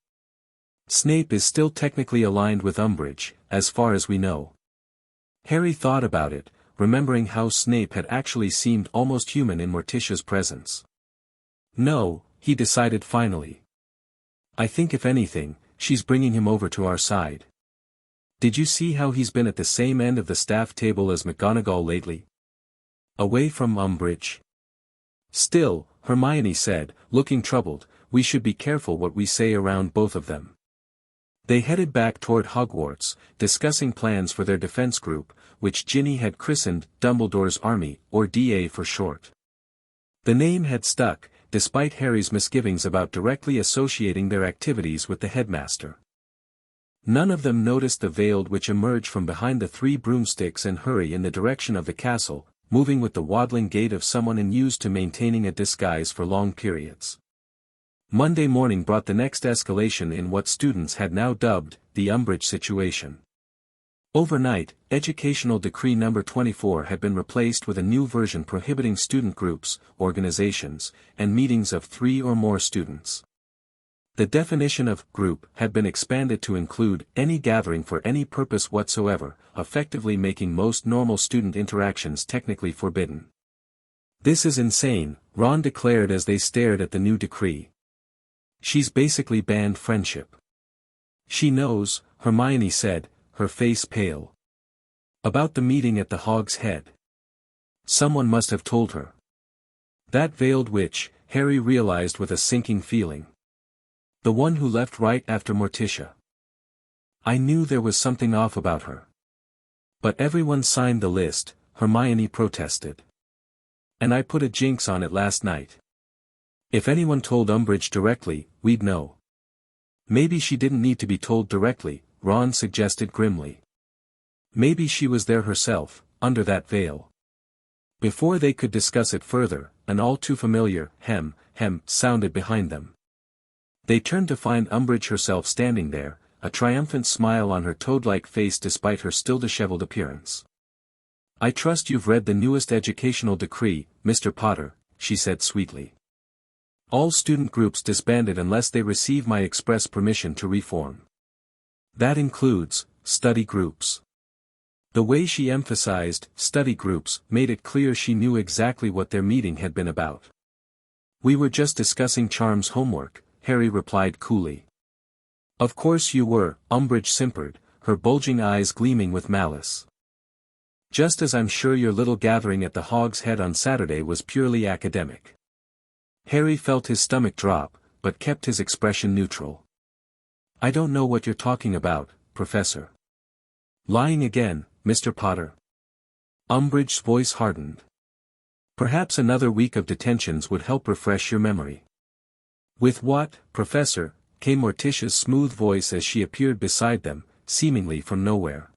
Snape is still technically aligned with Umbridge, as far as we know. Harry thought about it, remembering how Snape had actually seemed almost human in Morticia's presence. No, he decided finally. I think if anything, she's bringing him over to our side. Did you see how he's been at the same end of the staff table as McGonagall lately? Away from Umbridge. Still, Hermione said, looking troubled, we should be careful what we say around both of them. They headed back toward Hogwarts, discussing plans for their defense group, which Ginny had christened Dumbledore's Army, or DA for short. The name had stuck, despite Harry's misgivings about directly associating their activities with the headmaster. None of them noticed the Veiled Witch emerge from behind the three broomsticks and hurry in the direction of the castle, moving with the waddling gait of someone unused to maintaining a disguise for long periods. Monday morning brought the next escalation in what students had now dubbed the Umbridge situation. Overnight, Educational Decree No. 24 had been replaced with a new version prohibiting student groups, organizations, and meetings of 3 or more students. The definition of group had been expanded to include any gathering for any purpose whatsoever, effectively making most normal student interactions technically forbidden. This is insane, Ron declared as they stared at the new decree. She's basically banned friendship. She knows, Hermione said, her face pale. About the meeting at the Hog's Head. Someone must have told her. That Veiled Witch, Harry realized with a sinking feeling. The one who left right after Morticia. I knew there was something off about her. But everyone signed the list, Hermione protested. And I put a jinx on it last night. If anyone told Umbridge directly, we'd know. Maybe she didn't need to be told directly, Ron suggested grimly. Maybe she was there herself, under that veil. Before they could discuss it further, an all-too-familiar hem sounded behind them. They turned to find Umbridge herself standing there, a triumphant smile on her toad-like face despite her still disheveled appearance. I trust you've read the newest educational decree, Mr. Potter, she said sweetly. All student groups disbanded unless they receive my express permission to reform. That includes study groups. The way she emphasized study groups made it clear she knew exactly what their meeting had been about. We were just discussing Charm's homework, Harry replied coolly. Of course you were, Umbridge simpered, her bulging eyes gleaming with malice. Just as I'm sure your little gathering at the Hog's Head on Saturday was purely academic. Harry felt his stomach drop, but kept his expression neutral. I don't know what you're talking about, Professor. Lying again, Mr. Potter. Umbridge's voice hardened. Perhaps another week of detentions would help refresh your memory. With what, Professor? Came Morticia's smooth voice as she appeared beside them, seemingly from nowhere.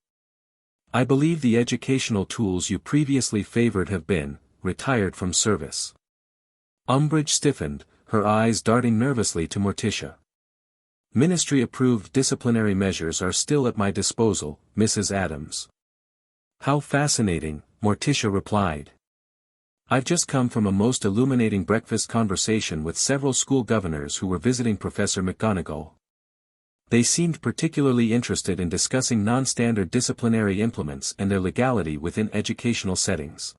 I believe the educational tools you previously favored have been retired from service. Umbridge stiffened, her eyes darting nervously to Morticia. Ministry-approved disciplinary measures are still at my disposal, Mrs. Addams. How fascinating, Morticia replied. I've just come from a most illuminating breakfast conversation with several school governors who were visiting Professor McGonagall. They seemed particularly interested in discussing non-standard disciplinary implements and their legality within educational settings.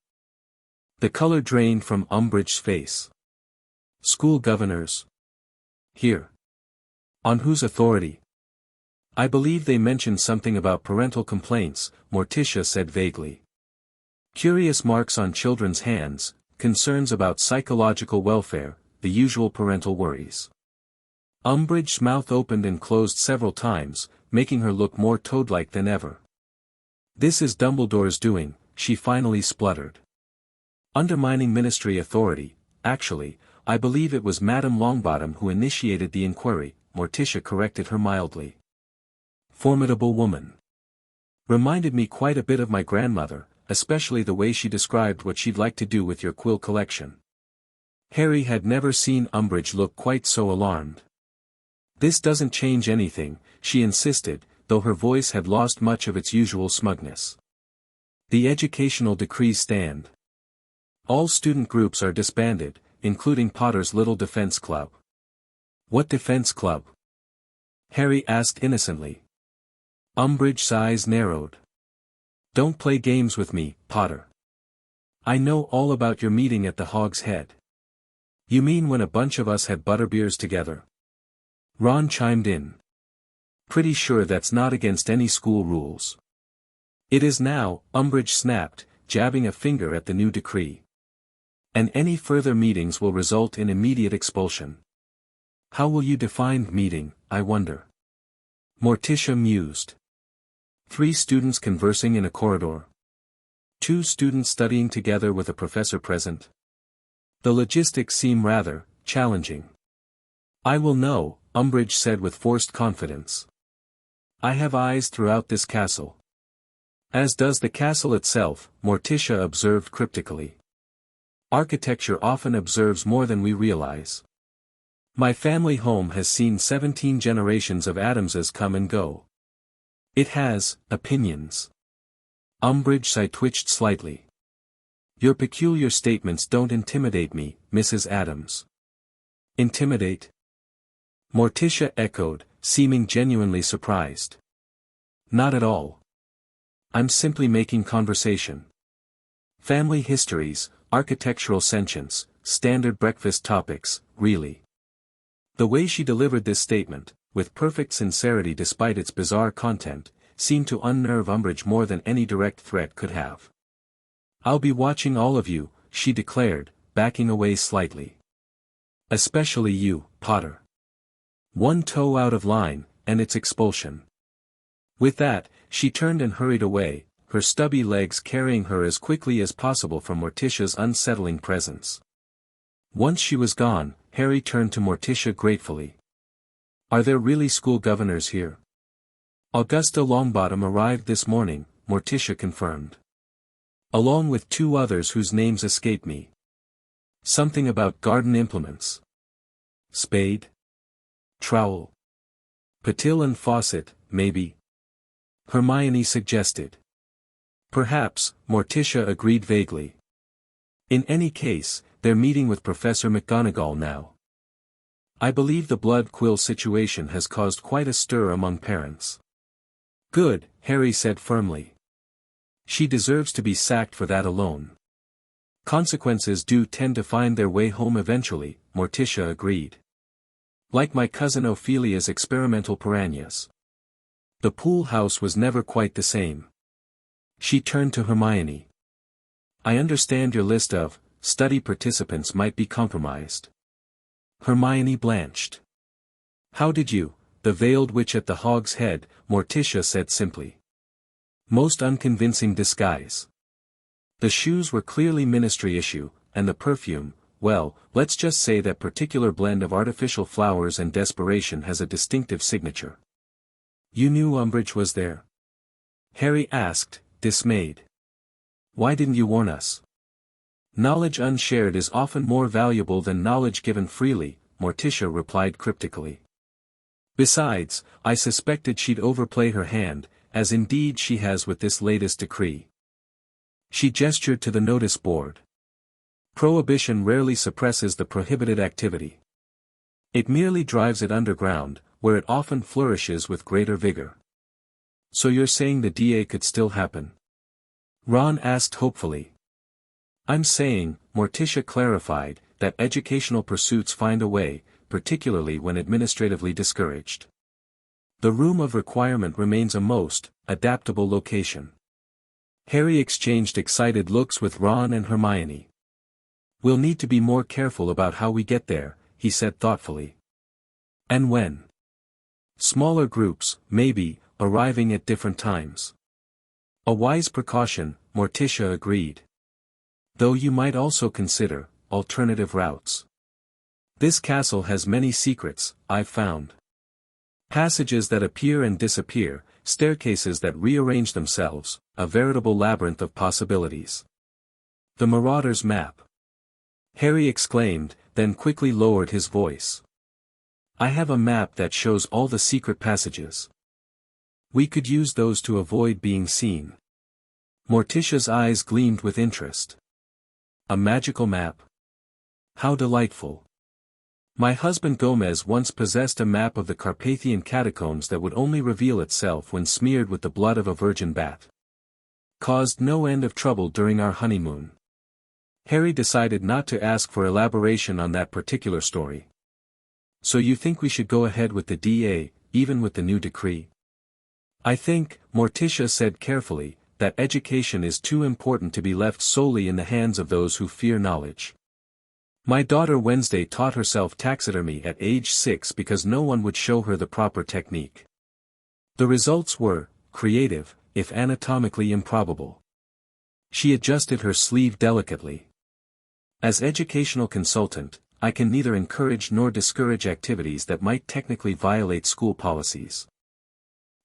The color drained from Umbridge's face. School governors. Here. On whose authority? I believe they mentioned something about parental complaints, Morticia said vaguely. Curious marks on children's hands, concerns about psychological welfare, the usual parental worries. Umbridge's mouth opened and closed several times, making her look more toad-like than ever. This is Dumbledore's doing, she finally spluttered. Undermining ministry authority, actually, I believe it was Madame Longbottom who initiated the inquiry, Morticia corrected her mildly. Formidable woman. Reminded me quite a bit of my grandmother, especially the way she described what she'd like to do with your quill collection. Harry had never seen Umbridge look quite so alarmed. This doesn't change anything, she insisted, though her voice had lost much of its usual smugness. The educational decrees stand. All student groups are disbanded, including Potter's Little Defense Club. What defense club? Harry asked innocently. Umbridge's eyes narrowed. Don't play games with me, Potter. I know all about your meeting at the Hog's Head. You mean when a bunch of us had butterbeers together? Ron chimed in. Pretty sure that's not against any school rules. It is now, Umbridge snapped, jabbing a finger at the new decree. And any further meetings will result in immediate expulsion. How will you define meeting, I wonder? Morticia mused. 3 students conversing in a corridor. 2 students studying together with a professor present. The logistics seem rather challenging. I will know, Umbridge said with forced confidence. I have eyes throughout this castle. As does the castle itself, Morticia observed cryptically. Architecture often observes more than we realize. My family home has seen 17 generations of Addamses come and go. It has opinions. Umbridge's eye twitched slightly. Your peculiar statements don't intimidate me, Mrs. Addams. Intimidate? Morticia echoed, seeming genuinely surprised. Not at all. I'm simply making conversation. Family histories, architectural sentience, standard breakfast topics, really. The way she delivered this statement, with perfect sincerity despite its bizarre content, seemed to unnerve Umbridge more than any direct threat could have. I'll be watching all of you, she declared, backing away slightly. Especially you, Potter. One toe out of line, and it's expulsion. With that, she turned and hurried away, her stubby legs carrying her as quickly as possible from Morticia's unsettling presence. Once she was gone, Harry turned to Morticia gratefully. Are there really school governors here? Augusta Longbottom arrived this morning, Morticia confirmed. Along with 2 others whose names escape me. Something about garden implements. Spade? Trowel? Patil and faucet, maybe? Hermione suggested. Perhaps, Morticia agreed vaguely. In any case, they're meeting with Professor McGonagall now. I believe the blood quill situation has caused quite a stir among parents. Good, Harry said firmly. She deserves to be sacked for that alone. Consequences do tend to find their way home eventually, Morticia agreed. Like my cousin Ophelia's experimental piranhas. The pool house was never quite the same. She turned to Hermione. I understand your list of study participants might be compromised. Hermione blanched. How did you, the veiled witch at the Hog's Head, Morticia said simply. Most unconvincing disguise. The shoes were clearly ministry issue, and the perfume, well, let's just say that particular blend of artificial flowers and desperation has a distinctive signature. You knew Umbridge was there? Harry asked, dismayed. Why didn't you warn us? Knowledge unshared is often more valuable than knowledge given freely, Morticia replied cryptically. Besides, I suspected she'd overplay her hand, as indeed she has with this latest decree. She gestured to the notice board. Prohibition rarely suppresses the prohibited activity. It merely drives it underground, where it often flourishes with greater vigor. So you're saying the DA could still happen? Ron asked hopefully. I'm saying, Morticia clarified, that educational pursuits find a way, particularly when administratively discouraged. The room of requirement remains a most adaptable location. Harry exchanged excited looks with Ron and Hermione. We'll need to be more careful about how we get there, he said thoughtfully. And when? Smaller groups, maybe, arriving at different times. A wise precaution, Morticia agreed. Though you might also consider alternative routes. This castle has many secrets, I've found. Passages that appear and disappear, staircases that rearrange themselves, a veritable labyrinth of possibilities. The Marauder's Map. Harry exclaimed, then quickly lowered his voice. I have a map that shows all the secret passages. We could use those to avoid being seen. Morticia's eyes gleamed with interest. A magical map? How delightful. My husband Gomez once possessed a map of the Carpathian catacombs that would only reveal itself when smeared with the blood of a virgin bat. Caused no end of trouble during our honeymoon. Harry decided not to ask for elaboration on that particular story. So you think we should go ahead with the DA, even with the new decree? I think, Morticia said carefully, that education is too important to be left solely in the hands of those who fear knowledge. My daughter Wednesday taught herself taxidermy at age 6 because no one would show her the proper technique. The results were creative, if anatomically improbable. She adjusted her sleeve delicately. As educational consultant, I can neither encourage nor discourage activities that might technically violate school policies.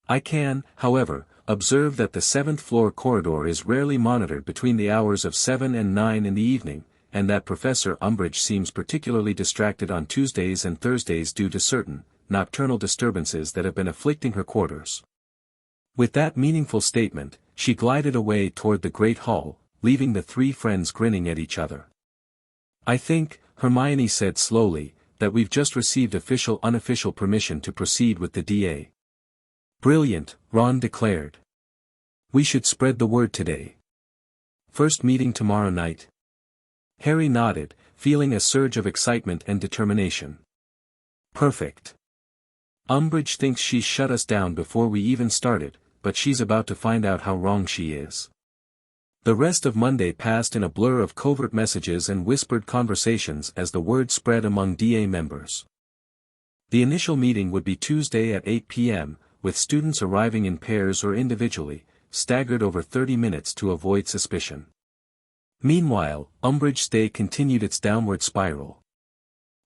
I can, however, observe that the 7th floor corridor is rarely monitored between the hours of 7 and 9 in the evening, and that Professor Umbridge seems particularly distracted on Tuesdays and Thursdays due to certain nocturnal disturbances that have been afflicting her quarters. With that meaningful statement, she glided away toward the great hall, leaving the three friends grinning at each other. I think, Hermione said slowly, that we've just received unofficial permission to proceed with the DA. Brilliant, Ron declared. We should spread the word today. First meeting tomorrow night? Harry nodded, feeling a surge of excitement and determination. Perfect. Umbridge thinks she's shut us down before we even started, but she's about to find out how wrong she is. The rest of Monday passed in a blur of covert messages and whispered conversations as the word spread among DA members. The initial meeting would be Tuesday at 8 p.m., with students arriving in pairs or individually, staggered over 30 minutes to avoid suspicion. Meanwhile, Umbridge's day continued its downward spiral.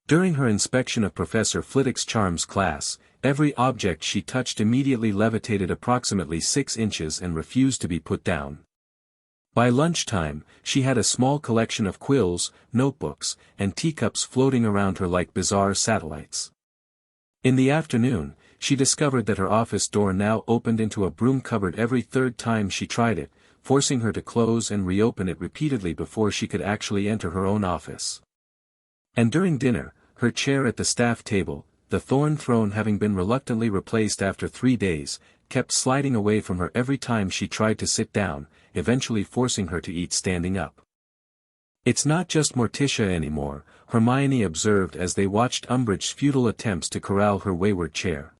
During her inspection of Professor Flitwick's charms class, every object she touched immediately levitated approximately 6 inches and refused to be put down. By lunchtime, she had a small collection of quills, notebooks, and teacups floating around her like bizarre satellites. In the afternoon, she discovered that her office door now opened into a broom cupboard every third time she tried it, forcing her to close and reopen it repeatedly before she could actually enter her own office. And during dinner, her chair at the staff table, the thorn throne having been reluctantly replaced after 3 days, kept sliding away from her every time she tried to sit down, eventually forcing her to eat standing up. It's not just Morticia anymore, Hermione observed as they watched Umbridge's futile attempts to corral her wayward chair.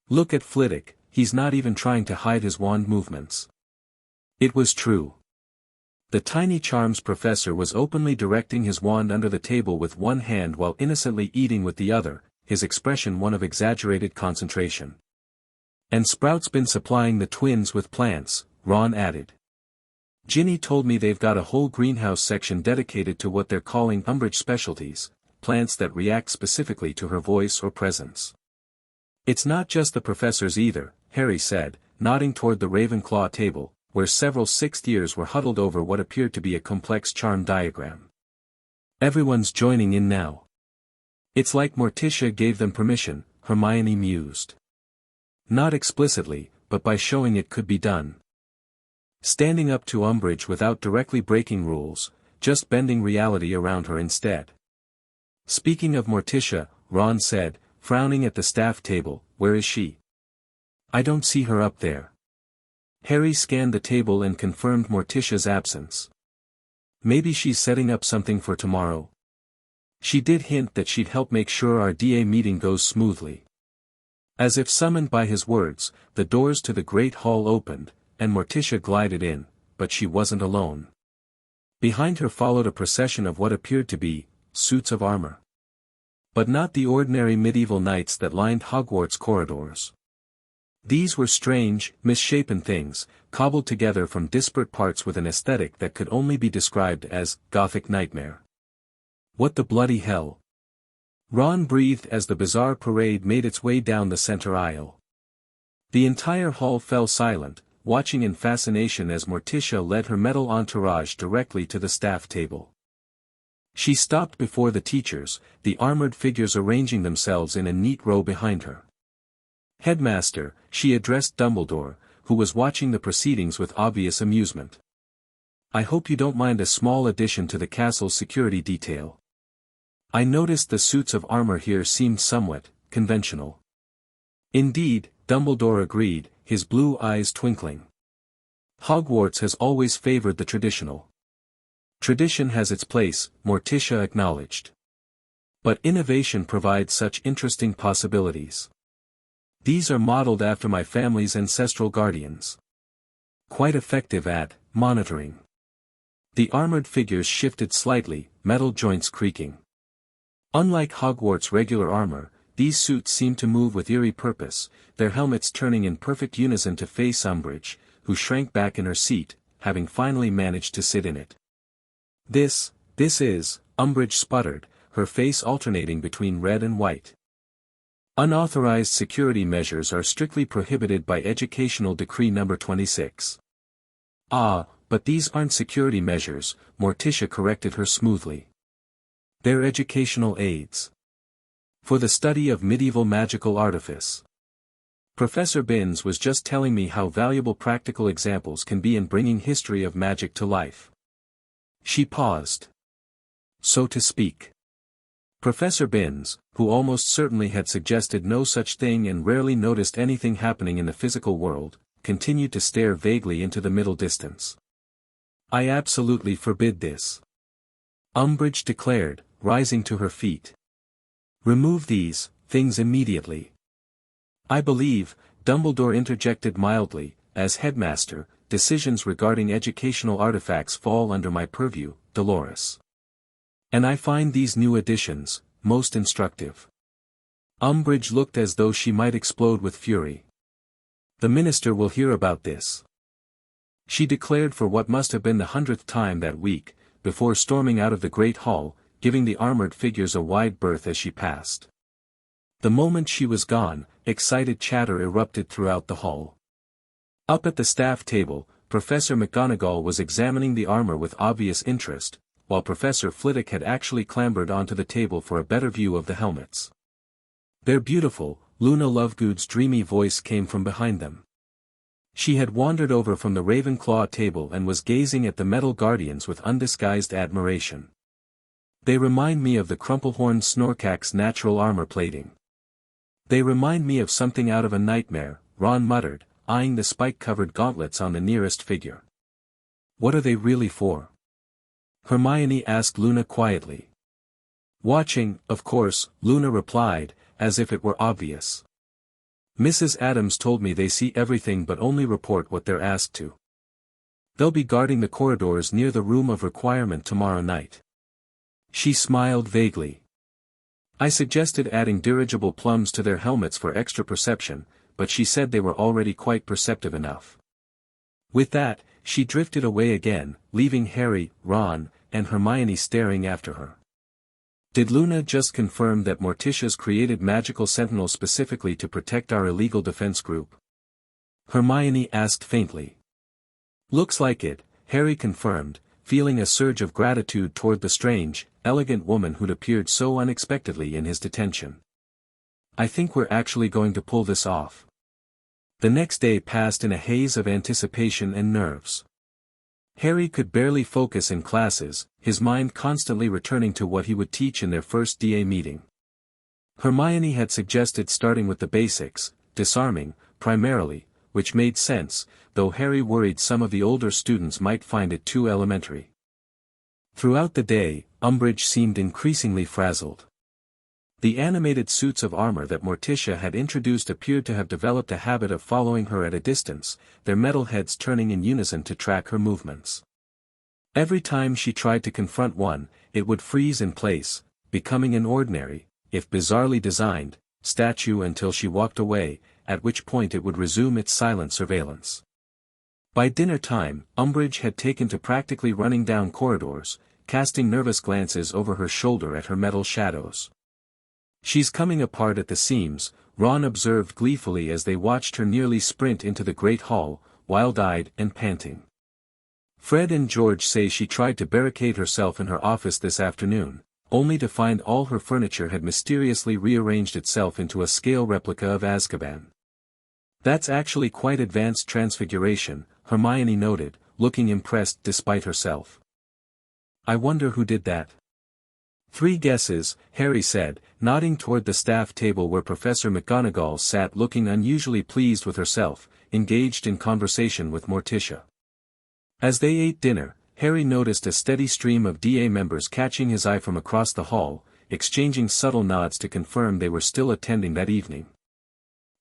Look at Flitwick, he's not even trying to hide his wand movements. It was true. The tiny charms professor was openly directing his wand under the table with one hand while innocently eating with the other, his expression one of exaggerated concentration. And Sprout's been supplying the twins with plants, Ron added. Ginny told me they've got a whole greenhouse section dedicated to what they're calling Umbridge specialties, plants that react specifically to her voice or presence. It's not just the professors either, Harry said, nodding toward the Ravenclaw table, where several sixth years were huddled over what appeared to be a complex charm diagram. Everyone's joining in now. It's like Morticia gave them permission, Hermione mused. Not explicitly, but by showing it could be done. Standing up to Umbridge without directly breaking rules, just bending reality around her instead. Speaking of Morticia, Ron said, frowning at the staff table, where is she? I don't see her up there. Harry scanned the table and confirmed Morticia's absence. Maybe she's setting up something for tomorrow. She did hint that she'd help make sure our DA meeting goes smoothly. As if summoned by his words, the doors to the great hall opened, and Morticia glided in, but she wasn't alone. Behind her followed a procession of what appeared to be suits of armor. But not the ordinary medieval knights that lined Hogwarts corridors. These were strange, misshapen things, cobbled together from disparate parts with an aesthetic that could only be described as Gothic nightmare. What the bloody hell? Ron breathed as the bizarre parade made its way down the center aisle. The entire hall fell silent, watching in fascination as Morticia led her metal entourage directly to the staff table. She stopped before the teachers, the armored figures arranging themselves in a neat row behind her. Headmaster, she addressed Dumbledore, who was watching the proceedings with obvious amusement. I hope you don't mind a small addition to the castle's security detail. I noticed the suits of armor here seemed somewhat conventional. Indeed, Dumbledore agreed, his blue eyes twinkling. Hogwarts has always favored the traditional. Tradition has its place, Morticia acknowledged. But innovation provides such interesting possibilities. These are modeled after my family's ancestral guardians. Quite effective at monitoring. The armored figures shifted slightly, metal joints creaking. Unlike Hogwarts' regular armor, these suits seemed to move with eerie purpose, their helmets turning in perfect unison to face Umbridge, who shrank back in her seat, having finally managed to sit in it. This is, Umbridge sputtered, her face alternating between red and white. Unauthorized security measures are strictly prohibited by Educational Decree No. 26. Ah, but these aren't security measures, Morticia corrected her smoothly. They're educational aids. For the study of medieval magical artifice. Professor Binns was just telling me how valuable practical examples can be in bringing history of magic to life. She paused. So to speak. Professor Binns, who almost certainly had suggested no such thing and rarely noticed anything happening in the physical world, continued to stare vaguely into the middle distance. I absolutely forbid this. Umbridge declared, rising to her feet. Remove these things immediately. I believe, Dumbledore interjected mildly, as headmaster, decisions regarding educational artifacts fall under my purview, Dolores. And I find these new additions most instructive. Umbridge looked as though she might explode with fury. The minister will hear about this. She declared for what must have been the 100th time that week, before storming out of the great hall, giving the armored figures a wide berth as she passed. The moment she was gone, excited chatter erupted throughout the hall. Up at the staff table, Professor McGonagall was examining the armor with obvious interest, while Professor Flitwick had actually clambered onto the table for a better view of the helmets. They're beautiful, Luna Lovegood's dreamy voice came from behind them. She had wandered over from the Ravenclaw table and was gazing at the metal guardians with undisguised admiration. They remind me of the Crumplehorn Snorkack's natural armor plating. They remind me of something out of a nightmare, Ron muttered, eyeing the spike-covered gauntlets on the nearest figure. What are they really for? Hermione asked Luna quietly. Watching, of course, Luna replied, as if it were obvious. Mrs. Addams told me they see everything but only report what they're asked to. They'll be guarding the corridors near the Room of Requirement tomorrow night. She smiled vaguely. I suggested adding dirigible plums to their helmets for extra perception, but she said they were already quite perceptive enough. With that, she drifted away again, leaving Harry, Ron, and Hermione staring after her. Did Luna just confirm that Morticia's created magical sentinels specifically to protect our illegal defense group? Hermione asked faintly. Looks like it, Harry confirmed, feeling a surge of gratitude toward the strange, elegant woman who'd appeared so unexpectedly in his detention. I think we're actually going to pull this off. The next day passed in a haze of anticipation and nerves. Harry could barely focus in classes, his mind constantly returning to what he would teach in their first DA meeting. Hermione had suggested starting with the basics, disarming, primarily, which made sense, though Harry worried some of the older students might find it too elementary. Throughout the day, Umbridge seemed increasingly frazzled. The animated suits of armor that Morticia had introduced appeared to have developed a habit of following her at a distance, their metal heads turning in unison to track her movements. Every time she tried to confront one, it would freeze in place, becoming an ordinary, if bizarrely designed, statue until she walked away, at which point it would resume its silent surveillance. By dinner time, Umbridge had taken to practically running down corridors, casting nervous glances over her shoulder at her metal shadows. She's coming apart at the seams, Ron observed gleefully as they watched her nearly sprint into the great hall, wild-eyed and panting. Fred and George say she tried to barricade herself in her office this afternoon, only to find all her furniture had mysteriously rearranged itself into a scale replica of Azkaban. That's actually quite advanced transfiguration, Hermione noted, looking impressed despite herself. I wonder who did that. "3 guesses," Harry said, nodding toward the staff table where Professor McGonagall sat looking unusually pleased with herself, engaged in conversation with Morticia. As they ate dinner, Harry noticed a steady stream of DA members catching his eye from across the hall, exchanging subtle nods to confirm they were still attending that evening.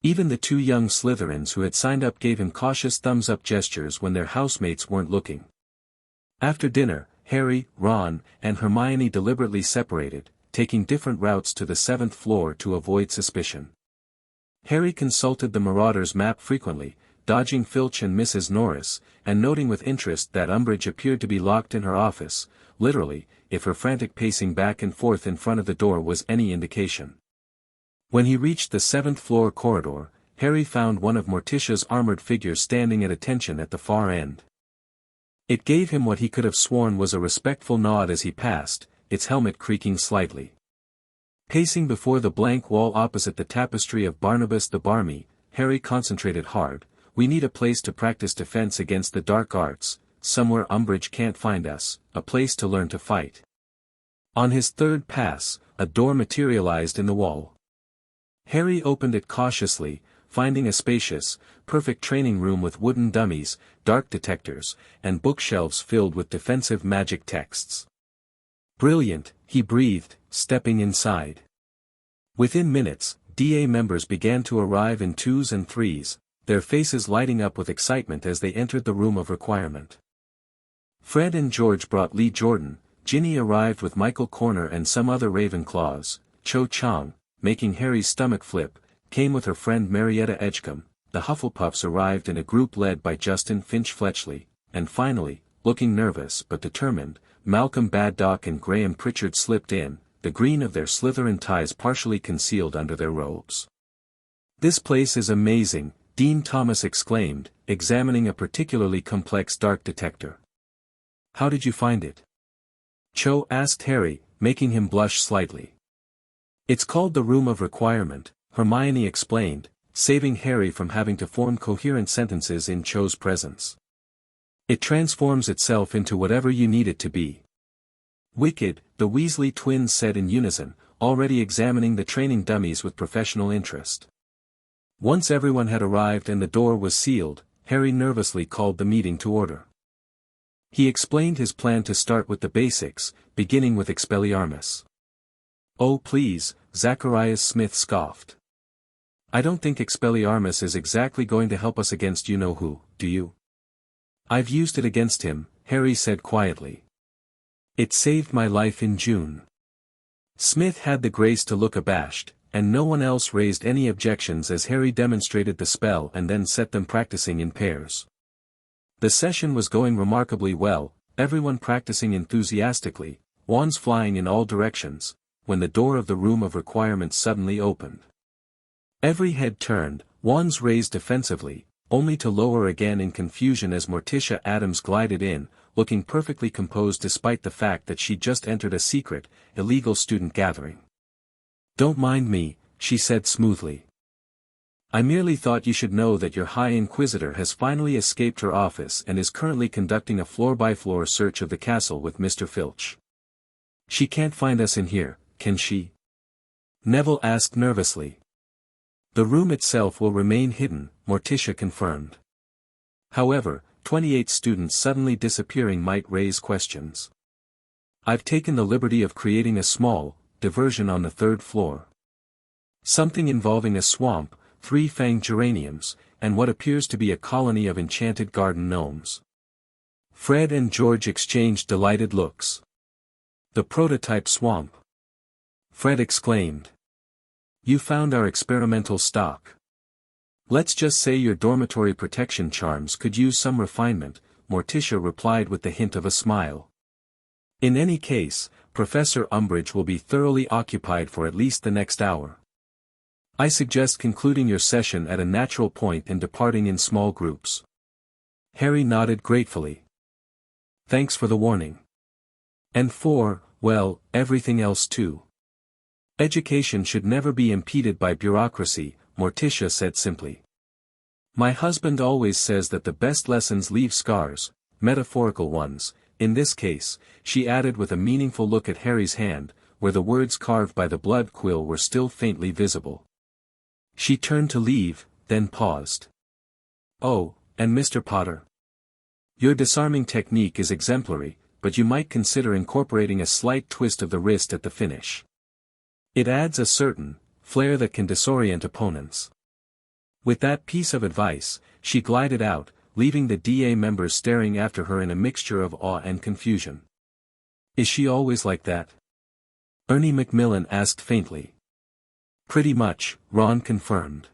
Even the 2 young Slytherins who had signed up gave him cautious thumbs-up gestures when their housemates weren't looking. After dinner, Harry, Ron, and Hermione deliberately separated, taking different routes to the 7th floor to avoid suspicion. Harry consulted the Marauders' map frequently, dodging Filch and Mrs. Norris, and noting with interest that Umbridge appeared to be locked in her office, literally, if her frantic pacing back and forth in front of the door was any indication. When he reached the 7th floor corridor, Harry found one of Morticia's armored figures standing at attention at the far end. It gave him what he could have sworn was a respectful nod as he passed, its helmet creaking slightly. Pacing before the blank wall opposite the tapestry of Barnabas the Barmy, Harry concentrated hard. "We need a place to practice defense against the dark arts, somewhere Umbridge can't find us, a place to learn to fight." On his 3rd pass, a door materialized in the wall. Harry opened it cautiously, finding a spacious, perfect training room with wooden dummies, dark detectors, and bookshelves filled with defensive magic texts. "Brilliant," he breathed, stepping inside. Within minutes, DA members began to arrive in 2s and 3s, their faces lighting up with excitement as they entered the room of requirement. Fred and George brought Lee Jordan, Ginny arrived with Michael Corner and some other Ravenclaws, Cho Chang, making Harry's stomach flip, came with her friend Marietta Edgecombe, the Hufflepuffs arrived in a group led by Justin Finch Fletchley, and finally, looking nervous but determined, Malcolm Baddock and Graham Pritchard slipped in, the green of their Slytherin ties partially concealed under their robes. "This place is amazing," Dean Thomas exclaimed, examining a particularly complex dark detector. "How did you find it?" Cho asked Harry, making him blush slightly. "It's called the Room of Requirement," Hermione explained, saving Harry from having to form coherent sentences in Cho's presence. "It transforms itself into whatever you need it to be." "Wicked," the Weasley twins said in unison, already examining the training dummies with professional interest. Once everyone had arrived and the door was sealed, Harry nervously called the meeting to order. He explained his plan to start with the basics, beginning with Expelliarmus. "Oh please," Zacharias Smith scoffed. "I don't think Expelliarmus is exactly going to help us against you-know-who, do you?" "I've used it against him," Harry said quietly. "It saved my life in June." Smith had the grace to look abashed, and no one else raised any objections as Harry demonstrated the spell and then set them practicing in pairs. The session was going remarkably well, everyone practicing enthusiastically, wands flying in all directions, when the door of the Room of Requirement suddenly opened. Every head turned, wands raised defensively, only to lower again in confusion as Morticia Addams glided in, looking perfectly composed despite the fact that she'd just entered a secret, illegal student gathering. "Don't mind me," she said smoothly. "I merely thought you should know that your High Inquisitor has finally escaped her office and is currently conducting a floor-by-floor search of the castle with Mr. Filch." "She can't find us in here, can she?" Neville asked nervously. "The room itself will remain hidden," Morticia confirmed. "However, 28 students suddenly disappearing might raise questions. I've taken the liberty of creating a small diversion on the 3rd floor. Something involving a swamp, 3-fanged geraniums, and what appears to be a colony of enchanted garden gnomes." Fred and George exchanged delighted looks. "The prototype swamp!" Fred exclaimed. "You found our experimental stock. Let's just say your dormitory protection charms could use some refinement," Morticia replied with the hint of a smile. "In any case, Professor Umbridge will be thoroughly occupied for at least the next hour. I suggest concluding your session at a natural point and departing in small groups." Harry nodded gratefully. "Thanks for the warning. And for, well, everything else too. Education should never be impeded by bureaucracy," Morticia said simply. "My husband always says that the best lessons leave scars, metaphorical ones. In this case," she added with a meaningful look at Harry's hand, where the words carved by the blood quill were still faintly visible. She turned to leave, then paused. "Oh, and Mr. Potter. Your disarming technique is exemplary, but you might consider incorporating a slight twist of the wrist at the finish. It adds a certain flair that can disorient opponents." With that piece of advice, she glided out, leaving the DA members staring after her in a mixture of awe and confusion. "Is she always like that?" Ernie Macmillan asked faintly. "Pretty much," Ron confirmed.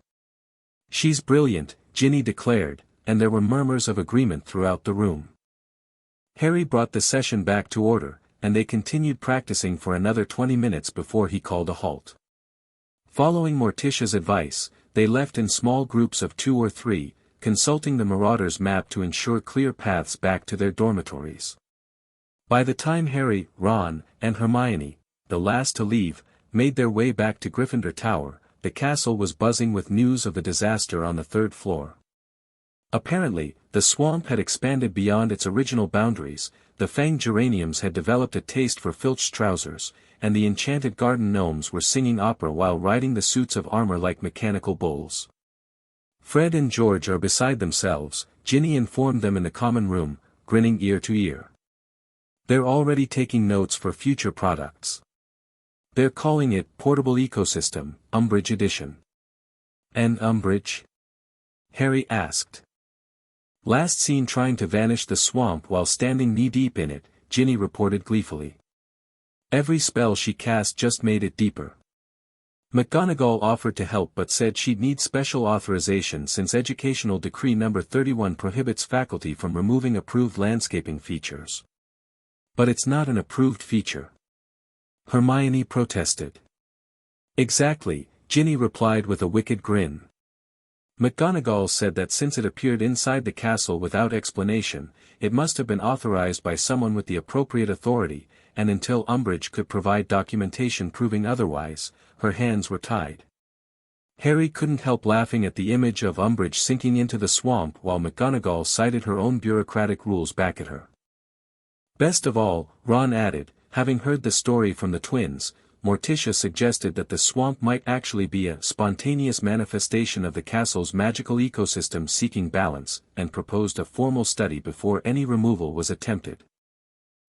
"She's brilliant," Ginny declared, and there were murmurs of agreement throughout the room. Harry brought the session back to order, and they continued practicing for another 20 minutes before he called a halt. Following Morticia's advice, they left in small groups of 2 or 3, consulting the Marauder's map to ensure clear paths back to their dormitories. By the time Harry, Ron, and Hermione, the last to leave, made their way back to Gryffindor Tower, the castle was buzzing with news of the disaster on the 3rd floor. Apparently, the swamp had expanded beyond its original boundaries, the fanged geraniums had developed a taste for filched trousers, and the enchanted garden gnomes were singing opera while riding the suits of armor like mechanical bulls. "Fred and George are beside themselves," Ginny informed them in the common room, grinning ear to ear. "They're already taking notes for future products. They're calling it Portable Ecosystem, Umbridge Edition." "And Umbridge?" Harry asked. "Last seen trying to vanish the swamp while standing knee-deep in it," Ginny reported gleefully. "Every spell she cast just made it deeper. McGonagall offered to help but said she'd need special authorization since Educational Decree No. 31 prohibits faculty from removing approved landscaping features." "But it's not an approved feature," Hermione protested. "Exactly," Ginny replied with a wicked grin. "McGonagall said that since it appeared inside the castle without explanation, it must have been authorized by someone with the appropriate authority, and until Umbridge could provide documentation proving otherwise, her hands were tied." Harry couldn't help laughing at the image of Umbridge sinking into the swamp while McGonagall cited her own bureaucratic rules back at her. "Best of all," Ron added, having heard the story from the twins, Morticia suggested that the swamp might actually be a spontaneous manifestation of the castle's magical ecosystem seeking balance, and proposed a formal study before any removal was attempted.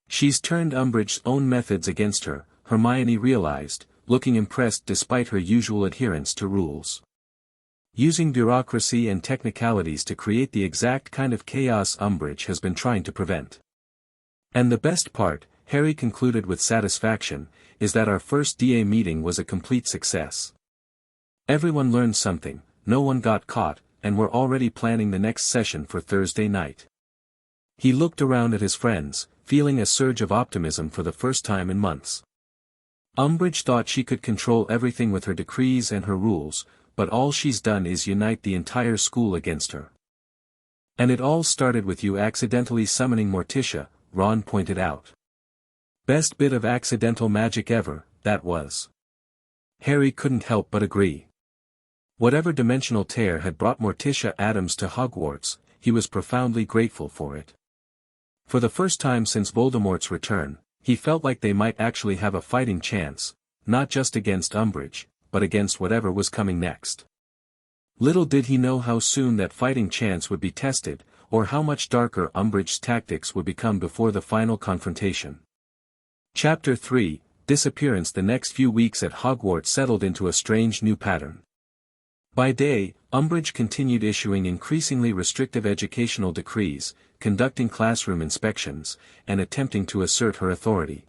"She's turned Umbridge's own methods against her," Hermione realized, looking impressed despite her usual adherence to rules. "Using bureaucracy and technicalities to create the exact kind of chaos Umbridge has been trying to prevent. And the best part," Harry concluded with satisfaction, "is that our first DA meeting was a complete success. Everyone learned something, no one got caught, and we're already planning the next session for Thursday night." He looked around at his friends, feeling a surge of optimism for the first time in months. Umbridge thought she could control everything with her decrees and her rules, but all she's done is unite the entire school against her. "And it all started with you accidentally summoning Morticia," Ron pointed out. "Best bit of accidental magic ever, that was." Harry couldn't help but agree. Whatever dimensional tear had brought Morticia Addams to Hogwarts, he was profoundly grateful for it. For the first time since Voldemort's return, he felt like they might actually have a fighting chance, not just against Umbridge, but against whatever was coming next. Little did he know how soon that fighting chance would be tested, or how much darker Umbridge's tactics would become before the final confrontation. Chapter 3, Disappearance. The next few weeks at Hogwarts settled into a strange new pattern. By day, Umbridge continued issuing increasingly restrictive educational decrees, conducting classroom inspections, and attempting to assert her authority.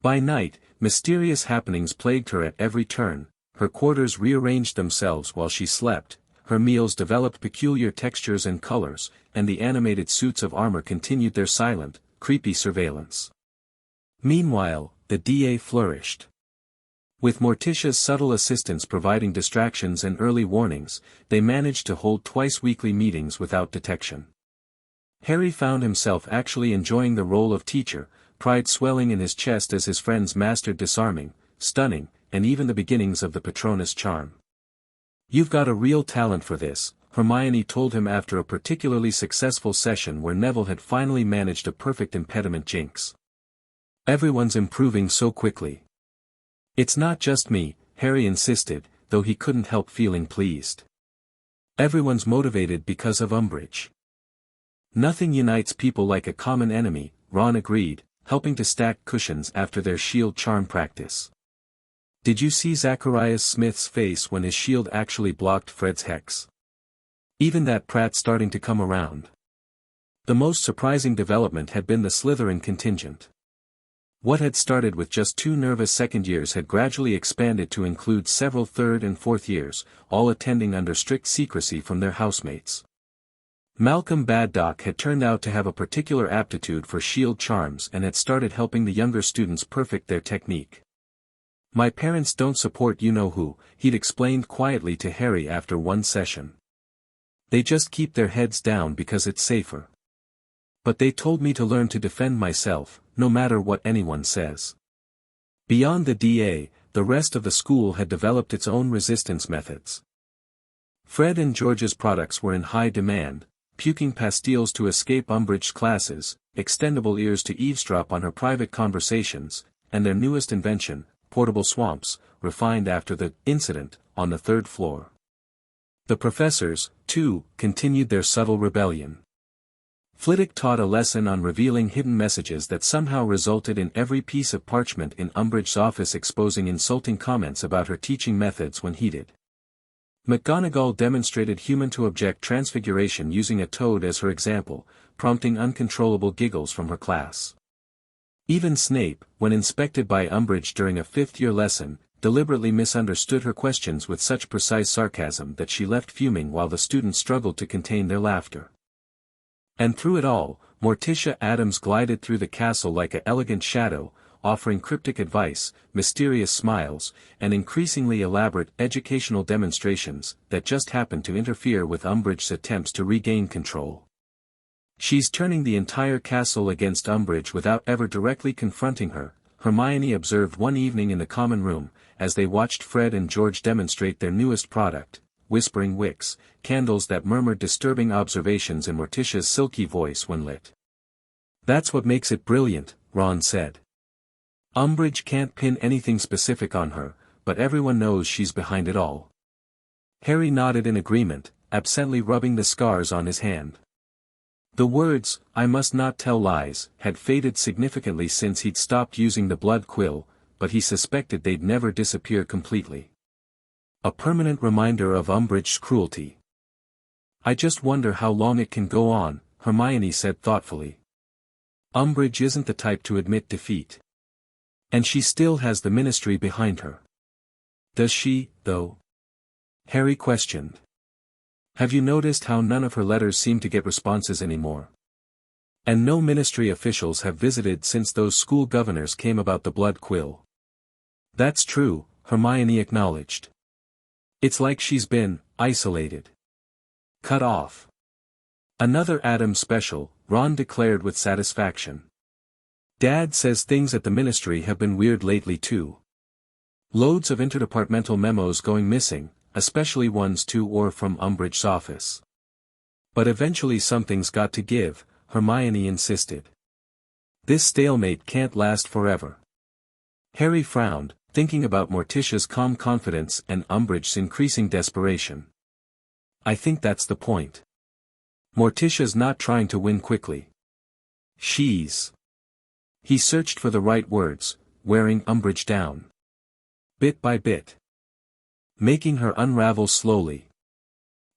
By night, mysterious happenings plagued her at every turn, her quarters rearranged themselves while she slept, her meals developed peculiar textures and colors, and the animated suits of armor continued their silent, creepy surveillance. Meanwhile, the DA flourished. With Morticia's subtle assistance providing distractions and early warnings, they managed to hold twice-weekly meetings without detection. Harry found himself actually enjoying the role of teacher, pride swelling in his chest as his friends mastered disarming, stunning, and even the beginnings of the Patronus charm. "You've got a real talent for this," Hermione told him after a particularly successful session where Neville had finally managed a perfect impediment jinx. "Everyone's improving so quickly." It's not just me, Harry insisted, though he couldn't help feeling pleased. Everyone's motivated because of Umbridge. Nothing unites people like a common enemy, Ron agreed, helping to stack cushions after their shield charm practice. Did you see Zacharias Smith's face when his shield actually blocked Fred's hex? Even that Pratt starting to come around. The most surprising development had been the Slytherin contingent. What had started with just 2 nervous second years had gradually expanded to include several third and fourth years, all attending under strict secrecy from their housemates. Malcolm Baddock had turned out to have a particular aptitude for shield charms and had started helping the younger students perfect their technique. My parents don't support you-know-who, he'd explained quietly to Harry after one session. They just keep their heads down because it's safer. But they told me to learn to defend myself, no matter what anyone says. Beyond the DA, the rest of the school had developed its own resistance methods. Fred and George's products were in high demand, puking pastilles to escape Umbridge's classes, extendable ears to eavesdrop on her private conversations, and their newest invention, portable swamps, refined after the incident on the 3rd floor. The professors, too, continued their subtle rebellion. Flitwick taught a lesson on revealing hidden messages that somehow resulted in every piece of parchment in Umbridge's office exposing insulting comments about her teaching methods when heated. McGonagall demonstrated human-to-object transfiguration using a toad as her example, prompting uncontrollable giggles from her class. Even Snape, when inspected by Umbridge during a 5th-year lesson, deliberately misunderstood her questions with such precise sarcasm that she left fuming while the students struggled to contain their laughter. And through it all, Morticia Addams glided through the castle like an elegant shadow, offering cryptic advice, mysterious smiles, and increasingly elaborate educational demonstrations that just happened to interfere with Umbridge's attempts to regain control. She's turning the entire castle against Umbridge without ever directly confronting her, Hermione observed one evening in the common room, as they watched Fred and George demonstrate their newest product, whispering wicks, candles that murmured disturbing observations in Morticia's silky voice when lit. That's what makes it brilliant, Ron said. Umbridge can't pin anything specific on her, but everyone knows she's behind it all. Harry nodded in agreement, absently rubbing the scars on his hand. The words, "I must not tell lies," had faded significantly since he'd stopped using the blood quill, but he suspected they'd never disappear completely. A permanent reminder of Umbridge's cruelty. I just wonder how long it can go on, Hermione said thoughtfully. Umbridge isn't the type to admit defeat. And she still has the Ministry behind her. Does she, though? Harry questioned. Have you noticed how none of her letters seem to get responses anymore? And no Ministry officials have visited since those school governors came about the blood quill. That's true, Hermione acknowledged. It's like she's been isolated. Cut off. Another Addams special, Ron declared with satisfaction. Dad says things at the Ministry have been weird lately too. Loads of interdepartmental memos going missing, especially ones to or from Umbridge's office. But eventually something's got to give, Hermione insisted. This stalemate can't last forever. Harry frowned, thinking about Morticia's calm confidence and Umbridge's increasing desperation. I think that's the point. Morticia's not trying to win quickly. She's... He searched for the right words, wearing Umbridge down. Bit by bit. Making her unravel slowly.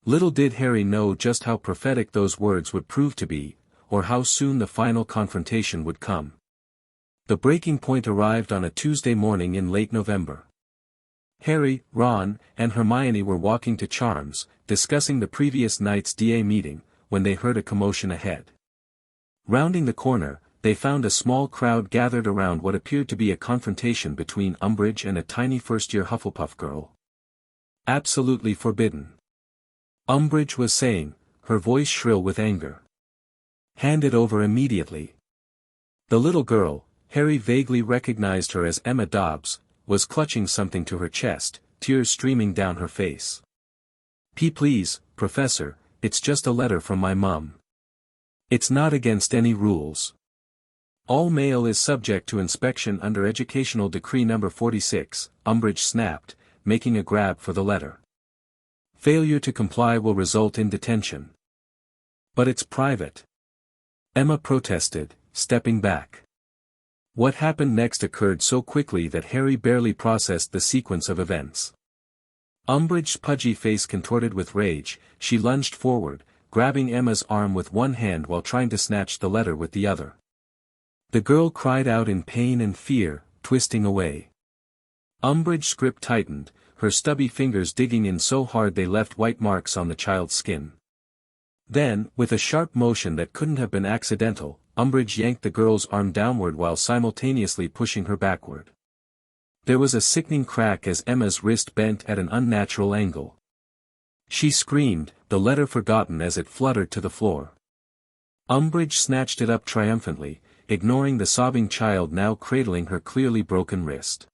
Little did Harry know just how prophetic those words would prove to be, or how soon the final confrontation would come. The breaking point arrived on a Tuesday morning in late November. Harry, Ron, and Hermione were walking to Charms, discussing the previous night's DA meeting, when they heard a commotion ahead. Rounding the corner, they found a small crowd gathered around what appeared to be a confrontation between Umbridge and a tiny first-year Hufflepuff girl. Absolutely forbidden. Umbridge was saying, her voice shrill with anger. Hand it over immediately. The little girl, Harry vaguely recognized her as Emma Dobbs, was clutching something to her chest, tears streaming down her face. Please, Professor, it's just a letter from my mum. It's not against any rules. All mail is subject to inspection under Educational Decree No. 46, Umbridge snapped, making a grab for the letter. Failure to comply will result in detention. But it's private. Emma protested, stepping back. What happened next occurred so quickly that Harry barely processed the sequence of events. Umbridge's pudgy face contorted with rage, she lunged forward, grabbing Emma's arm with one hand while trying to snatch the letter with the other. The girl cried out in pain and fear, twisting away. Umbridge's grip tightened, her stubby fingers digging in so hard they left white marks on the child's skin. Then, with a sharp motion that couldn't have been accidental, Umbridge yanked the girl's arm downward while simultaneously pushing her backward. There was a sickening crack as Emma's wrist bent at an unnatural angle. She screamed, the letter forgotten as it fluttered to the floor. Umbridge snatched it up triumphantly, ignoring the sobbing child now cradling her clearly broken wrist.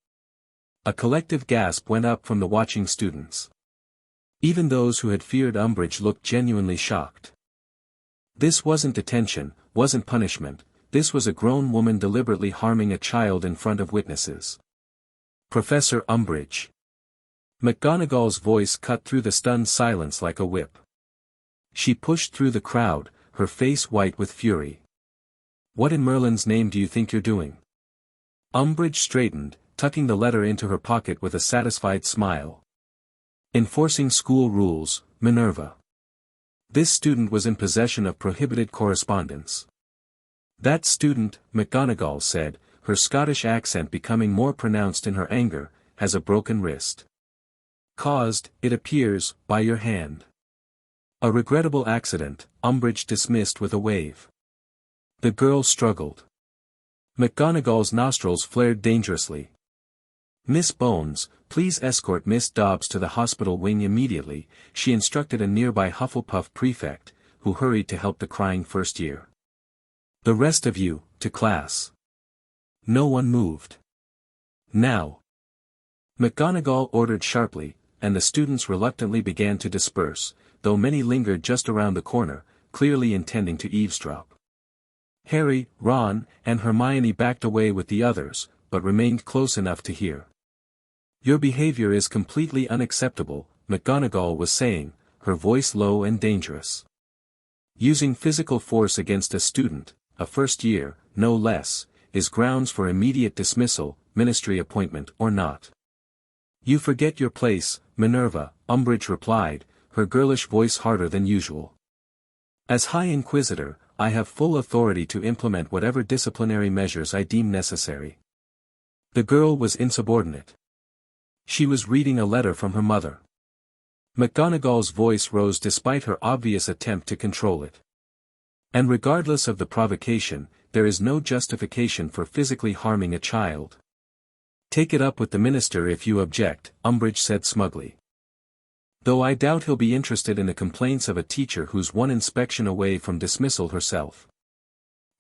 A collective gasp went up from the watching students. Even those who had feared Umbridge looked genuinely shocked. This wasn't detention, wasn't punishment, this was a grown woman deliberately harming a child in front of witnesses. Professor Umbridge. McGonagall's voice cut through the stunned silence like a whip. She pushed through the crowd, her face white with fury. What in Merlin's name do you think you're doing? Umbridge straightened, tucking the letter into her pocket with a satisfied smile. Enforcing school rules, Minerva. This student was in possession of prohibited correspondence. That student, McGonagall said, her Scottish accent becoming more pronounced in her anger, has a broken wrist. Caused, it appears, by your hand. A regrettable accident, Umbridge dismissed with a wave. The girl struggled. McGonagall's nostrils flared dangerously. Miss Bones, please escort Miss Dobbs to the hospital wing immediately, she instructed a nearby Hufflepuff prefect, who hurried to help the crying first year. The rest of you, to class. No one moved. Now. McGonagall ordered sharply, and the students reluctantly began to disperse, though many lingered just around the corner, clearly intending to eavesdrop. Harry, Ron, and Hermione backed away with the others, but remained close enough to hear. Your behavior is completely unacceptable, McGonagall was saying, her voice low and dangerous. Using physical force against a student, a first year, no less, is grounds for immediate dismissal, ministry appointment or not. You forget your place, Minerva, Umbridge replied, her girlish voice harder than usual. As High Inquisitor, I have full authority to implement whatever disciplinary measures I deem necessary. The girl was insubordinate. She was reading a letter from her mother. McGonagall's voice rose despite her obvious attempt to control it. And regardless of the provocation, there is no justification for physically harming a child. Take it up with the minister if you object, Umbridge said smugly. Though I doubt he'll be interested in the complaints of a teacher who's one inspection away from dismissal herself.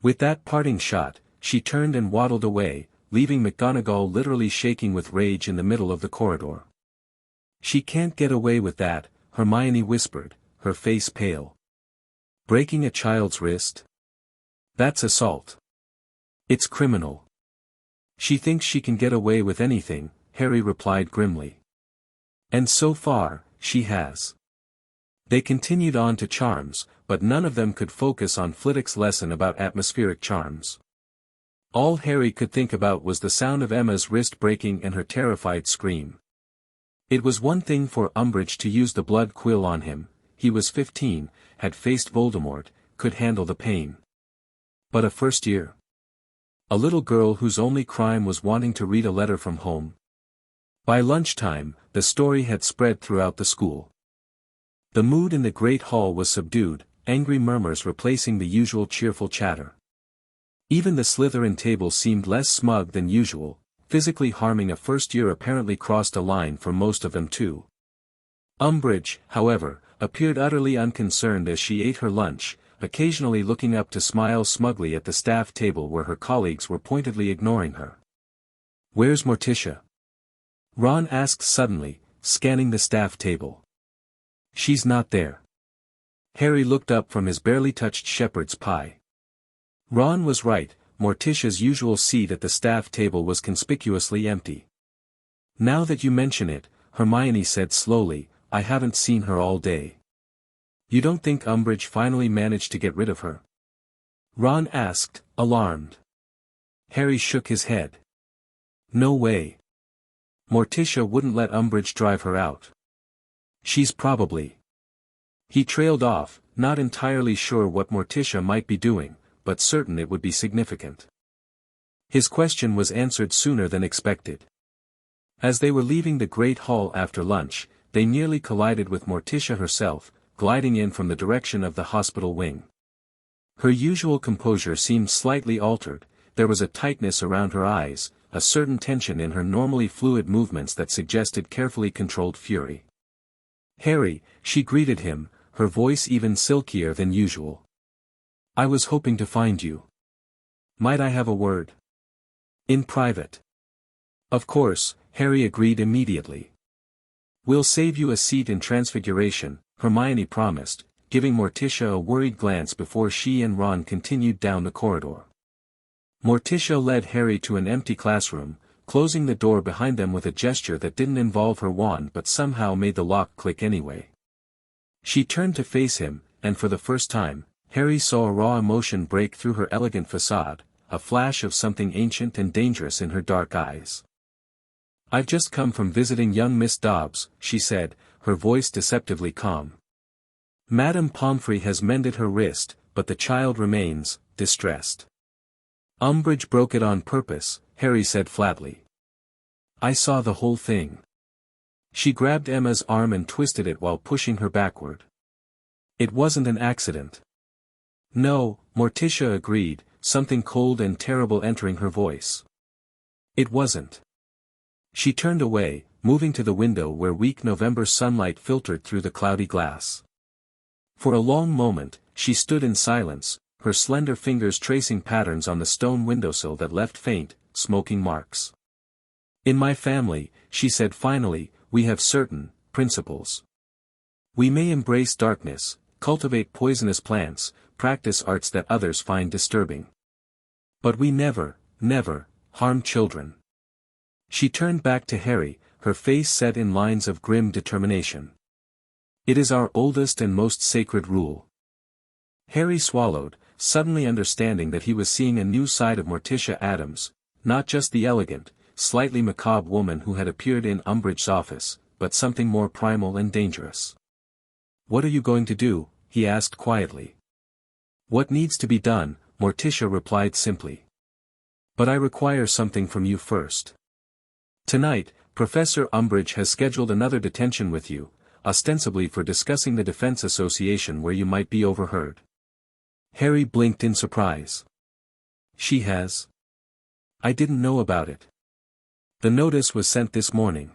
With that parting shot, she turned and waddled away, leaving McGonagall literally shaking with rage in the middle of the corridor. She can't get away with that, Hermione whispered, her face pale. Breaking a child's wrist? That's assault. It's criminal. She thinks she can get away with anything, Harry replied grimly. And so far, she has. They continued on to charms, but none of them could focus on Flitwick's lesson about atmospheric charms. All Harry could think about was the sound of Emma's wrist breaking and her terrified scream. It was one thing for Umbridge to use the blood quill on him, he was 15, had faced Voldemort, could handle the pain. But a first year? A little girl whose only crime was wanting to read a letter from home? By lunchtime, the story had spread throughout the school. The mood in the Great Hall was subdued, angry murmurs replacing the usual cheerful chatter. Even the Slytherin table seemed less smug than usual, physically harming a first year apparently crossed a line for most of them too. Umbridge, however, appeared utterly unconcerned as she ate her lunch, occasionally looking up to smile smugly at the staff table where her colleagues were pointedly ignoring her. Where's Morticia? Ron asked suddenly, scanning the staff table. She's not there. Harry looked up from his barely touched shepherd's pie. Ron was right, Morticia's usual seat at the staff table was conspicuously empty. "Now that you mention it," Hermione said slowly, "I haven't seen her all day." "You don't think Umbridge finally managed to get rid of her?" Ron asked, alarmed. Harry shook his head. "No way. Morticia wouldn't let Umbridge drive her out. She's probably—" He trailed off, not entirely sure what Morticia might be doing, but certain it would be significant. His question was answered sooner than expected. As they were leaving the Great Hall after lunch, they nearly collided with Morticia herself, gliding in from the direction of the hospital wing. Her usual composure seemed slightly altered, there was a tightness around her eyes, a certain tension in her normally fluid movements that suggested carefully controlled fury. "Harry," she greeted him, her voice even silkier than usual. "I was hoping to find you. Might I have a word? In private?" "Of course," Harry agreed immediately. "We'll save you a seat in Transfiguration," Hermione promised, giving Morticia a worried glance before she and Ron continued down the corridor. Morticia led Harry to an empty classroom, closing the door behind them with a gesture that didn't involve her wand but somehow made the lock click anyway. She turned to face him, and for the first time, Harry saw a raw emotion break through her elegant facade, a flash of something ancient and dangerous in her dark eyes. "I've just come from visiting young Miss Dobbs," she said, her voice deceptively calm. "Madame Pomfrey has mended her wrist, but the child remains distressed." "Umbridge broke it on purpose," Harry said flatly. "I saw the whole thing." She grabbed Emma's arm and twisted it while pushing her backward. "It wasn't an accident." "No," Morticia agreed, something cold and terrible entering her voice. "It wasn't." She turned away, moving to the window where weak November sunlight filtered through the cloudy glass. For a long moment, she stood in silence, her slender fingers tracing patterns on the stone windowsill that left faint, smoking marks. "In my family," she said finally, "we have certain principles. We may embrace darkness, cultivate poisonous plants, practice arts that others find disturbing. But we never harm children." She turned back to Harry, her face set in lines of grim determination. "It is our oldest and most sacred rule." Harry swallowed, suddenly understanding that he was seeing a new side of Morticia Addams, not just the elegant, slightly macabre woman who had appeared in Umbridge's office, but something more primal and dangerous. "What are you going to do?" he asked quietly. "What needs to be done," Morticia replied simply. "But I require something from you first. Tonight, Professor Umbridge has scheduled another detention with you, ostensibly for discussing the Defense Association where you might be overheard." Harry blinked in surprise. "She has? I didn't know about it. The notice was sent this morning.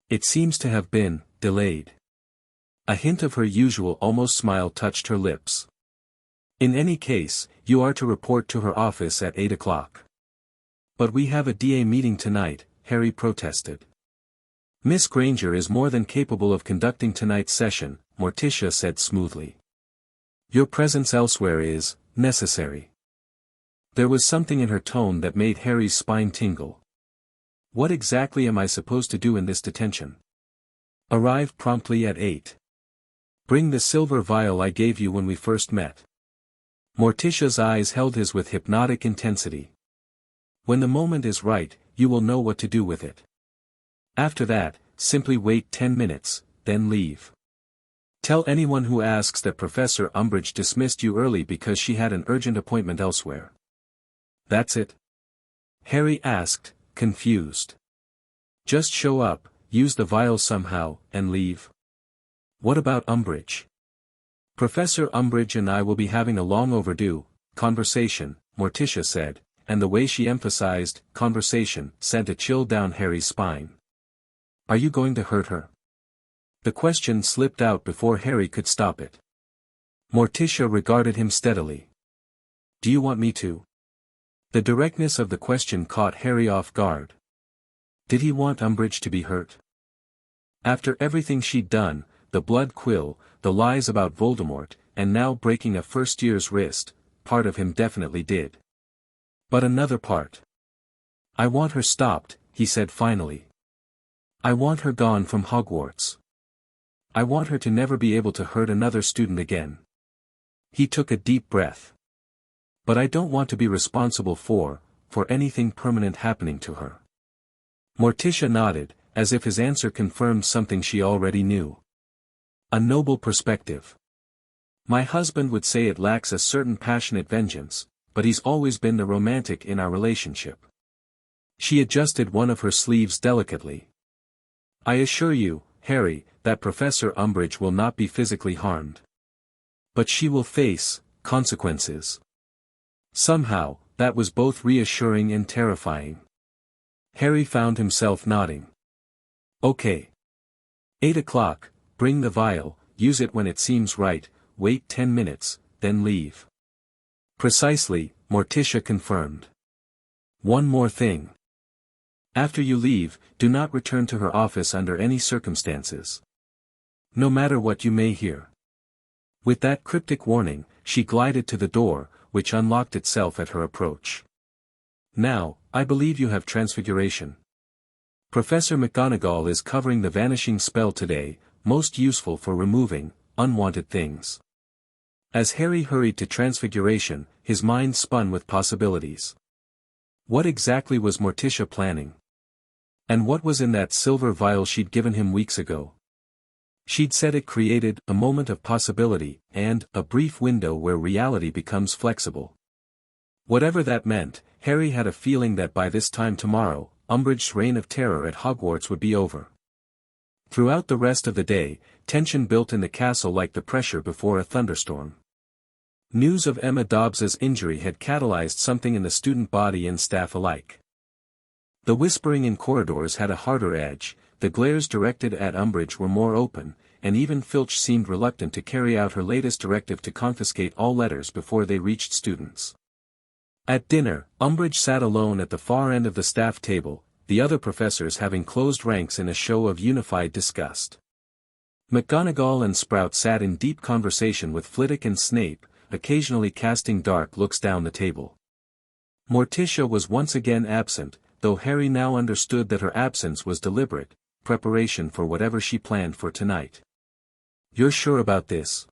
It seems to have been delayed." A hint of her usual almost smile touched her lips. "In any case, you are to report to her office at 8 o'clock. "But we have a DA meeting tonight," Harry protested. "Miss Granger is more than capable of conducting tonight's session," Morticia said smoothly. "Your presence elsewhere is necessary." There was something in her tone that made Harry's spine tingle. "What exactly am I supposed to do in this detention?" "Arrive promptly at 8. Bring the silver vial I gave you when we first met." Morticia's eyes held his with hypnotic intensity. "When the moment is right, you will know what to do with it. After that, simply wait 10 minutes, then leave. Tell anyone who asks that Professor Umbridge dismissed you early because she had an urgent appointment elsewhere." "That's it?" Harry asked, confused. "Just show up, use the vial somehow, and leave?" "What about Umbridge?" "Professor Umbridge and I will be having a long overdue conversation," Morticia said, and the way she emphasized conversation sent a chill down Harry's spine. "Are you going to hurt her?" The question slipped out before Harry could stop it. Morticia regarded him steadily. "Do you want me to?" The directness of the question caught Harry off guard. Did he want Umbridge to be hurt? After everything she'd done, the blood quill, the lies about Voldemort, and now breaking a first-year's wrist, part of him definitely did. But another part. I want her stopped, he said finally. I want her gone from Hogwarts. I want her to never be able to hurt another student again. He took a deep breath. But I don't want to be responsible for anything permanent happening to her. Morticia nodded, as if his answer confirmed something she already knew. A noble perspective. My husband would say it lacks a certain passionate vengeance, but he's always been the romantic in our relationship. She adjusted one of her sleeves delicately. I assure you, Harry, that Professor Umbridge will not be physically harmed. But she will face consequences. Somehow, that was both reassuring and terrifying. Harry found himself nodding. Okay. 8 o'clock, bring the vial, use it when it seems right, wait 10 minutes, then leave. Precisely, Morticia confirmed. One more thing. After you leave, do not return to her office under any circumstances. No matter what you may hear. With that cryptic warning, she glided to the door, which unlocked itself at her approach. Now, I believe you have transfiguration. Professor McGonagall is covering the vanishing spell today, most useful for removing unwanted things. As Harry hurried to transfiguration, his mind spun with possibilities. What exactly was Morticia planning? And what was in that silver vial she'd given him weeks ago? She'd said it created a moment of possibility, and a brief window where reality becomes flexible. Whatever that meant, Harry had a feeling that by this time tomorrow, Umbridge's reign of terror at Hogwarts would be over. Throughout the rest of the day, tension built in the castle like the pressure before a thunderstorm. News of Emma Dobbs's injury had catalyzed something in the student body and staff alike. The whispering in corridors had a harder edge, the glares directed at Umbridge were more open, and even Filch seemed reluctant to carry out her latest directive to confiscate all letters before they reached students. At dinner, Umbridge sat alone at the far end of the staff table, the other professors having closed ranks in a show of unified disgust. McGonagall and Sprout sat in deep conversation with Flitwick and Snape, occasionally casting dark looks down the table. Morticia was once again absent, though Harry now understood that her absence was deliberate, preparation for whatever she planned for tonight. You're sure about this?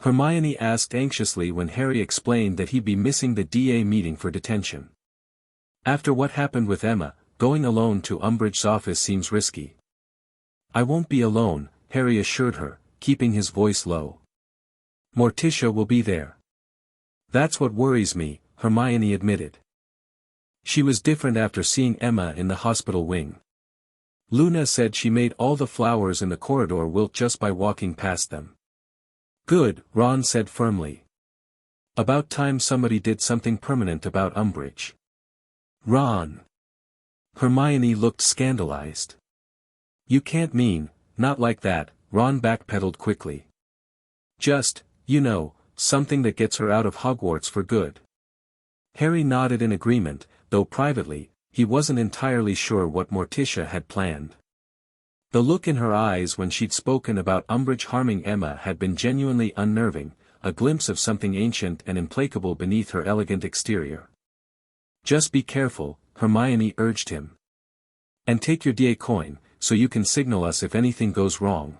Hermione asked anxiously when Harry explained that he'd be missing the DA meeting for detention. After what happened with Emma, going alone to Umbridge's office seems risky. I won't be alone, Harry assured her, keeping his voice low. Morticia will be there. That's what worries me, Hermione admitted. She was different after seeing Emma in the hospital wing. Luna said she made all the flowers in the corridor wilt just by walking past them. Good, Ron said firmly. About time somebody did something permanent about Umbridge. Ron. Hermione looked scandalized. You can't mean, not like that, Ron backpedaled quickly. Just, something that gets her out of Hogwarts for good. Harry nodded in agreement, though privately, he wasn't entirely sure what Morticia had planned. The look in her eyes when she'd spoken about Umbridge harming Emma had been genuinely unnerving, a glimpse of something ancient and implacable beneath her elegant exterior. Just be careful, Hermione urged him. And take your DA coin, so you can signal us if anything goes wrong.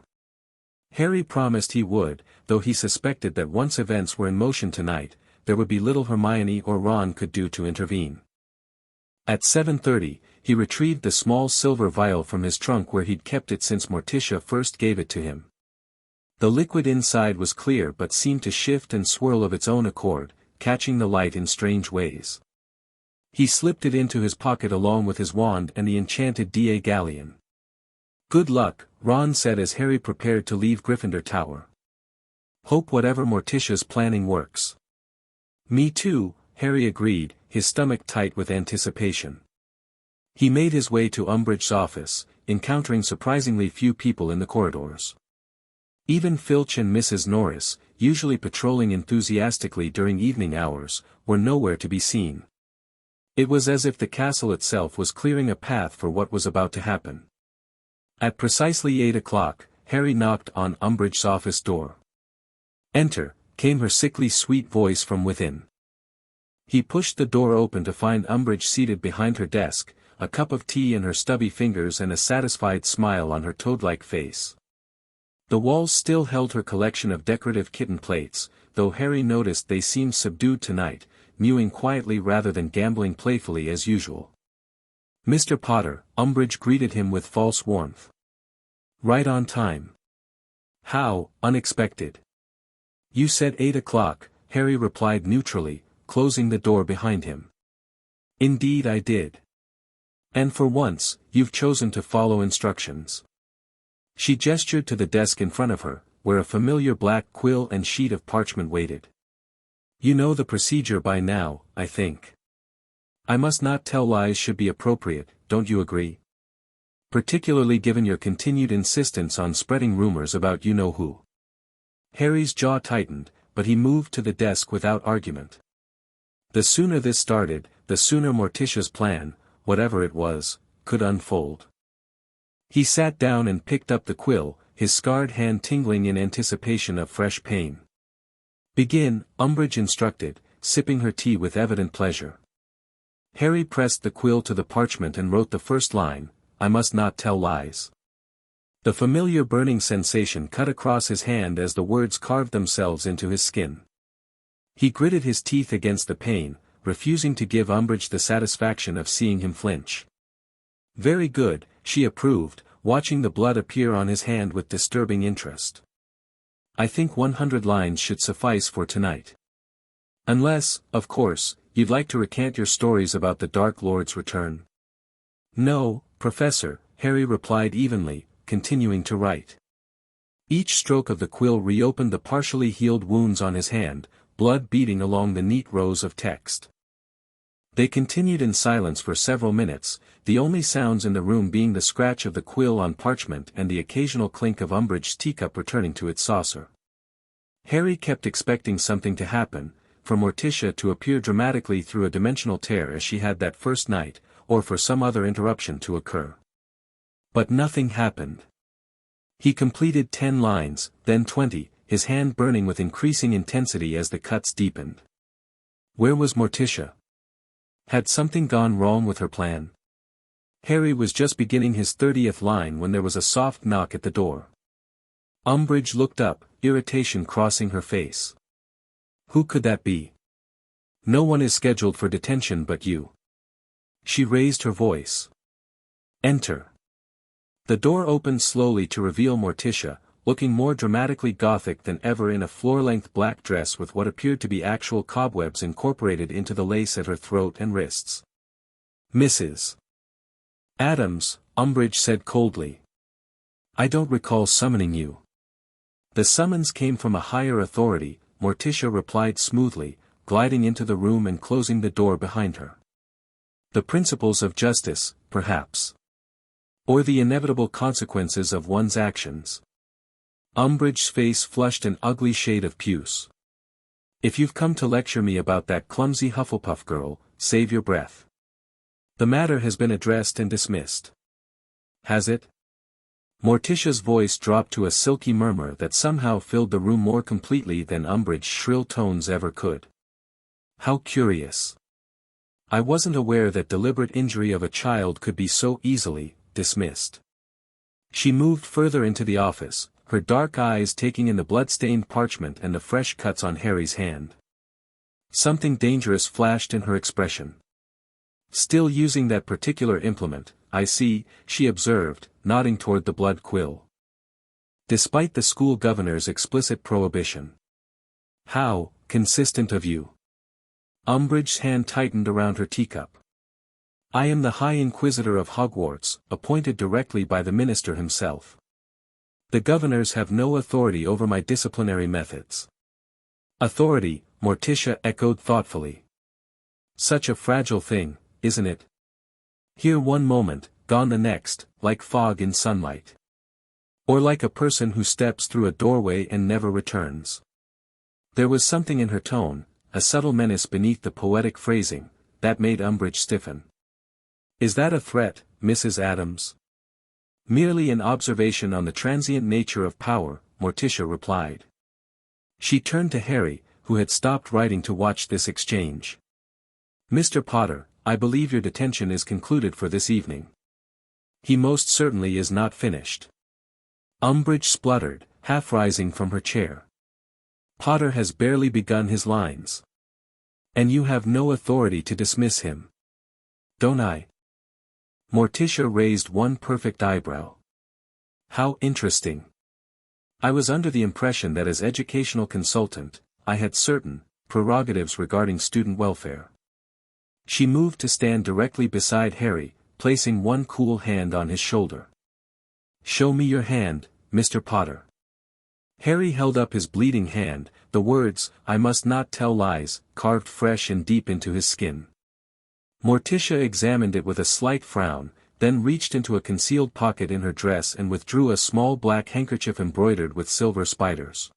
Harry promised he would, though he suspected that once events were in motion tonight, there would be little Hermione or Ron could do to intervene. At 7:30, he retrieved the small silver vial from his trunk where he'd kept it since Morticia first gave it to him. The liquid inside was clear but seemed to shift and swirl of its own accord, catching the light in strange ways. He slipped it into his pocket along with his wand and the enchanted DA galleon. Good luck, Ron said as Harry prepared to leave Gryffindor Tower. Hope whatever Morticia's planning works. Me too, Harry agreed, his stomach tight with anticipation. He made his way to Umbridge's office, encountering surprisingly few people in the corridors. Even Filch and Mrs. Norris, usually patrolling enthusiastically during evening hours, were nowhere to be seen. It was as if the castle itself was clearing a path for what was about to happen. At precisely 8 o'clock, Harry knocked on Umbridge's office door. Enter, came her sickly sweet voice from within. He pushed the door open to find Umbridge seated behind her desk, a cup of tea in her stubby fingers and a satisfied smile on her toad-like face. The walls still held her collection of decorative kitten plates, though Harry noticed they seemed subdued tonight, mewing quietly rather than gambling playfully as usual. "Mr. Potter," Umbridge greeted him with false warmth. "Right on time." "How unexpected." "You said 8 o'clock, Harry replied neutrally, closing the door behind him. "Indeed I did. And for once, you've chosen to follow instructions." She gestured to the desk in front of her, where a familiar black quill and sheet of parchment waited. "You know the procedure by now, I think. I must not tell lies should be appropriate, don't you agree? Particularly given your continued insistence on spreading rumors about you-know-who." Harry's jaw tightened, but he moved to the desk without argument. The sooner this started, the sooner Morticia's plan, whatever it was, could unfold. He sat down and picked up the quill, his scarred hand tingling in anticipation of fresh pain. "Begin," Umbridge instructed, sipping her tea with evident pleasure. Harry pressed the quill to the parchment and wrote the first line, "I must not tell lies." The familiar burning sensation cut across his hand as the words carved themselves into his skin. He gritted his teeth against the pain, refusing to give Umbridge the satisfaction of seeing him flinch. "Very good," she approved, watching the blood appear on his hand with disturbing interest. "I think 100 lines should suffice for tonight. Unless, of course, you'd like to recant your stories about the Dark Lord's return." "No, Professor," Harry replied evenly, continuing to write. Each stroke of the quill reopened the partially healed wounds on his hand, blood beading along the neat rows of text. They continued in silence for several minutes, the only sounds in the room being the scratch of the quill on parchment and the occasional clink of Umbridge's teacup returning to its saucer. Harry kept expecting something to happen, for Morticia to appear dramatically through a dimensional tear as she had that first night, or for some other interruption to occur. But nothing happened. He completed 10 lines, then 20, his hand burning with increasing intensity as the cuts deepened. Where was Morticia? Had something gone wrong with her plan? Harry was just beginning his 30th line when there was a soft knock at the door. Umbridge looked up, irritation crossing her face. "Who could that be? No one is scheduled for detention but you." She raised her voice. "Enter." The door opened slowly to reveal Morticia, looking more dramatically gothic than ever in a floor-length black dress with what appeared to be actual cobwebs incorporated into the lace at her throat and wrists. "Mrs. Addams," Umbridge said coldly. "I don't recall summoning you." "The summons came from a higher authority," Morticia replied smoothly, gliding into the room and closing the door behind her. "The principles of justice, perhaps. Or the inevitable consequences of one's actions." Umbridge's face flushed an ugly shade of puce. "If you've come to lecture me about that clumsy Hufflepuff girl, save your breath. The matter has been addressed and dismissed." "Has it?" Morticia's voice dropped to a silky murmur that somehow filled the room more completely than Umbridge's shrill tones ever could. "How curious. I wasn't aware that deliberate injury of a child could be so easily dismissed." She moved further into the office, her dark eyes taking in the blood-stained parchment and the fresh cuts on Harry's hand. Something dangerous flashed in her expression. "Still using that particular implement, I see," she observed, nodding toward the blood quill. "Despite the school governor's explicit prohibition. How consistent of you." Umbridge's hand tightened around her teacup. "I am the High Inquisitor of Hogwarts, appointed directly by the minister himself. The governors have no authority over my disciplinary methods." "Authority," Morticia echoed thoughtfully. "Such a fragile thing, isn't it? Here one moment, gone the next, like fog in sunlight. Or like a person who steps through a doorway and never returns." There was something in her tone, a subtle menace beneath the poetic phrasing, that made Umbridge stiffen. "Is that a threat, Mrs. Addams?" "Merely an observation on the transient nature of power," Morticia replied. She turned to Harry, who had stopped writing to watch this exchange. Mr. Potter, I believe your detention is concluded for this evening. He most certainly is not finished. Umbridge spluttered, half rising from her chair. Potter has barely begun his lines. And you have no authority to dismiss him. Don't I? Morticia raised one perfect eyebrow. How interesting. I was under the impression that as educational consultant, I had certain prerogatives regarding student welfare. She moved to stand directly beside Harry, placing one cool hand on his shoulder. Show me your hand, Mr. Potter. Harry held up his bleeding hand, the words, I must not tell lies, carved fresh and deep into his skin. Morticia examined it with a slight frown, then reached into a concealed pocket in her dress and withdrew a small black handkerchief embroidered with silver spiders.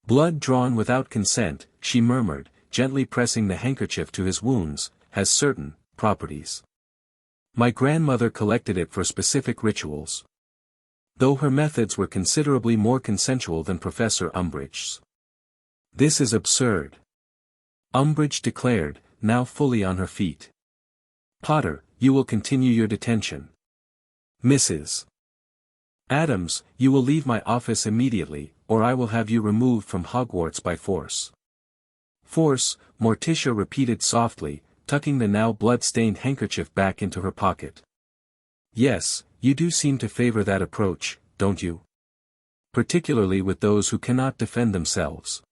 Blood drawn without consent, she murmured, gently pressing the handkerchief to his wounds, has certain properties. My grandmother collected it for specific rituals. Though her methods were considerably more consensual than Professor Umbridge's. This is absurd. Umbridge declared, now fully on her feet. Potter, you will continue your detention. Mrs. Addams, you will leave my office immediately, or I will have you removed from Hogwarts by force. Force, Morticia repeated softly, tucking the now blood-stained handkerchief back into her pocket. Yes, you do seem to favor that approach, don't you? Particularly with those who cannot defend themselves.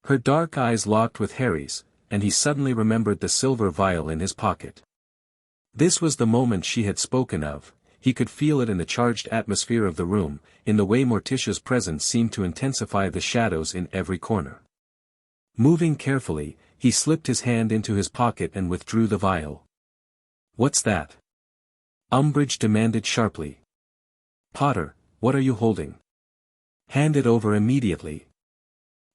Her dark eyes locked with Harry's, and he suddenly remembered the silver vial in his pocket. This was the moment she had spoken of. He could feel it in the charged atmosphere of the room, in the way Morticia's presence seemed to intensify the shadows in every corner. Moving carefully, he slipped his hand into his pocket and withdrew the vial. What's that? Umbridge demanded sharply. Potter, what are you holding? Hand it over immediately.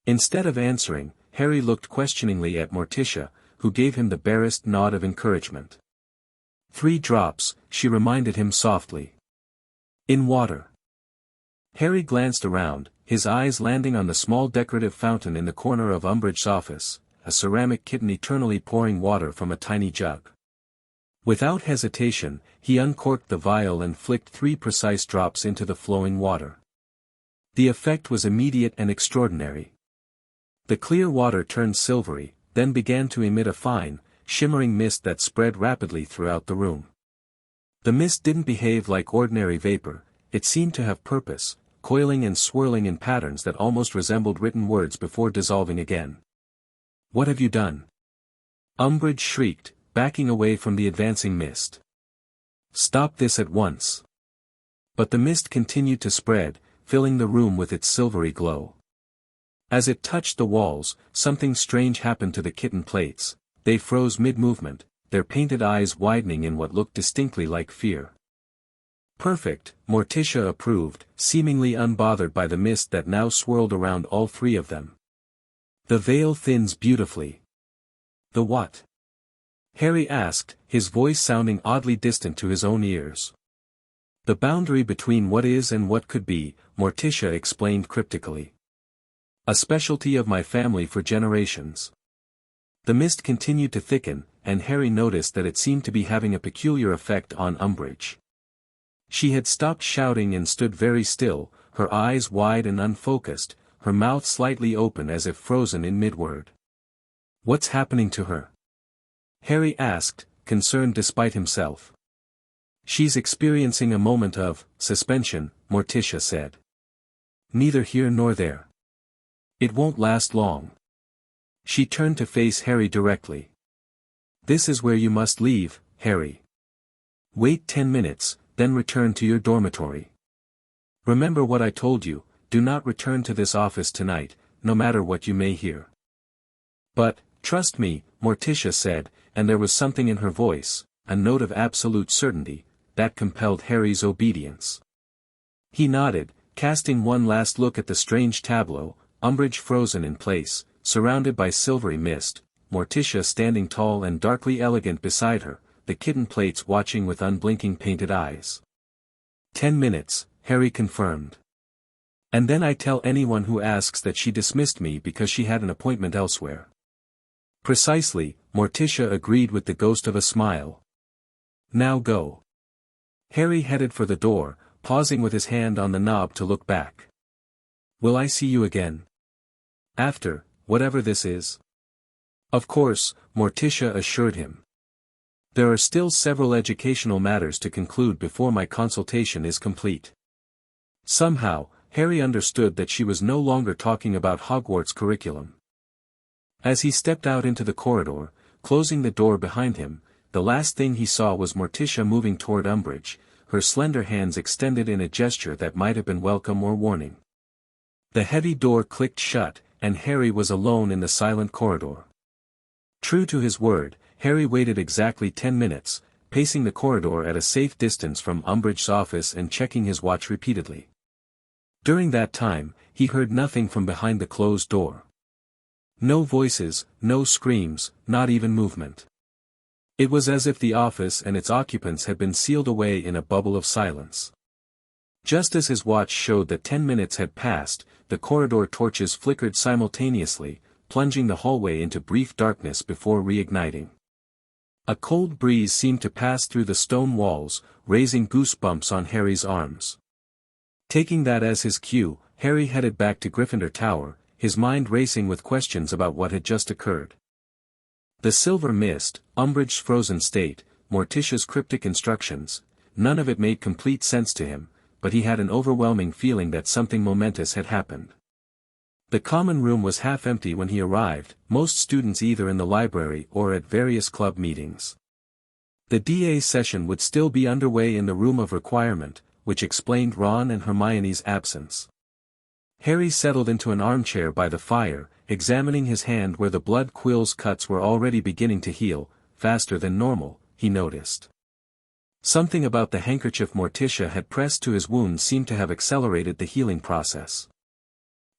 Instead of answering, Harry looked questioningly at Morticia, who gave him the barest nod of encouragement. 3 drops, she reminded him softly. In water. Harry glanced around, his eyes landing on the small decorative fountain in the corner of Umbridge's office, a ceramic kitten eternally pouring water from a tiny jug. Without hesitation, he uncorked the vial and flicked 3 precise drops into the flowing water. The effect was immediate and extraordinary. The clear water turned silvery, then began to emit a fine, shimmering mist that spread rapidly throughout the room. The mist didn't behave like ordinary vapor, it seemed to have purpose, coiling and swirling in patterns that almost resembled written words before dissolving again. What have you done? Umbridge shrieked, backing away from the advancing mist. Stop this at once. But the mist continued to spread, filling the room with its silvery glow. As it touched the walls, something strange happened to the kitten plates. They froze mid-movement, their painted eyes widening in what looked distinctly like fear. Perfect, Morticia approved, seemingly unbothered by the mist that now swirled around all 3 of them. The veil thins beautifully. The what? Harry asked, his voice sounding oddly distant to his own ears. The boundary between what is and what could be, Morticia explained cryptically. A specialty of my family for generations. The mist continued to thicken, and Harry noticed that it seemed to be having a peculiar effect on Umbridge. She had stopped shouting and stood very still, her eyes wide and unfocused, her mouth slightly open as if frozen in mid-word. What's happening to her? Harry asked, concerned despite himself. She's experiencing a moment of suspension, Morticia said. Neither here nor there. It won't last long. She turned to face Harry directly. This is where you must leave, Harry. Wait 10 minutes, then return to your dormitory. Remember what I told you, do not return to this office tonight, no matter what you may hear. But, trust me, Morticia said, and there was something in her voice, a note of absolute certainty, that compelled Harry's obedience. He nodded, casting one last look at the strange tableau, Umbridge frozen in place, surrounded by silvery mist, Morticia standing tall and darkly elegant beside her, the kitten plates watching with unblinking painted eyes. 10 minutes, Harry confirmed. And then I tell anyone who asks that she dismissed me because she had an appointment elsewhere. Precisely, Morticia agreed with the ghost of a smile. Now go. Harry headed for the door, pausing with his hand on the knob to look back. Will I see you again? After, whatever this is? Of course, Morticia assured him. There are still several educational matters to conclude before my consultation is complete. Somehow, Harry understood that she was no longer talking about Hogwarts curriculum. As he stepped out into the corridor, closing the door behind him, the last thing he saw was Morticia moving toward Umbridge, her slender hands extended in a gesture that might have been welcome or warning. The heavy door clicked shut, and Harry was alone in the silent corridor. True to his word, Harry waited exactly 10 minutes, pacing the corridor at a safe distance from Umbridge's office and checking his watch repeatedly. During that time, he heard nothing from behind the closed door. No voices, no screams, not even movement. It was as if the office and its occupants had been sealed away in a bubble of silence. Just as his watch showed that 10 minutes had passed, the corridor torches flickered simultaneously, plunging the hallway into brief darkness before reigniting. A cold breeze seemed to pass through the stone walls, raising goosebumps on Harry's arms. Taking that as his cue, Harry headed back to Gryffindor Tower, his mind racing with questions about what had just occurred. The silver mist, Umbridge's frozen state, Morticia's cryptic instructions, none of it made complete sense to him, but he had an overwhelming feeling that something momentous had happened. The common room was half empty when he arrived, most students either in the library or at various club meetings. The DA session would still be underway in the room of requirement, which explained Ron and Hermione's absence. Harry settled into an armchair by the fire, examining his hand where the blood quill's cuts were already beginning to heal, faster than normal, he noticed. Something about the handkerchief Morticia had pressed to his wound seemed to have accelerated the healing process.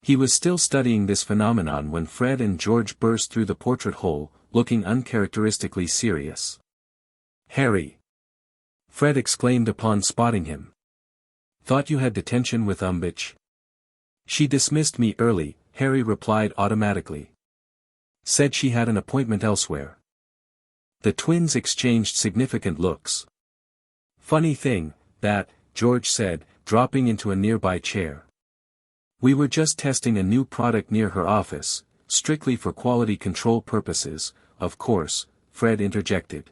He was still studying this phenomenon when Fred and George burst through the portrait hole, looking uncharacteristically serious. "Harry!" Fred exclaimed upon spotting him. "Thought you had detention with Umbridge?" "She dismissed me early," Harry replied automatically. "Said she had an appointment elsewhere." The twins exchanged significant looks. "Funny thing, that," George said, dropping into a nearby chair. "We were just testing a new product near her office, strictly for quality control purposes, of course," Fred interjected.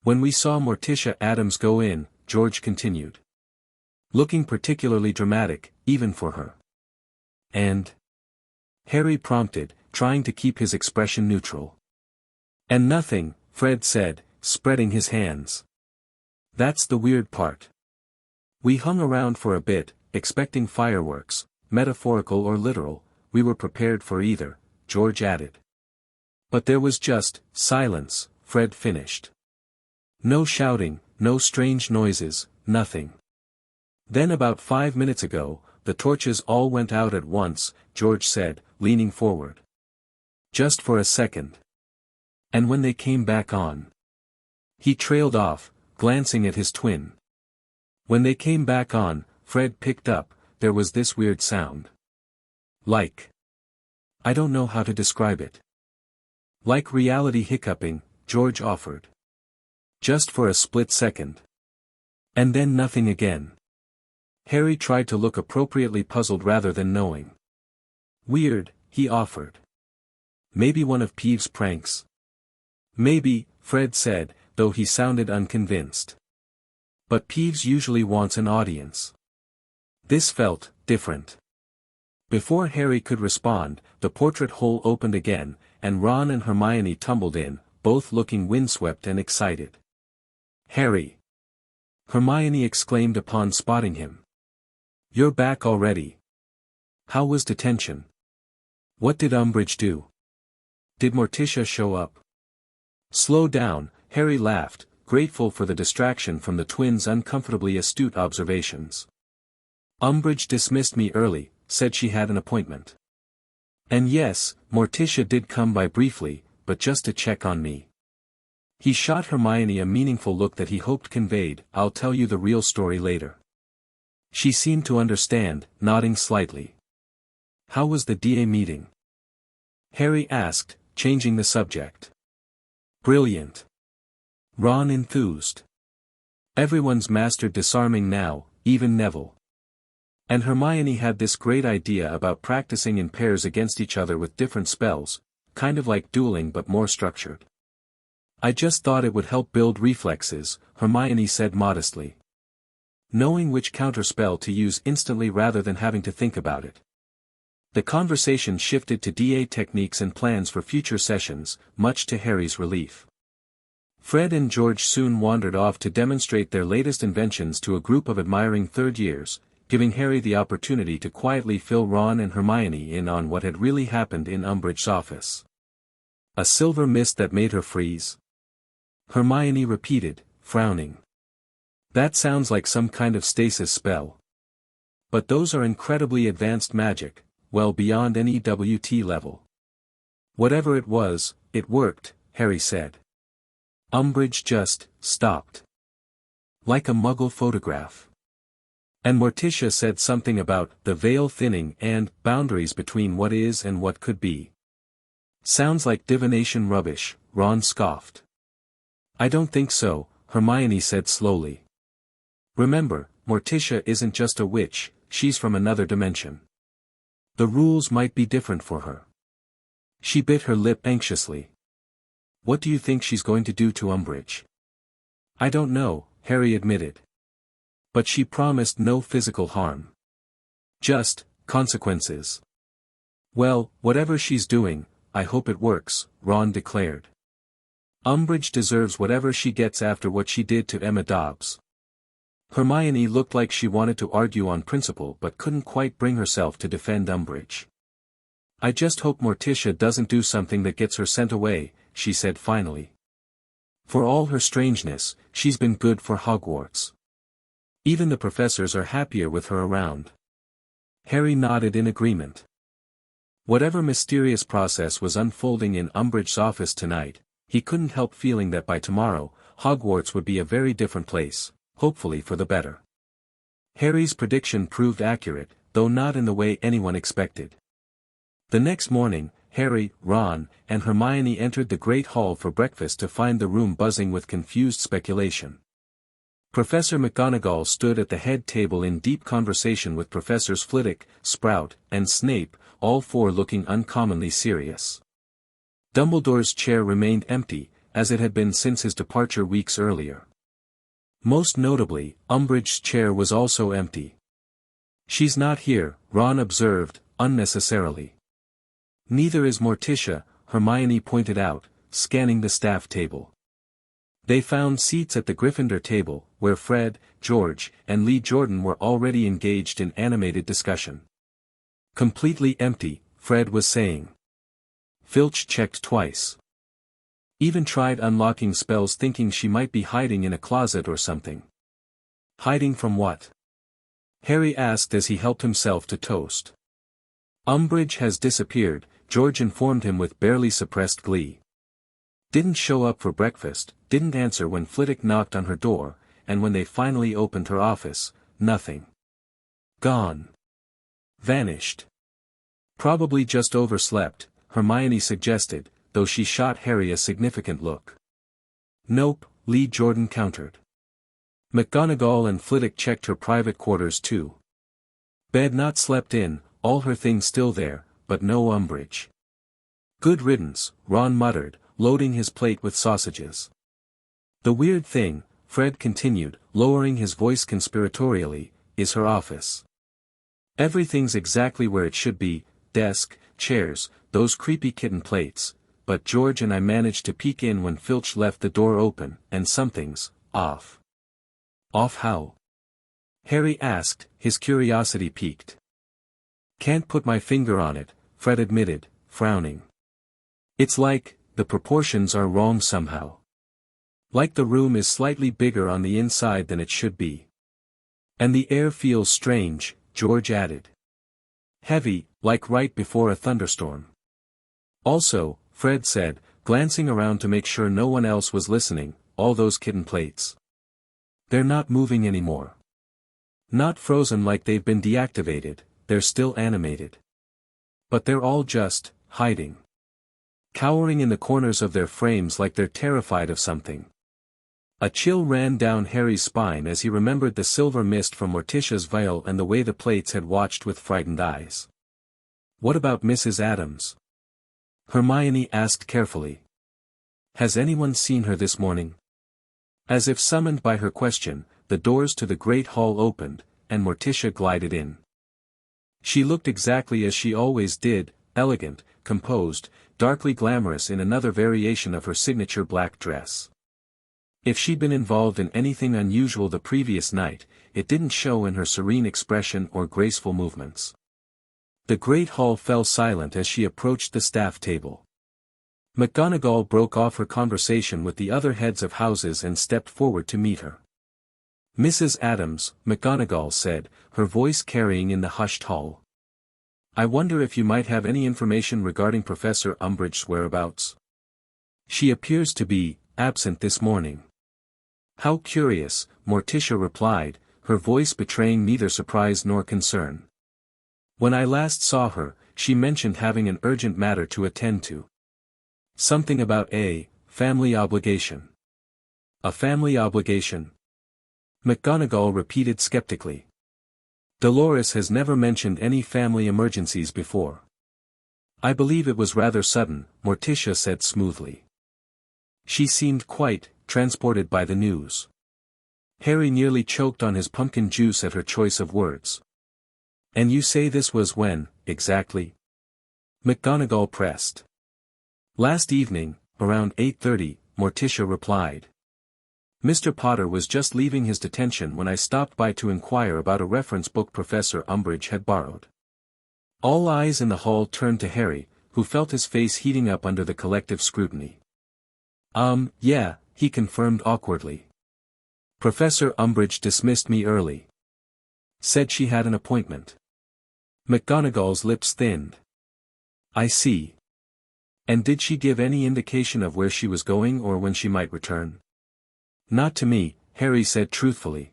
"When we saw Morticia Addams go in," George continued. "Looking particularly dramatic, even for her." "And?" Harry prompted, trying to keep his expression neutral. "And nothing," Fred said, spreading his hands. "That's the weird part. We hung around for a bit, expecting fireworks, metaphorical or literal, we were prepared for either," George added. "But there was just silence," Fred finished. "No shouting, no strange noises, nothing. Then about 5 minutes ago, the torches all went out at once," George said, leaning forward. "Just for a second. And when they came back on." He trailed off, glancing at his twin. "When they came back on," Fred picked up, "there was this weird sound. Like. I don't know how to describe it. Like reality hiccuping," George offered. "Just for a split second. And then nothing again." Harry tried to look appropriately puzzled rather than knowing. "Weird," he offered. "Maybe one of Peeves' pranks?" "Maybe," Fred said, though he sounded unconvinced. "But Peeves usually wants an audience." This felt different. Before Harry could respond, the portrait hole opened again, and Ron and Hermione tumbled in, both looking windswept and excited. "Harry!" Hermione exclaimed upon spotting him. "You're back already. How was detention? What did Umbridge do? Did Morticia show up?" "Slow down," Harry laughed, grateful for the distraction from the twins' uncomfortably astute observations. "Umbridge dismissed me early, said she had an appointment. And yes, Morticia did come by briefly, but just to check on me." He shot Hermione a meaningful look that he hoped conveyed, "I'll tell you the real story later." She seemed to understand, nodding slightly. "How was the DA meeting?" Harry asked, changing the subject. Brilliant. Ron enthused. Everyone's mastered disarming now, even Neville. And Hermione had this great idea about practicing in pairs against each other with different spells, kind of like dueling but more structured. I just thought it would help build reflexes, Hermione said modestly. Knowing which counterspell to use instantly rather than having to think about it. The conversation shifted to DA techniques and plans for future sessions, much to Harry's relief. Fred and George soon wandered off to demonstrate their latest inventions to a group of admiring third years, giving Harry the opportunity to quietly fill Ron and Hermione in on what had really happened in Umbridge's office. A silver mist that made her freeze? Hermione repeated, frowning. That sounds like some kind of stasis spell. But those are incredibly advanced magic, well beyond any WT level. Whatever it was, it worked, Harry said. Umbridge just stopped. Like a Muggle photograph. And Morticia said something about the veil thinning and boundaries between what is and what could be. Sounds like divination rubbish, Ron scoffed. I don't think so, Hermione said slowly. Remember, Morticia isn't just a witch, she's from another dimension. The rules might be different for her. She bit her lip anxiously. What do you think she's going to do to Umbridge? I don't know, Harry admitted. But she promised no physical harm. Just consequences. Well, whatever she's doing, I hope it works, Ron declared. Umbridge deserves whatever she gets after what she did to Emma Dobbs. Hermione looked like she wanted to argue on principle but couldn't quite bring herself to defend Umbridge. I just hope Morticia doesn't do something that gets her sent away, she said finally. For all her strangeness, she's been good for Hogwarts. Even the professors are happier with her around. Harry nodded in agreement. Whatever mysterious process was unfolding in Umbridge's office tonight, he couldn't help feeling that by tomorrow, Hogwarts would be a very different place. Hopefully for the better. Harry's prediction proved accurate, though not in the way anyone expected. The next morning, Harry, Ron, and Hermione entered the Great Hall for breakfast to find the room buzzing with confused speculation. Professor McGonagall stood at the head table in deep conversation with Professors Flitwick, Sprout, and Snape, all four looking uncommonly serious. Dumbledore's chair remained empty, as it had been since his departure weeks earlier. Most notably, Umbridge's chair was also empty. She's not here, Ron observed, unnecessarily. Neither is Morticia, Hermione pointed out, scanning the staff table. They found seats at the Gryffindor table, where Fred, George, and Lee Jordan were already engaged in animated discussion. Completely empty, Fred was saying. Filch checked twice. Even tried unlocking spells thinking she might be hiding in a closet or something. Hiding from what? Harry asked as he helped himself to toast. Umbridge has disappeared, George informed him with barely suppressed glee. Didn't show up for breakfast, didn't answer when Flitwick knocked on her door, and when they finally opened her office, nothing. Gone. Vanished. Probably just overslept, Hermione suggested, though she shot Harry a significant look. Nope, Lee Jordan countered. McGonagall and Flitwick checked her private quarters too. Bed not slept in, all her things still there, but no Umbridge. Good riddance, Ron muttered, loading his plate with sausages. The weird thing, Fred continued, lowering his voice conspiratorially, is her office. Everything's exactly where it should be, desk, chairs, those creepy kitten plates. But George and I managed to peek in when Filch left the door open, and something's off. Off how? Harry asked, his curiosity piqued. Can't put my finger on it, Fred admitted, frowning. It's like, the proportions are wrong somehow. Like the room is slightly bigger on the inside than it should be. And the air feels strange, George added. Heavy, like right before a thunderstorm. Also, Fred said, glancing around to make sure no one else was listening, all those kitten plates. They're not moving anymore. Not frozen like they've been deactivated, they're still animated. But they're all just, hiding. cowering in the corners of their frames like they're terrified of something. A chill ran down Harry's spine as he remembered the silver mist from Morticia's vial and the way the plates had watched with frightened eyes. "What about Mrs. Addams?" Hermione asked carefully. "Has anyone seen her this morning?" As if summoned by her question, the doors to the great hall opened, and Morticia glided in. She looked exactly as she always did, elegant, composed, darkly glamorous in another variation of her signature black dress. If she'd been involved in anything unusual the previous night, it didn't show in her serene expression or graceful movements. The great hall fell silent as she approached the staff table. McGonagall broke off her conversation with the other heads of houses and stepped forward to meet her. "Mrs. Addams," McGonagall said, her voice carrying in the hushed hall. "I wonder if you might have any information regarding Professor Umbridge's whereabouts. She appears to be absent this morning." "How curious," Morticia replied, her voice betraying neither surprise nor concern. "When I last saw her, she mentioned having an urgent matter to attend to. Something about a family obligation." "A family obligation?" McGonagall repeated skeptically. "Dolores has never mentioned any family emergencies before." "I believe it was rather sudden," Morticia said smoothly. She seemed quite transported by the news. Harry nearly choked on his pumpkin juice at her choice of words. "And you say this was when, exactly?" McGonagall pressed. "Last evening, around 8:30, Morticia replied. "Mr. Potter was just leaving his detention when I stopped by to inquire about a reference book Professor Umbridge had borrowed." All eyes in the hall turned to Harry, who felt his face heating up under the collective scrutiny. Yeah," he confirmed awkwardly. "Professor Umbridge dismissed me early. Said she had an appointment." McGonagall's lips thinned. "I see. And did she give any indication of where she was going or when she might return?" "Not to me," Harry said truthfully.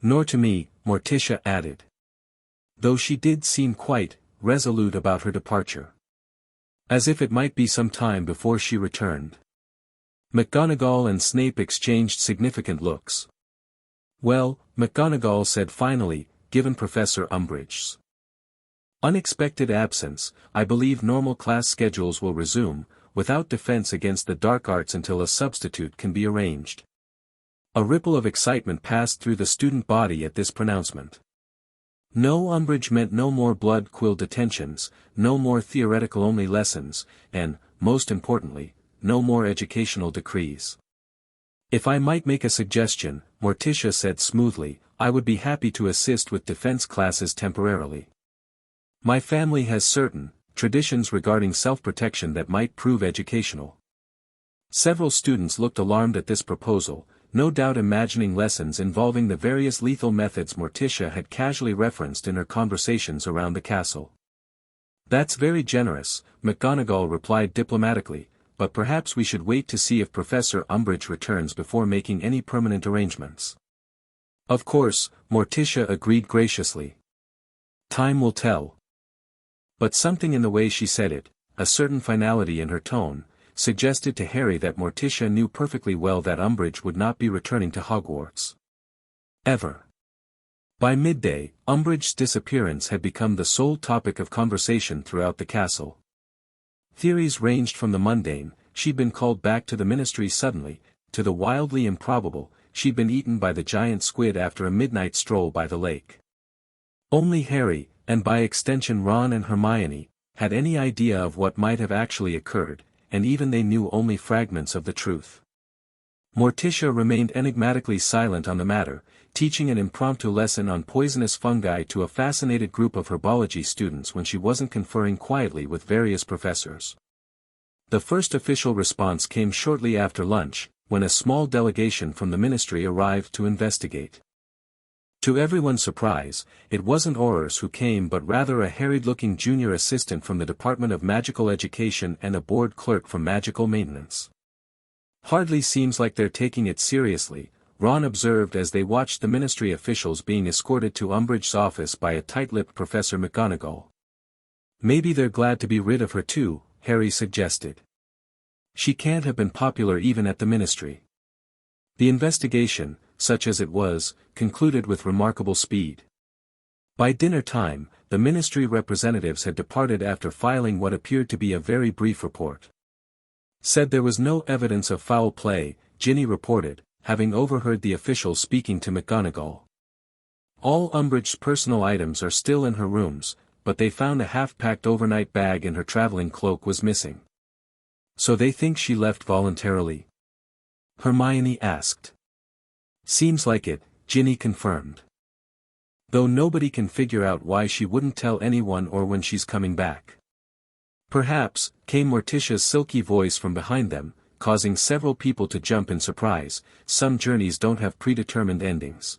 "Nor to me," Morticia added. Though she did seem quite resolute about her departure. As if it might be some time before she returned. McGonagall and Snape exchanged significant looks. "Well," McGonagall said finally, "given Professor Umbridge's unexpected absence, I believe normal class schedules will resume, without defense against the dark arts until a substitute can be arranged." A ripple of excitement passed through the student body at this pronouncement. No, Umbridge meant no more blood quill detentions, no more theoretical-only lessons, and, most importantly, no more educational decrees. "If I might make a suggestion," Morticia said smoothly, "I would be happy to assist with defense classes temporarily. My family has certain traditions regarding self-protection that might prove educational." Several students looked alarmed at this proposal, no doubt imagining lessons involving the various lethal methods Morticia had casually referenced in her conversations around the castle. "That's very generous," McGonagall replied diplomatically, "but perhaps we should wait to see if Professor Umbridge returns before making any permanent arrangements." "Of course," Morticia agreed graciously. "Time will tell." But something in the way she said it, a certain finality in her tone, suggested to Harry that Morticia knew perfectly well that Umbridge would not be returning to Hogwarts. Ever. By midday, Umbridge's disappearance had become the sole topic of conversation throughout the castle. Theories ranged from the mundane, she'd been called back to the ministry suddenly, to the wildly improbable, she'd been eaten by the giant squid after a midnight stroll by the lake. Only Harry, and by extension Ron and Hermione, had any idea of what might have actually occurred, and even they knew only fragments of the truth. Morticia remained enigmatically silent on the matter, teaching an impromptu lesson on poisonous fungi to a fascinated group of herbology students when she wasn't conferring quietly with various professors. The first official response came shortly after lunch, when a small delegation from the ministry arrived to investigate. To everyone's surprise, it wasn't Aurors who came but rather a harried-looking junior assistant from the Department of Magical Education and a board clerk from Magical Maintenance. "Hardly seems like they're taking it seriously," Ron observed as they watched the ministry officials being escorted to Umbridge's office by a tight-lipped Professor McGonagall. "Maybe they're glad to be rid of her too," Harry suggested. She can't have been popular even at the ministry. The investigation, such as it was, concluded with remarkable speed. By dinner time, the ministry representatives had departed after filing what appeared to be a very brief report. Said there was no evidence of foul play, Ginny reported, having overheard the officials speaking to McGonagall. All Umbridge's personal items are still in her rooms, but they found a half-packed overnight bag and her traveling cloak was missing. So they think she left voluntarily? Hermione asked. Seems like it, Ginny confirmed. Though nobody can figure out why she wouldn't tell anyone or when she's coming back. Perhaps, came Morticia's silky voice from behind them, causing several people to jump in surprise. Some journeys don't have predetermined endings.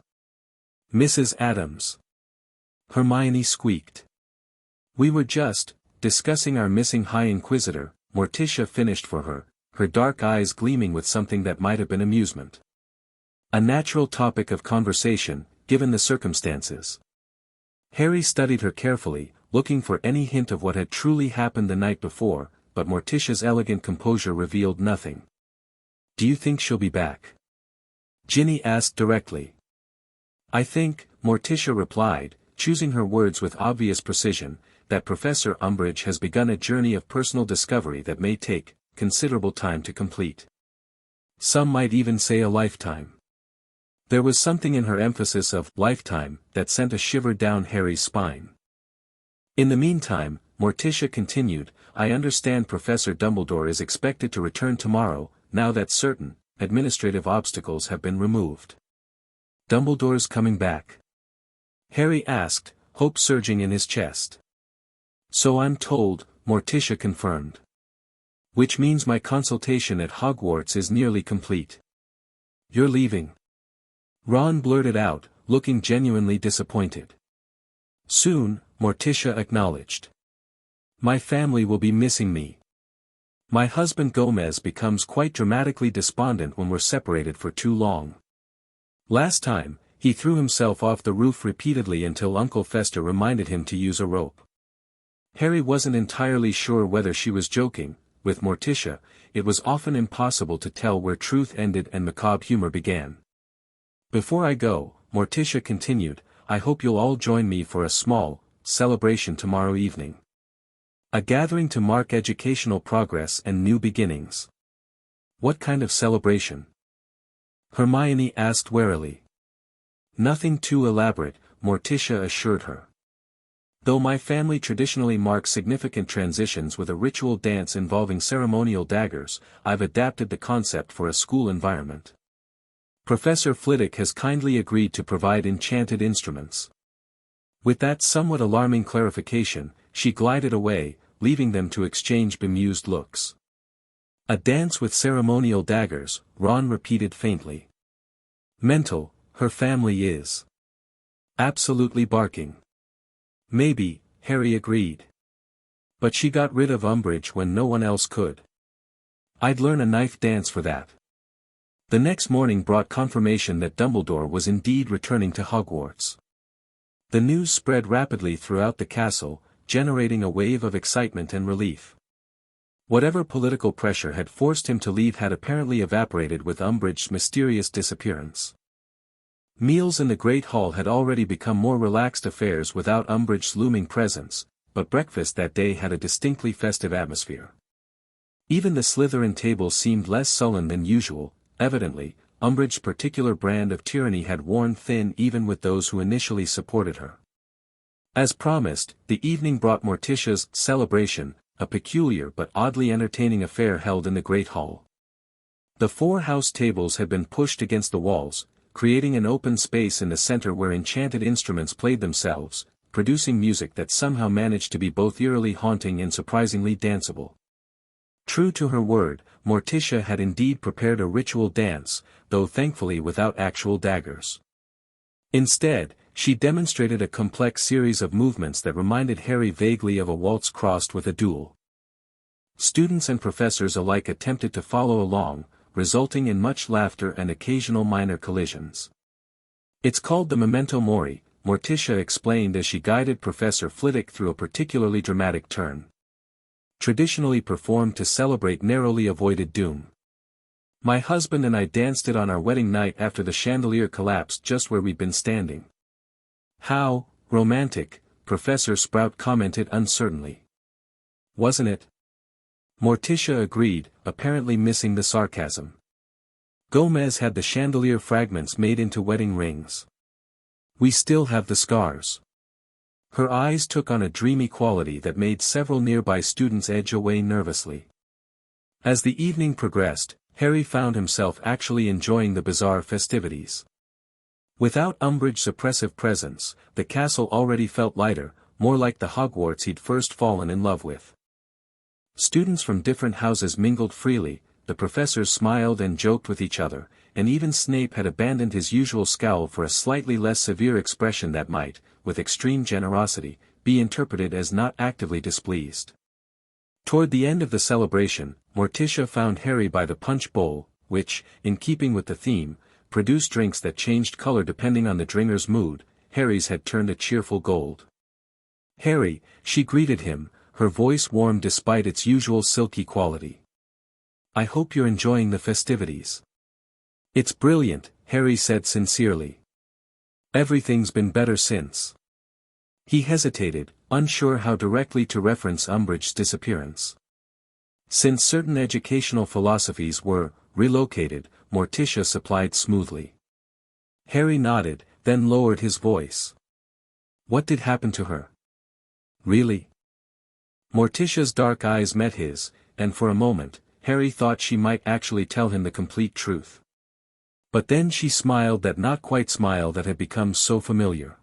Mrs. Addams. Hermione squeaked. We were just discussing our missing High Inquisitor, Morticia finished for her, her dark eyes gleaming with something that might have been amusement. A natural topic of conversation, given the circumstances. Harry studied her carefully, looking for any hint of what had truly happened the night before, but Morticia's elegant composure revealed nothing. Do you think she'll be back? Ginny asked directly. I think, Morticia replied, choosing her words with obvious precision, that Professor Umbridge has begun a journey of personal discovery that may take considerable time to complete. Some might even say a lifetime. There was something in her emphasis of lifetime that sent a shiver down Harry's spine. In the meantime, Morticia continued, I understand Professor Dumbledore is expected to return tomorrow, now that certain administrative obstacles have been removed. Dumbledore's coming back? Harry asked, hope surging in his chest. So I'm told, Morticia confirmed. Which means my consultation at Hogwarts is nearly complete. You're leaving? Ron blurted out, looking genuinely disappointed. Soon, Morticia acknowledged. My family will be missing me. My husband Gomez becomes quite dramatically despondent when we're separated for too long. Last time, he threw himself off the roof repeatedly until Uncle Fester reminded him to use a rope. Harry wasn't entirely sure whether she was joking. With Morticia, it was often impossible to tell where truth ended and macabre humor began. Before I go, Morticia continued, I hope you'll all join me for a small celebration tomorrow evening. A gathering to mark educational progress and new beginnings. What kind of celebration? Hermione asked warily. Nothing too elaborate, Morticia assured her. Though my family traditionally marks significant transitions with a ritual dance involving ceremonial daggers, I've adapted the concept for a school environment. Professor Flitwick has kindly agreed to provide enchanted instruments. With that somewhat alarming clarification, she glided away, leaving them to exchange bemused looks. A dance with ceremonial daggers, Ron repeated faintly. Mental, her family is. Absolutely barking. Maybe, Harry agreed. But she got rid of Umbridge when no one else could. I'd learn a knife dance for that. The next morning brought confirmation that Dumbledore was indeed returning to Hogwarts. The news spread rapidly throughout the castle, generating a wave of excitement and relief. Whatever political pressure had forced him to leave had apparently evaporated with Umbridge's mysterious disappearance. Meals in the Great Hall had already become more relaxed affairs without Umbridge's looming presence, but breakfast that day had a distinctly festive atmosphere. Even the Slytherin table seemed less sullen than usual. Evidently, Umbridge's particular brand of tyranny had worn thin even with those who initially supported her. As promised, the evening brought Morticia's celebration, a peculiar but oddly entertaining affair held in the Great Hall. The 4 house tables had been pushed against the walls, creating an open space in the center where enchanted instruments played themselves, producing music that somehow managed to be both eerily haunting and surprisingly danceable. True to her word, Morticia had indeed prepared a ritual dance, though thankfully without actual daggers. Instead, she demonstrated a complex series of movements that reminded Harry vaguely of a waltz crossed with a duel. Students and professors alike attempted to follow along, resulting in much laughter and occasional minor collisions. It's called the memento mori, Morticia explained as she guided Professor Flitwick through a particularly dramatic turn. traditionally performed to celebrate narrowly avoided doom. My husband and I danced it on our wedding night after the chandelier collapsed just where we'd been standing. How romantic, Professor Sprout commented uncertainly. Wasn't it? Morticia agreed, apparently missing the sarcasm. Gomez had the chandelier fragments made into wedding rings. We still have the scars. Her eyes took on a dreamy quality that made several nearby students edge away nervously. As the evening progressed, Harry found himself actually enjoying the bizarre festivities. Without Umbridge's oppressive presence, the castle already felt lighter, more like the Hogwarts he'd first fallen in love with. Students from different houses mingled freely, the professors smiled and joked with each other, and even Snape had abandoned his usual scowl for a slightly less severe expression that might, with extreme generosity, be interpreted as not actively displeased. Toward the end of the celebration, Morticia found Harry by the punch bowl, which, in keeping with the theme, produced drinks that changed color depending on the drinker's mood. Harry's had turned a cheerful gold. "Harry," she greeted him, her voice warm despite its usual silky quality. "I hope you're enjoying the festivities." "It's brilliant," Harry said sincerely. "Everything's been better since." He hesitated, unsure how directly to reference Umbridge's disappearance. Since certain educational philosophies were relocated, Morticia supplied smoothly. Harry nodded, then lowered his voice. "What did happen to her?" "Really?" Morticia's dark eyes met his, and for a moment, Harry thought she might actually tell him the complete truth. But then she smiled that not quite smile that had become so familiar.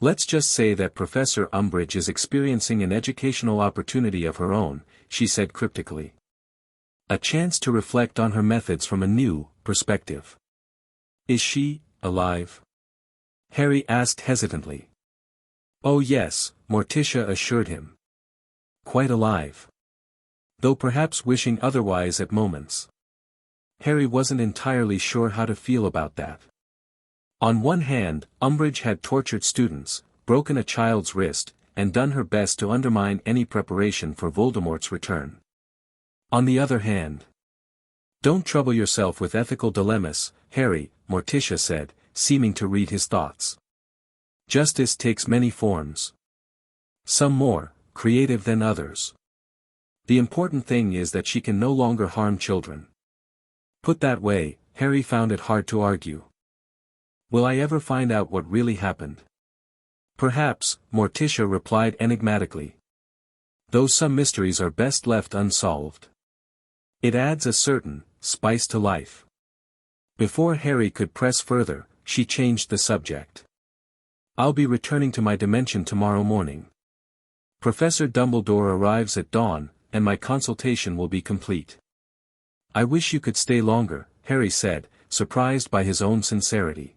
"Let's just say that Professor Umbridge is experiencing an educational opportunity of her own," she said cryptically. "A chance to reflect on her methods from a new perspective." "Is she alive?" Harry asked hesitantly. "Oh yes," Morticia assured him. "Quite alive. Though perhaps wishing otherwise at moments." Harry wasn't entirely sure how to feel about that. On one hand, Umbridge had tortured students, broken a child's wrist, and done her best to undermine any preparation for Voldemort's return. On the other hand, "Don't trouble yourself with ethical dilemmas, Harry," Morticia said, seeming to read his thoughts. "Justice takes many forms. Some more creative than others. The important thing is that she can no longer harm children." Put that way, Harry found it hard to argue. "Will I ever find out what really happened?" "Perhaps," Morticia replied enigmatically. "Though some mysteries are best left unsolved. It adds a certain spice to life." Before Harry could press further, she changed the subject. "I'll be returning to my dimension tomorrow morning. Professor Dumbledore arrives at dawn, and my consultation will be complete." "I wish you could stay longer," Harry said, surprised by his own sincerity.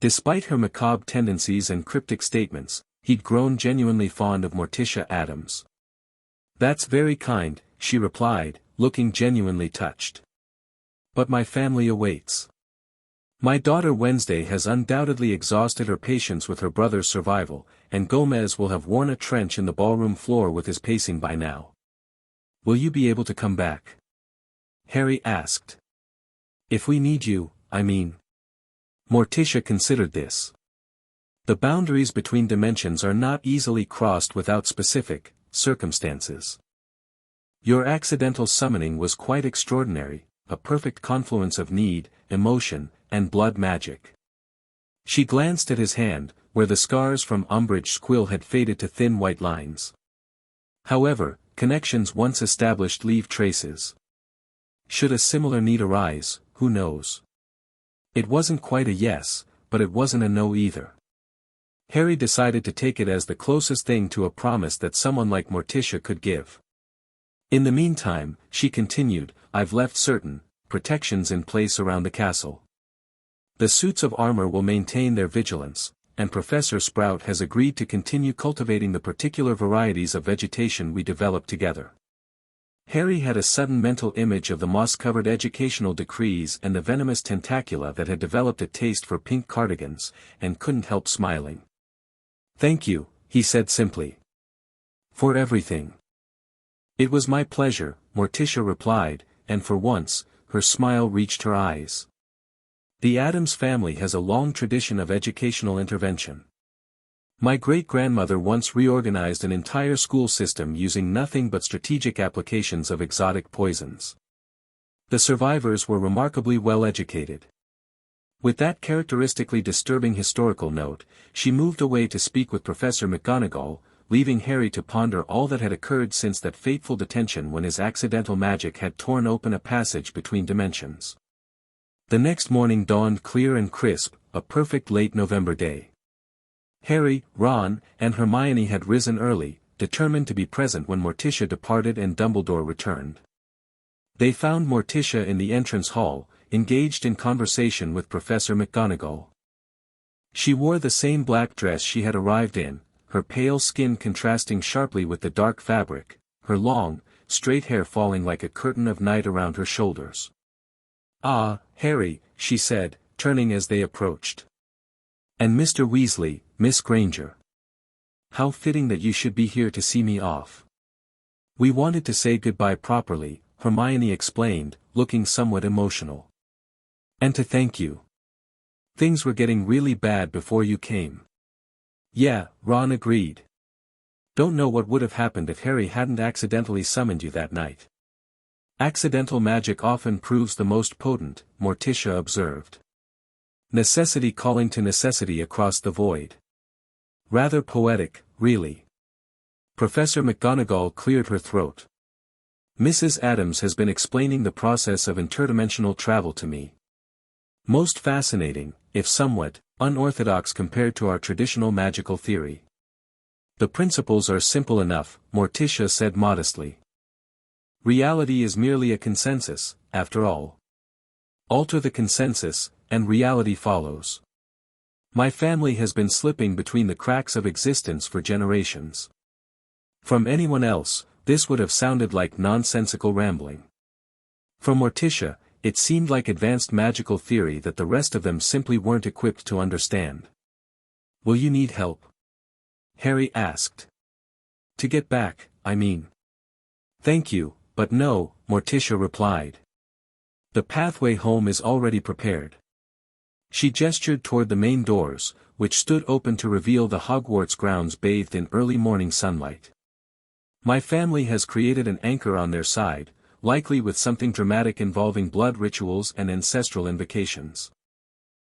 Despite her macabre tendencies and cryptic statements, he'd grown genuinely fond of Morticia Addams. "That's very kind," she replied, looking genuinely touched. "But my family awaits. My daughter Wednesday has undoubtedly exhausted her patience with her brother's survival, and Gomez will have worn a trench in the ballroom floor with his pacing by now. Will you be able to come back?" Harry asked. "If we need you, I mean." Morticia considered this. The boundaries between dimensions are not easily crossed without specific circumstances. "Your accidental summoning was quite extraordinary, a perfect confluence of need, emotion, and blood magic." She glanced at his hand, where the scars from Umbridge's quill had faded to thin white lines. "However, connections once established leave traces. Should a similar need arise, who knows?" It wasn't quite a yes, but it wasn't a no either. Harry decided to take it as the closest thing to a promise that someone like Morticia could give. "In the meantime," she continued, "I've left certain protections in place around the castle. The suits of armor will maintain their vigilance, and Professor Sprout has agreed to continue cultivating the particular varieties of vegetation we developed together." Harry had a sudden mental image of the moss-covered educational decrees and the venomous tentacula that had developed a taste for pink cardigans, and couldn't help smiling. "Thank you," he said simply. "For everything." It was my pleasure, Morticia replied, and for once, her smile reached her eyes. The Addams family has a long tradition of educational intervention. My great-grandmother once reorganized an entire school system using nothing but strategic applications of exotic poisons. The survivors were remarkably well educated. With that characteristically disturbing historical note, she moved away to speak with Professor McGonagall, leaving Harry to ponder all that had occurred since that fateful detention when his accidental magic had torn open a passage between dimensions. The next morning dawned clear and crisp, a perfect late November day. Harry, Ron, and Hermione had risen early, determined to be present when Morticia departed and Dumbledore returned. They found Morticia in the entrance hall, engaged in conversation with Professor McGonagall. She wore the same black dress she had arrived in, her pale skin contrasting sharply with the dark fabric, her long, straight hair falling like a curtain of night around her shoulders. "Ah, Harry," she said, turning as they approached. "And Mr. Weasley, Miss Granger. How fitting that you should be here to see me off." "We wanted to say goodbye properly," Hermione explained, looking somewhat emotional. "And to thank you. Things were getting really bad before you came." "Yeah," Ron agreed. "Don't know what would have happened if Harry hadn't accidentally summoned you that night." "Accidental magic often proves the most potent," Morticia observed. "Necessity calling to necessity across the void." "Rather poetic, really." Professor McGonagall cleared her throat. "Mrs. Addams has been explaining the process of interdimensional travel to me. Most fascinating, if somewhat unorthodox compared to our traditional magical theory. The principles are simple enough," Morticia said modestly. "Reality is merely a consensus, after all. Alter the consensus, and reality follows. My family has been slipping between the cracks of existence for generations. From anyone else, this would have sounded like nonsensical rambling. From Morticia, it seemed like advanced magical theory that the rest of them simply weren't equipped to understand." "Will you need help?" Harry asked. "To get back, I mean." "Thank you, but no," Morticia replied. "The pathway home is already prepared." She gestured toward the main doors, which stood open to reveal the Hogwarts grounds bathed in early morning sunlight. "My family has created an anchor on their side, likely with something dramatic involving blood rituals and ancestral invocations.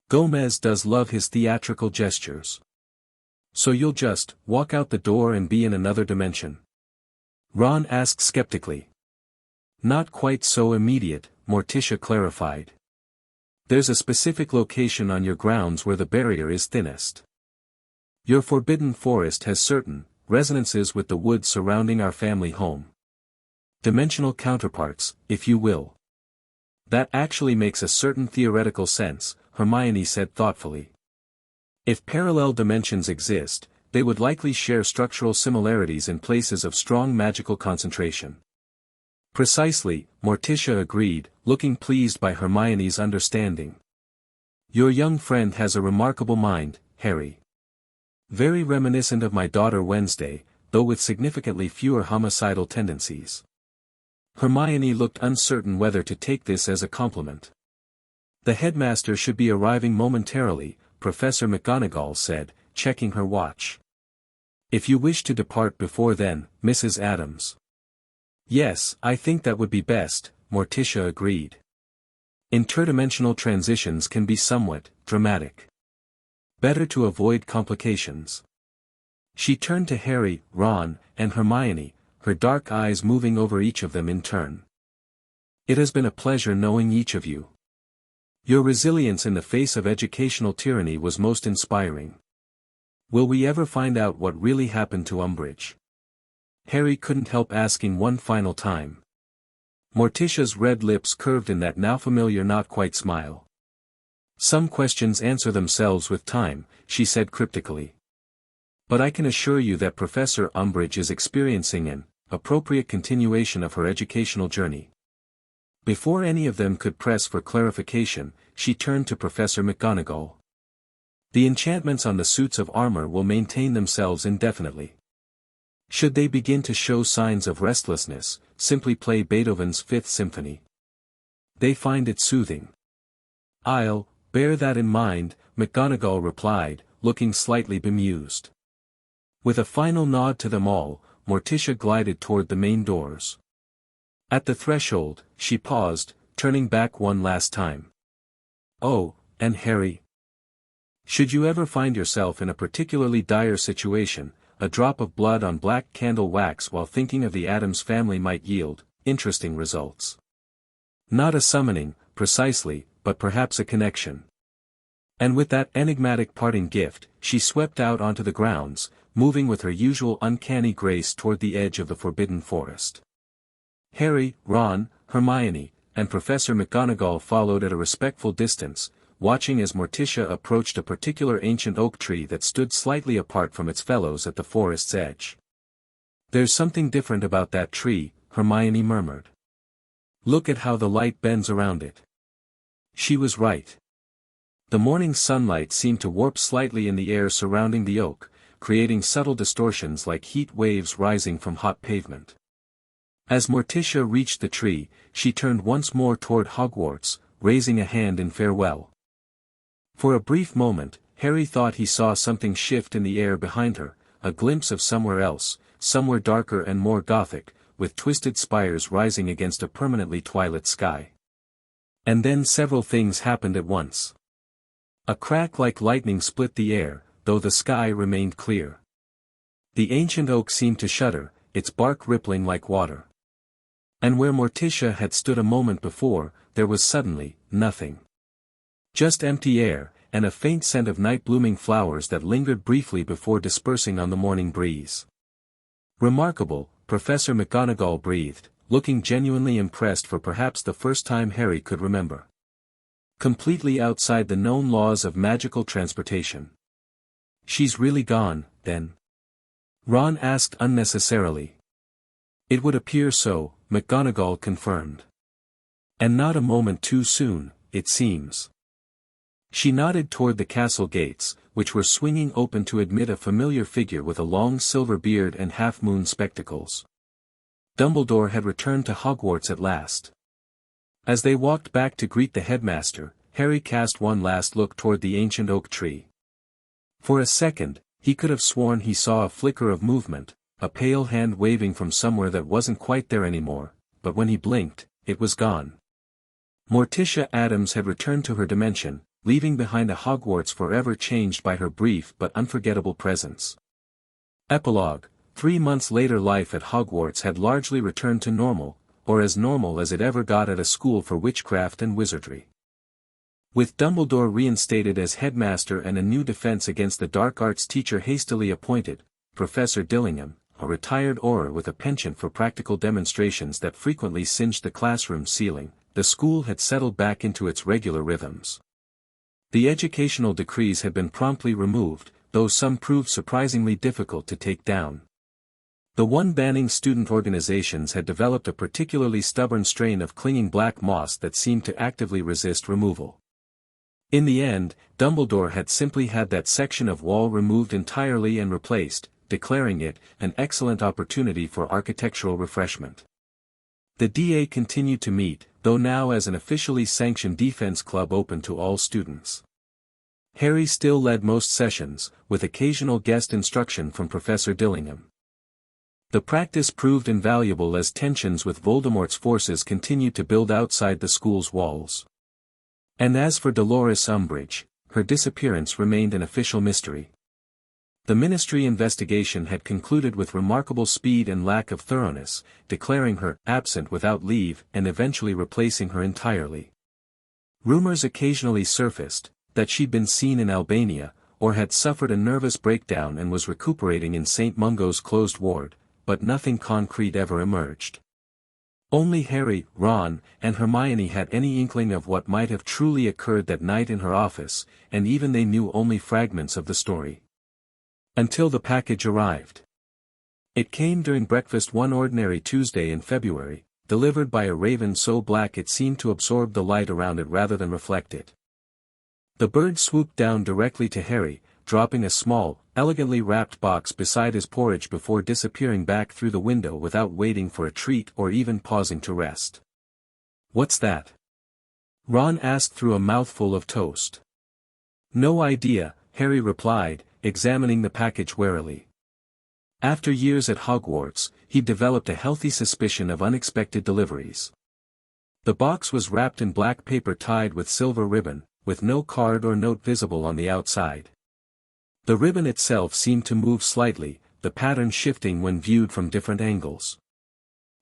Gomez does love his theatrical gestures. So you'll just walk out the door and be in another dimension?" Ron asked skeptically. "Not quite so immediate," Morticia clarified. "There's a specific location on your grounds where the barrier is thinnest. Your forbidden forest has certain resonances with the woods surrounding our family home. Dimensional counterparts, if you will." "That actually makes a certain theoretical sense," Hermione said thoughtfully. "If parallel dimensions exist, they would likely share structural similarities in places of strong magical concentration." "Precisely," Morticia agreed, looking pleased by Hermione's understanding. "Your young friend has a remarkable mind, Harry. Very reminiscent of my daughter Wednesday, though with significantly fewer homicidal tendencies." Hermione looked uncertain whether to take this as a compliment. "The headmaster should be arriving momentarily," Professor McGonagall said, checking her watch. "If you wish to depart before then, Mrs. Addams." "Yes, I think that would be best," Morticia agreed. "Interdimensional transitions can be somewhat dramatic. Better to avoid complications." She turned to Harry, Ron, and Hermione, her dark eyes moving over each of them in turn. "It has been a pleasure knowing each of you. Your resilience in the face of educational tyranny was most inspiring. Will we ever find out what really happened to Umbridge?" Harry couldn't help asking one final time. Morticia's red lips curved in that now familiar not quite smile. "Some questions answer themselves with time," she said cryptically. "But I can assure you that Professor Umbridge is experiencing an appropriate continuation of her educational journey." Before any of them could press for clarification, she turned to Professor McGonagall. "The enchantments on the suits of armor will maintain themselves indefinitely. Should they begin to show signs of restlessness, simply play Beethoven's Fifth Symphony. They find it soothing. "I'll bear that in mind," McGonagall replied, looking slightly bemused. With a final nod to them all, Morticia glided toward the main doors. At the threshold, she paused, turning back one last time. "Oh, and Harry. Should you ever find yourself in a particularly dire situation, a drop of blood on black candle wax while thinking of the Addams family might yield interesting results. Not a summoning, precisely, but perhaps a connection." And with that enigmatic parting gift, she swept out onto the grounds, moving with her usual uncanny grace toward the edge of the forbidden forest. Harry, Ron, Hermione, and Professor McGonagall followed at a respectful distance, watching as Morticia approached a particular ancient oak tree that stood slightly apart from its fellows at the forest's edge. "There's something different about that tree," Hermione murmured. "Look at how the light bends around it." She was right. The morning sunlight seemed to warp slightly in the air surrounding the oak, creating subtle distortions like heat waves rising from hot pavement. As Morticia reached the tree, she turned once more toward Hogwarts, raising a hand in farewell. For a brief moment, Harry thought he saw something shift in the air behind her, a glimpse of somewhere else, somewhere darker and more gothic, with twisted spires rising against a permanently twilit sky. And then several things happened at once. A crack like lightning split the air, though the sky remained clear. The ancient oak seemed to shudder, its bark rippling like water. And where Morticia had stood a moment before, there was suddenly nothing. Just empty air, and a faint scent of night-blooming flowers that lingered briefly before dispersing on the morning breeze. "Remarkable," Professor McGonagall breathed, looking genuinely impressed for perhaps the first time Harry could remember. "Completely outside the known laws of magical transportation." "She's really gone, then?" Ron asked unnecessarily. "It would appear so," McGonagall confirmed. "And not a moment too soon, it seems." She nodded toward the castle gates, which were swinging open to admit a familiar figure with a long silver beard and half-moon spectacles. Dumbledore had returned to Hogwarts at last. As they walked back to greet the headmaster, Harry cast one last look toward the ancient oak tree. For a second, he could have sworn he saw a flicker of movement, a pale hand waving from somewhere that wasn't quite there anymore, but when he blinked, it was gone. Morticia Addams had returned to her dimension, leaving behind a Hogwarts forever changed by her brief but unforgettable presence. Epilogue: 3 months later, life at Hogwarts had largely returned to normal, or as normal as it ever got at a school for witchcraft and wizardry. With Dumbledore reinstated as headmaster and a new defense against the dark arts teacher hastily appointed, Professor Dillingham, a retired Auror with a penchant for practical demonstrations that frequently singed the classroom ceiling, the school had settled back into its regular rhythms. The educational decrees had been promptly removed, though some proved surprisingly difficult to take down. The one banning student organizations had developed a particularly stubborn strain of clinging black moss that seemed to actively resist removal. In the end, Dumbledore had simply had that section of wall removed entirely and replaced, declaring it an excellent opportunity for architectural refreshment. The DA continued to meet, though now as an officially sanctioned defense club open to all students. Harry still led most sessions, with occasional guest instruction from Professor Dillingham. The practice proved invaluable as tensions with Voldemort's forces continued to build outside the school's walls. And as for Dolores Umbridge, her disappearance remained an official mystery. The Ministry investigation had concluded with remarkable speed and lack of thoroughness, declaring her absent without leave and eventually replacing her entirely. Rumors occasionally surfaced that she'd been seen in Albania, or had suffered a nervous breakdown and was recuperating in St. Mungo's closed ward, but nothing concrete ever emerged. Only Harry, Ron, and Hermione had any inkling of what might have truly occurred that night in her office, and even they knew only fragments of the story. Until the package arrived. It came during breakfast one ordinary Tuesday in February, delivered by a raven so black it seemed to absorb the light around it rather than reflect it. The bird swooped down directly to Harry, dropping a small, elegantly wrapped box beside his porridge before disappearing back through the window without waiting for a treat or even pausing to rest. "What's that?" Ron asked through a mouthful of toast. "No idea," Harry replied, examining the package warily. After years at Hogwarts, he'd developed a healthy suspicion of unexpected deliveries. The box was wrapped in black paper tied with silver ribbon, with no card or note visible on the outside. The ribbon itself seemed to move slightly, the pattern shifting when viewed from different angles.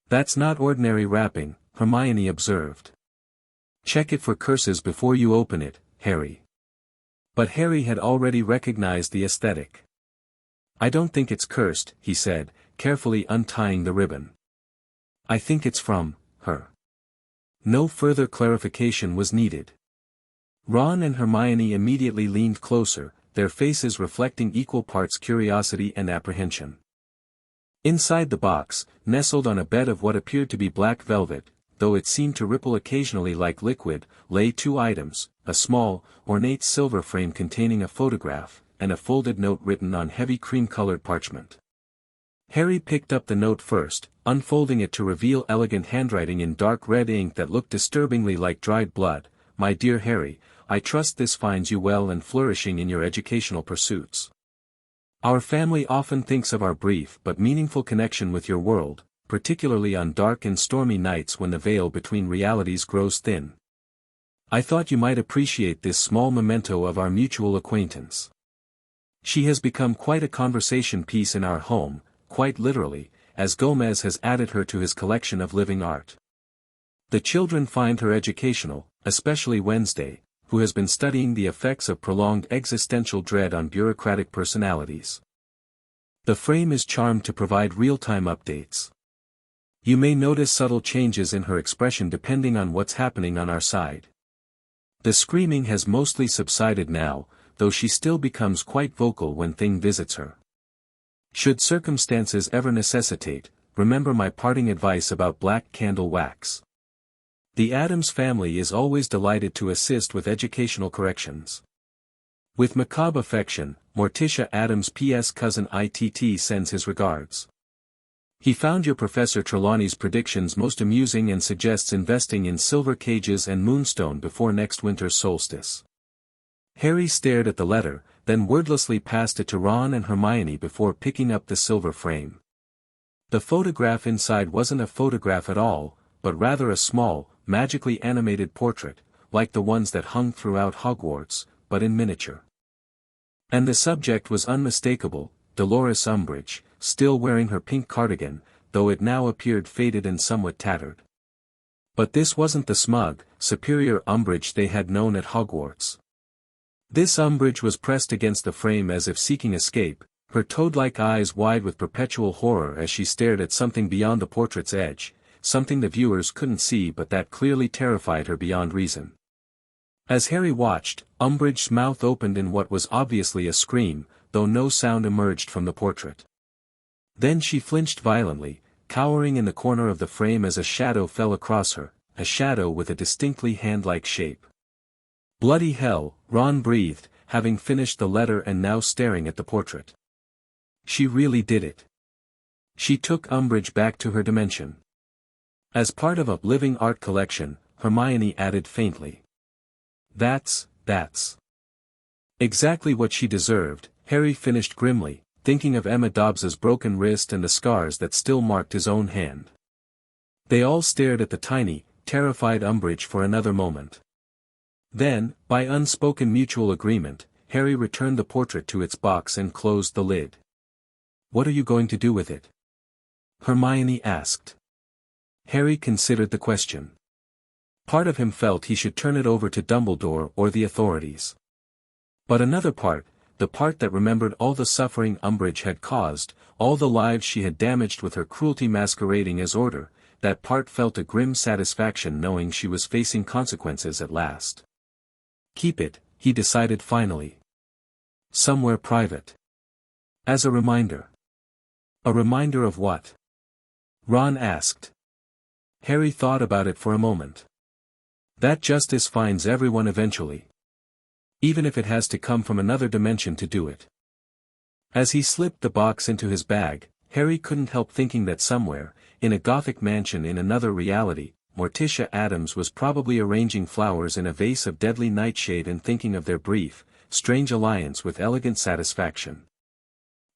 "That's not ordinary wrapping," Hermione observed. "Check it for curses before you open it, Harry." But Harry had already recognized the aesthetic. "I don't think it's cursed," he said, carefully untying the ribbon. "I think it's from her." No further clarification was needed. Ron and Hermione immediately leaned closer, their faces reflecting equal parts curiosity and apprehension. Inside the box, nestled on a bed of what appeared to be black velvet, though it seemed to ripple occasionally like liquid, lay two items, a small, ornate silver frame containing a photograph, and a folded note written on heavy cream-colored parchment. Harry picked up the note first, unfolding it to reveal elegant handwriting in dark red ink that looked disturbingly like dried blood. "My dear Harry, I trust this finds you well and flourishing in your educational pursuits. Our family often thinks of our brief but meaningful connection with your world, particularly on dark and stormy nights when the veil between realities grows thin. I thought you might appreciate this small memento of our mutual acquaintance. She has become quite a conversation piece in our home, quite literally, as Gomez has added her to his collection of living art. The children find her educational, especially Wednesday, who has been studying the effects of prolonged existential dread on bureaucratic personalities. The frame is charmed to provide real-time updates. You may notice subtle changes in her expression depending on what's happening on our side. The screaming has mostly subsided now, though she still becomes quite vocal when Thing visits her. Should circumstances ever necessitate, remember my parting advice about black candle wax. The Addams family is always delighted to assist with educational corrections. With macabre affection, Morticia Addams. P.S. Cousin ITT sends his regards. He found your Professor Trelawney's predictions most amusing and suggests investing in silver cages and moonstone before next winter's solstice. Harry stared at the letter, then wordlessly passed it to Ron and Hermione before picking up the silver frame. The photograph inside wasn't a photograph at all, but rather a small, magically animated portrait, like the ones that hung throughout Hogwarts, but in miniature. And the subject was unmistakable, Dolores Umbridge, still wearing her pink cardigan, though it now appeared faded and somewhat tattered. But this wasn't the smug, superior Umbridge they had known at Hogwarts. This Umbridge was pressed against the frame as if seeking escape, her toad-like eyes wide with perpetual horror as she stared at something beyond the portrait's edge, something the viewers couldn't see but that clearly terrified her beyond reason. As Harry watched, Umbridge's mouth opened in what was obviously a scream, though no sound emerged from the portrait. Then she flinched violently, cowering in the corner of the frame as a shadow fell across her, a shadow with a distinctly hand-like shape. "Bloody hell," Ron breathed, having finished the letter and now staring at the portrait. She really did it. She took Umbridge back to her dimension. As part of a living art collection, Hermione added faintly. That's exactly what she deserved," Harry finished grimly, thinking of Emma Dobbs's broken wrist and the scars that still marked his own hand. They all stared at the tiny, terrified Umbridge for another moment. Then, by unspoken mutual agreement, Harry returned the portrait to its box and closed the lid. "What are you going to do with it?" Hermione asked. Harry considered the question. Part of him felt he should turn it over to Dumbledore or the authorities. But another part, the part that remembered all the suffering Umbridge had caused, all the lives she had damaged with her cruelty masquerading as order, that part felt a grim satisfaction knowing she was facing consequences at last. Keep it, he decided finally. Somewhere private. As a reminder. A reminder of what? Ron asked. Harry thought about it for a moment. That justice finds everyone eventually. even if it has to come from another dimension to do it. As he slipped the box into his bag, Harry couldn't help thinking that somewhere, in a Gothic mansion in another reality, Morticia Addams was probably arranging flowers in a vase of deadly nightshade and thinking of their brief, strange alliance with elegant satisfaction.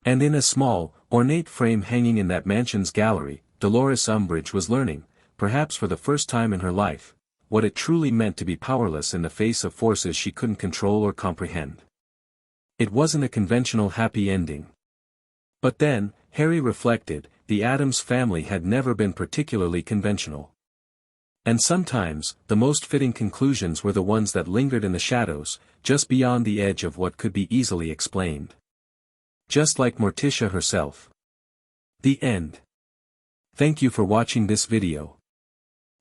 And in a small, ornate frame hanging in that mansion's gallery, Dolores Umbridge was learning, perhaps for the first time in her life, what it truly meant to be powerless in the face of forces she couldn't control or comprehend. It wasn't a conventional happy ending. But then, Harry reflected, the Addams family had never been particularly conventional. And sometimes, the most fitting conclusions were the ones that lingered in the shadows, just beyond the edge of what could be easily explained. Just like Morticia herself. The end. Thank you for watching this video.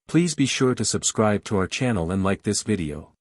Please be sure to subscribe to our channel and like this video.